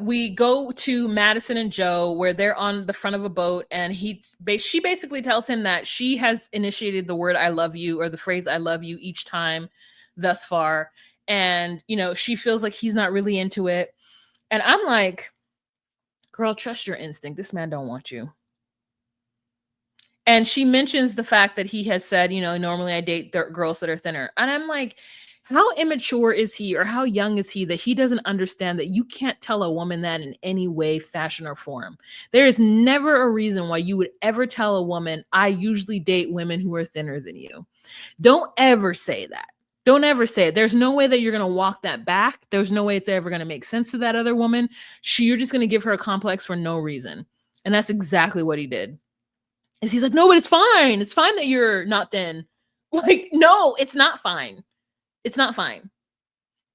we go to Madison and Joe, where they're on the front of a boat, and she basically tells him that she has initiated the word "I love you" or the phrase "I love you" each time thus far, and she feels like he's not really into it. And I'm like, girl, trust your instinct. This man don't want you. And she mentions the fact that he has said, normally I date girls that are thinner, and I'm like, how immature is he, or how young is he, that he doesn't understand that you can't tell a woman that in any way, fashion, or form? There is never a reason why you would ever tell a woman, I usually date women who are thinner than you. Don't ever say that. Don't ever say it. There's no way that you're going to walk that back. There's no way it's ever going to make sense to that other woman. You're just going to give her a complex for no reason. And that's exactly what he did. Is he's like, no, but it's fine. It's fine that you're not thin. Like, no, it's not fine. It's not fine.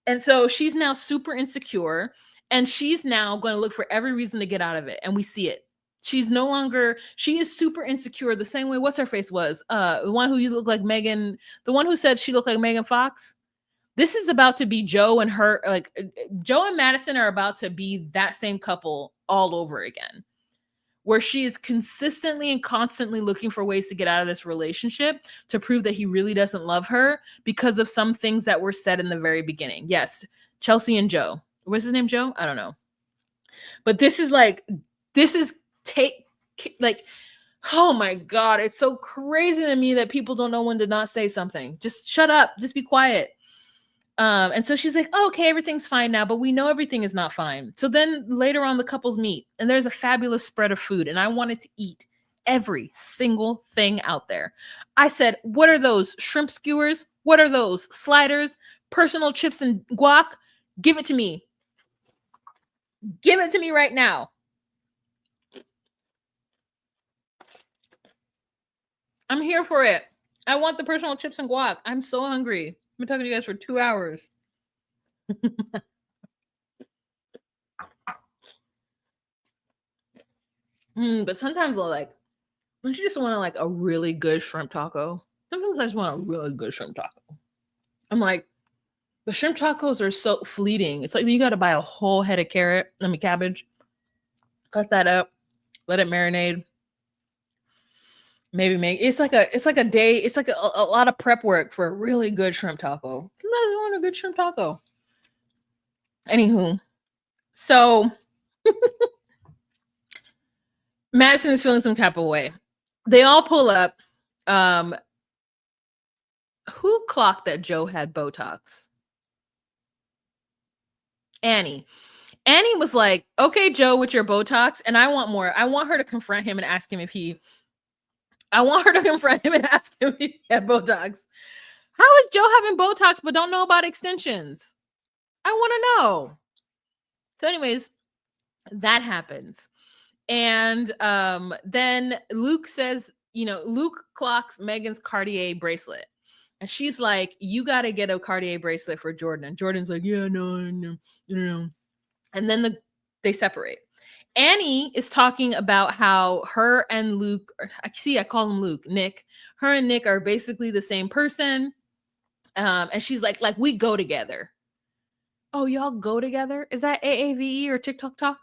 And so she's now super insecure, and she's now going to look for every reason to get out of it. And we see it. She is super insecure the same way what's her face was. The one who you look like Megan, the one who said she looked like Megan Fox. This is about to be Joe and her, like Joe and Madison are about to be that same couple all over again, where she is consistently and constantly looking for ways to get out of this relationship to prove that he really doesn't love her because of some things that were said in the very beginning. Yes, Chelsea and Joe. What's his name, Joe? I don't know. But oh my God, it's so crazy to me that people don't know when to not say something. Just shut up. Just be quiet. And so she's like, oh, okay, everything's fine now, but we know everything is not fine. So then later on, the couples meet, and there's a fabulous spread of food, and I wanted to eat every single thing out there. I said, what are those shrimp skewers? What are those sliders? Personal chips and guac? Give it to me. Give it to me right now. I'm here for it. I want the personal chips and guac. I'm so hungry. I've been talking to you guys for 2 hours. But sometimes I'll like, don't you just want to like a really good shrimp taco? Sometimes I just want a really good shrimp taco. I'm like, the shrimp tacos are so fleeting. It's like you got to buy a whole head of cabbage, cut that up, let it marinate. Maybe make it's like a day. It's like a lot of prep work for a really good shrimp taco. I'm not doing a good shrimp taco. Anywho, so Madison is feeling some type of way. They all pull up. Who clocked that Joe had Botox? Annie. Annie was like, okay, Joe, with your Botox, and I want more. I want her to confront him and ask him if he had Botox. How is Joe having Botox but don't know about extensions? I want to know. So, anyways, that happens. And then Luke says, Luke clocks Megan's Cartier bracelet. And she's like, you got to get a Cartier bracelet for Jordan. And Jordan's like, yeah, no. And then they separate. Annie is talking about how her and Luke, I call him Luke, Nick. Her and Nick are basically the same person. And she's like we go together. Oh, y'all go together? Is that AAVE or TikTok talk?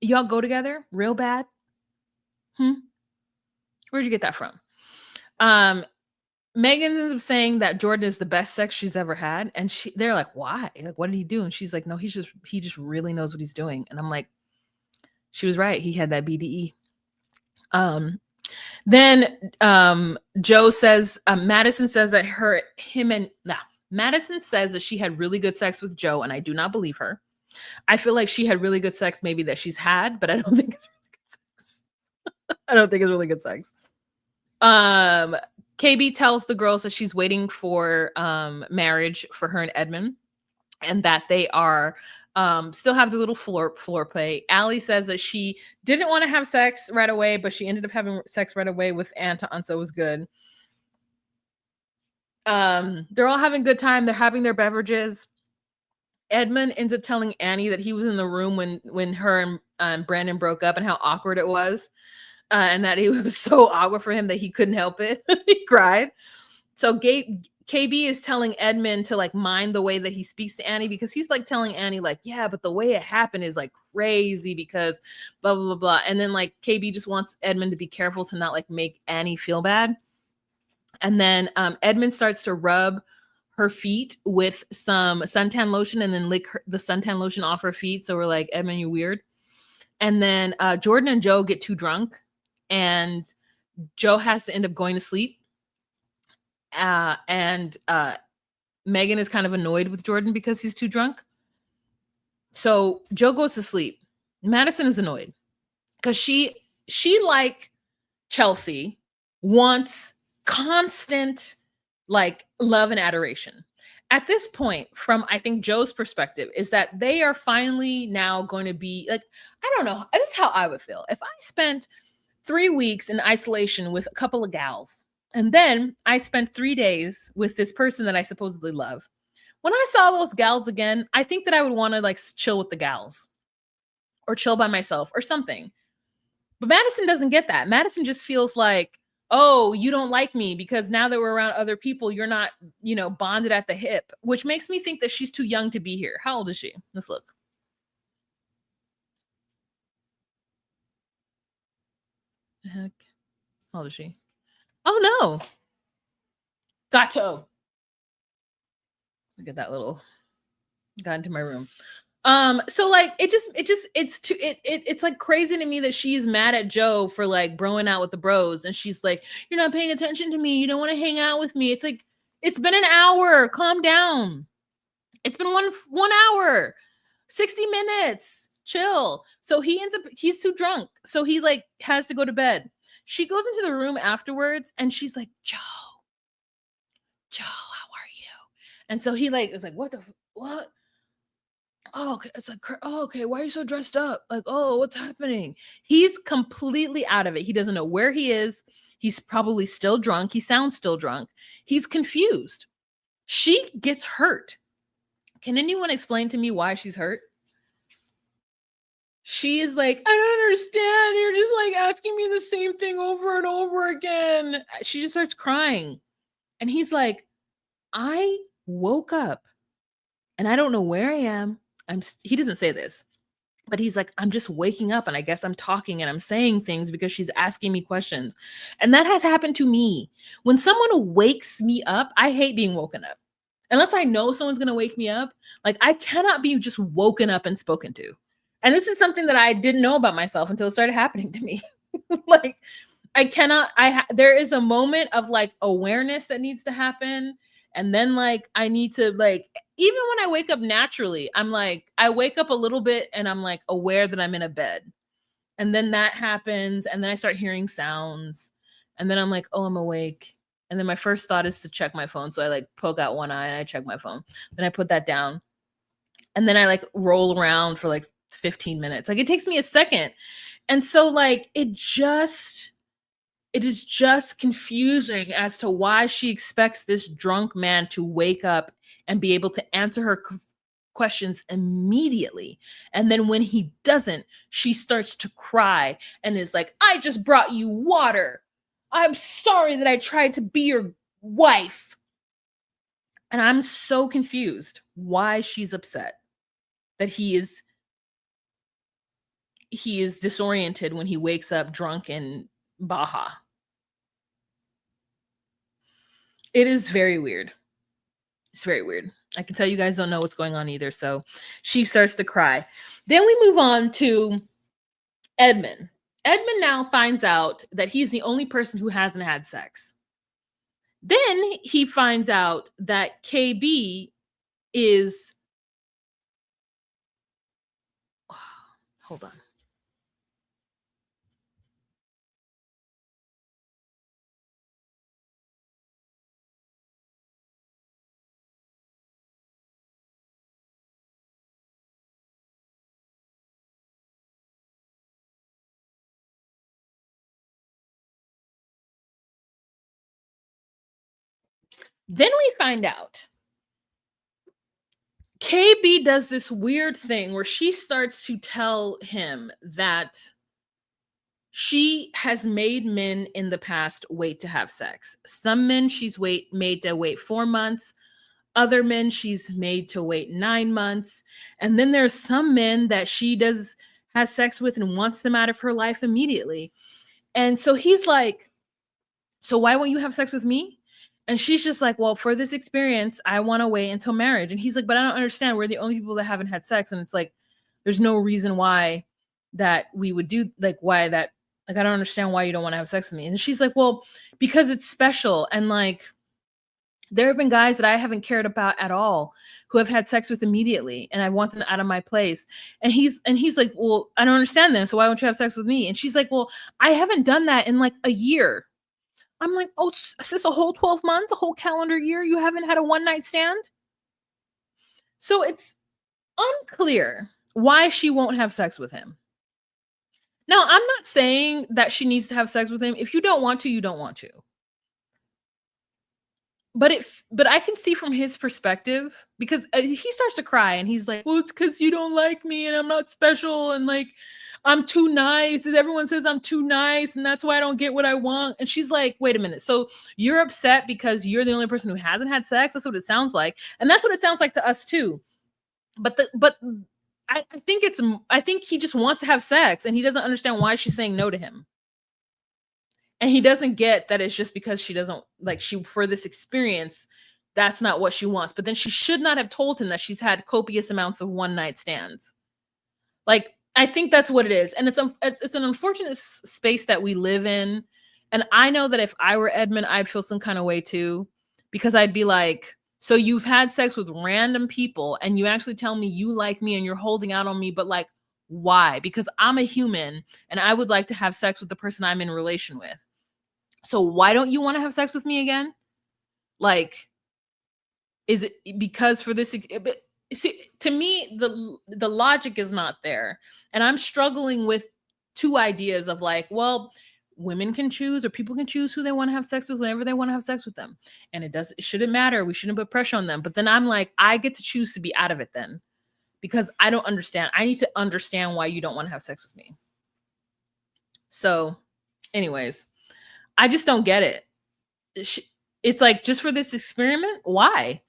Y'all go together real bad? Where'd you get that from? Megan ends up saying that Jordan is the best sex she's ever had. And they're like, why? Like, what did he do? And she's like, no, he just really knows what he's doing. And I'm like, she was right. He had that BDE. Then Joe says, Madison says that Madison says that she had really good sex with Joe, and I do not believe her. I feel like she had really good sex, maybe that she's had, but I don't think it's really good sex. I don't think it's really good sex. KB tells the girls that she's waiting for marriage for her and Edmund, and that they are still have the little floor play. Allie says that she didn't want to have sex right away, but she ended up having sex right away with Anton, so it was good. They're all having a good time. They're having their beverages. Edmund ends up telling Annie that he was in the room when her and Brandon broke up and how awkward it was. And that it was so awkward for him that he couldn't help it. He cried. So KB is telling Edmund to like mind the way that he speaks to Annie, because he's like telling Annie like, yeah, but the way it happened is like crazy because blah, blah, blah, blah. And then like KB just wants Edmund to be careful to not like make Annie feel bad. And then Edmund starts to rub her feet with some suntan lotion and then lick the suntan lotion off her feet. So we're like, Edmund, you weird. And then Jordan and Joe get too drunk, and Joe has to end up going to sleep. And Megan is kind of annoyed with Jordan because he's too drunk. So Joe goes to sleep. Madison is annoyed because she like Chelsea wants constant like love and adoration. At this point, from I think Joe's perspective, is that they are finally now going to be like, I don't know, this is how I would feel if I spent 3 weeks in isolation with a couple of gals, and then I spent 3 days with this person that I supposedly love. When I saw those gals again, I think that I would want to like chill with the gals or chill by myself or something. But Madison doesn't get that. Madison just feels like, oh, you don't like me because now that we're around other people, you're not, bonded at the hip, which makes me think that she's too young to be here. How old is she? Let's look. The heck? How old is she? Oh no. Gato. Look at that little got into my room. So like it's like crazy to me that she's mad at Joe for like broing out with the bros, and she's like, you're not paying attention to me, you don't want to hang out with me. It's like, it's been an hour, calm down. It's been one hour, 60 minutes, chill. So he's too drunk, so he like has to go to bed. She goes into the room afterwards and she's like, Joe, how are you? And so he like is like, what? Oh, okay. It's like, oh, okay. Why are you so dressed up? Like, oh, what's happening? He's completely out of it. He doesn't know where he is. He's probably still drunk. He sounds still drunk. He's confused. She gets hurt. Can anyone explain to me why she's hurt? She is like, I don't understand. You're just like asking me the same thing over and over again. She just starts crying. And he's like, I woke up and I don't know where I am. He doesn't say this, but he's like, I'm just waking up and I guess I'm talking and I'm saying things because she's asking me questions. And that has happened to me. When someone wakes me up, I hate being woken up. Unless I know someone's going to wake me up, like I cannot be just woken up and spoken to. And this is something that I didn't know about myself until it started happening to me. Like I cannot, there is a moment of like awareness that needs to happen. And then like, I need to like, even when I wake up naturally, I'm like, I wake up a little bit and I'm like aware that I'm in a bed. And then that happens. And then I start hearing sounds. And then I'm like, oh, I'm awake. And then my first thought is to check my phone. So I like poke out one eye and I check my phone. Then I put that down. And then I like roll around for like 15 minutes. Like it takes me a second. And so like it is just confusing as to why she expects this drunk man to wake up and be able to answer her questions immediately. And then when he doesn't, she starts to cry and is like, I just brought you water. I'm sorry that I tried to be your wife. And I'm so confused why she's upset that he is disoriented when he wakes up drunk in Baja. It is very weird. It's very weird. I can tell you guys don't know what's going on either. So she starts to cry. Then we move on to Edmund. Edmund now finds out that he's the only person who hasn't had sex. Then he finds out that KB is... Hold on. Then we find out KB does this weird thing where she starts to tell him that she has made men in the past wait to have sex. Some men she's made to wait 4 months. Other men she's made to wait 9 months. And then there's some men that she has sex with and wants them out of her life immediately. And so he's like, so why won't you have sex with me? And she's just like, well, for this experience, I want to wait until marriage. And he's like, but I don't understand. We're the only people that haven't had sex. And it's like, there's no reason why that we would do, like, why that, like, I don't understand why you don't want to have sex with me. And she's like, well, because it's special. And like, there have been guys that I haven't cared about at all who have had sex with immediately. And I want them out of my place. And he's like, well, I don't understand them. So why won't you have sex with me? And she's like, well, I haven't done that in like a year. I'm like, oh, is this a whole 12 months, a whole calendar year? You haven't had a one night stand? So it's unclear why she won't have sex with him. Now, I'm not saying that she needs to have sex with him. If you don't want to, you don't want to. But I can see from his perspective, because he starts to cry and he's like, well, it's because you don't like me and I'm not special and like I'm too nice and everyone says I'm too nice and that's why I don't get what I want. And she's like, wait a minute, so you're upset because you're the only person who hasn't had sex? That's what it sounds like. And that's what it sounds like to us too. But I think he just wants to have sex and he doesn't understand why she's saying no to him. And he doesn't get that it's just because she doesn't like for this experience, that's not what she wants. But then she should not have told him that she's had copious amounts of one night stands. Like, I think that's what it is. And it's an unfortunate space that we live in. And I know that if I were Edmund, I'd feel some kind of way too, because I'd be like, so you've had sex with random people and you actually tell me you like me and you're holding out on me, but like, why? Because I'm a human and I would like to have sex with the person I'm in relation with. So why don't you want to have sex with me again? Like, is it because for this? See, to me, the logic is not there. And I'm struggling with two ideas of like, well, women can choose, or people can choose who they want to have sex with whenever they want to have sex with them. And it shouldn't matter. We shouldn't put pressure on them. But then I'm like, I get to choose to be out of it then, because I don't understand. I need to understand why you don't want to have sex with me. So anyways, I just don't get it. It's like, just for this experiment, why?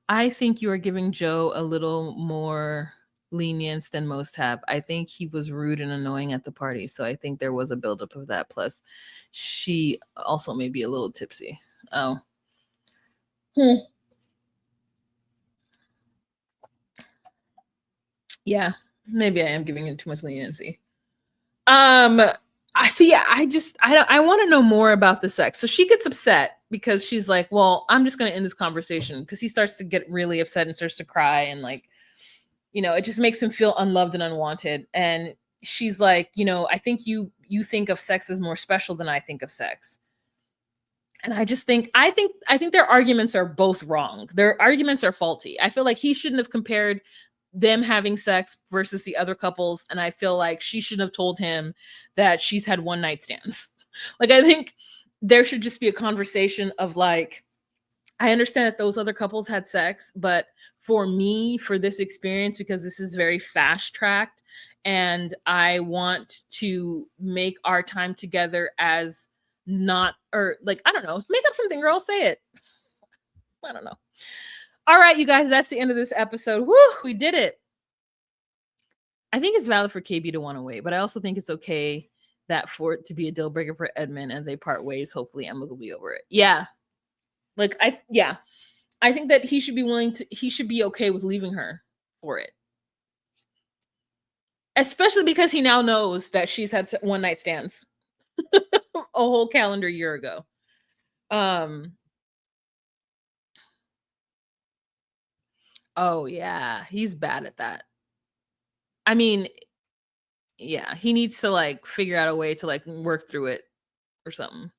I think you are giving Joe a little more lenience than most have. I think he was rude and annoying at the party, so I think there was a buildup of that. Plus, she also may be a little tipsy. Oh. Yeah, maybe I am giving him too much leniency. I see. I want to know more about the sex. So she gets upset because she's like, well, I'm just going to end this conversation, because he starts to get really upset and starts to cry, and like, it just makes him feel unloved and unwanted. And she's like, I think you think of sex as more special than I think of sex. And I think their arguments are both wrong. Their arguments are faulty. I feel like he shouldn't have compared them having sex versus the other couples, and I feel like she shouldn't have told him that she's had one night stands. Like, I think there should just be a conversation of like, I understand that those other couples had sex, but for me, for this experience, because this is very fast tracked, and I want to make our time together as not, or like, I don't know, make up something, girl, say it. I don't know. All right, you guys, that's the end of this episode. Woo, we did it. I think it's valid for KB to want to wait, but I also think it's okay that for it to be a deal breaker for Edmund and they part ways, hopefully amicably over it. Yeah. Like, I think that he should be okay with leaving her for it. Especially because he now knows that she's had one night stands a whole calendar year ago. Oh yeah, he's bad at that. I mean, yeah, he needs to like figure out a way to like work through it or something,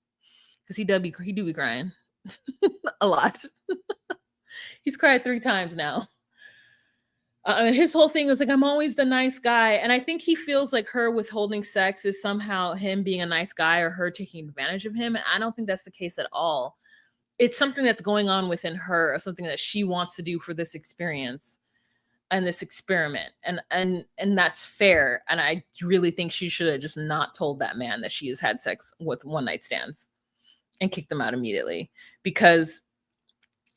because he do be crying a lot. He's cried 3 times now. His whole thing is like, I'm always the nice guy. And I think he feels like her withholding sex is somehow him being a nice guy or her taking advantage of him. And I don't think that's the case at all. It's something that's going on within her, or something that she wants to do for this experience and this experiment. And that's fair. And I really think she should have just not told that man that she has had sex with one night stands and kicked them out immediately, because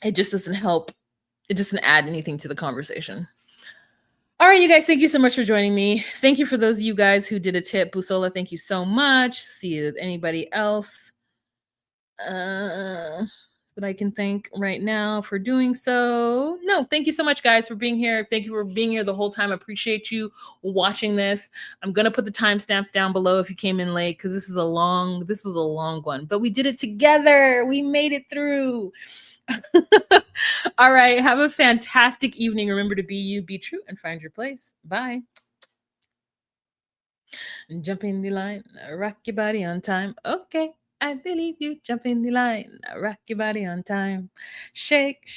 it just doesn't help. It doesn't add anything to the conversation. All right, you guys, thank you so much for joining me. Thank you for those of you guys who did a tip. Busola, thank you so much. See if anybody else that I can thank right now for doing so. No, thank you so much, guys, for being here. Thank you for being here the whole time. I appreciate you watching this. I'm gonna put the timestamps down below if you came in late, because this was a long one, but we did it together. We made it through. All right. Have a fantastic evening. Remember to be you, be true, and find your place. Bye. Jump in the line, rock your body on time. Okay. I believe you. Jump in the line, rock your body on time. Shake, shake.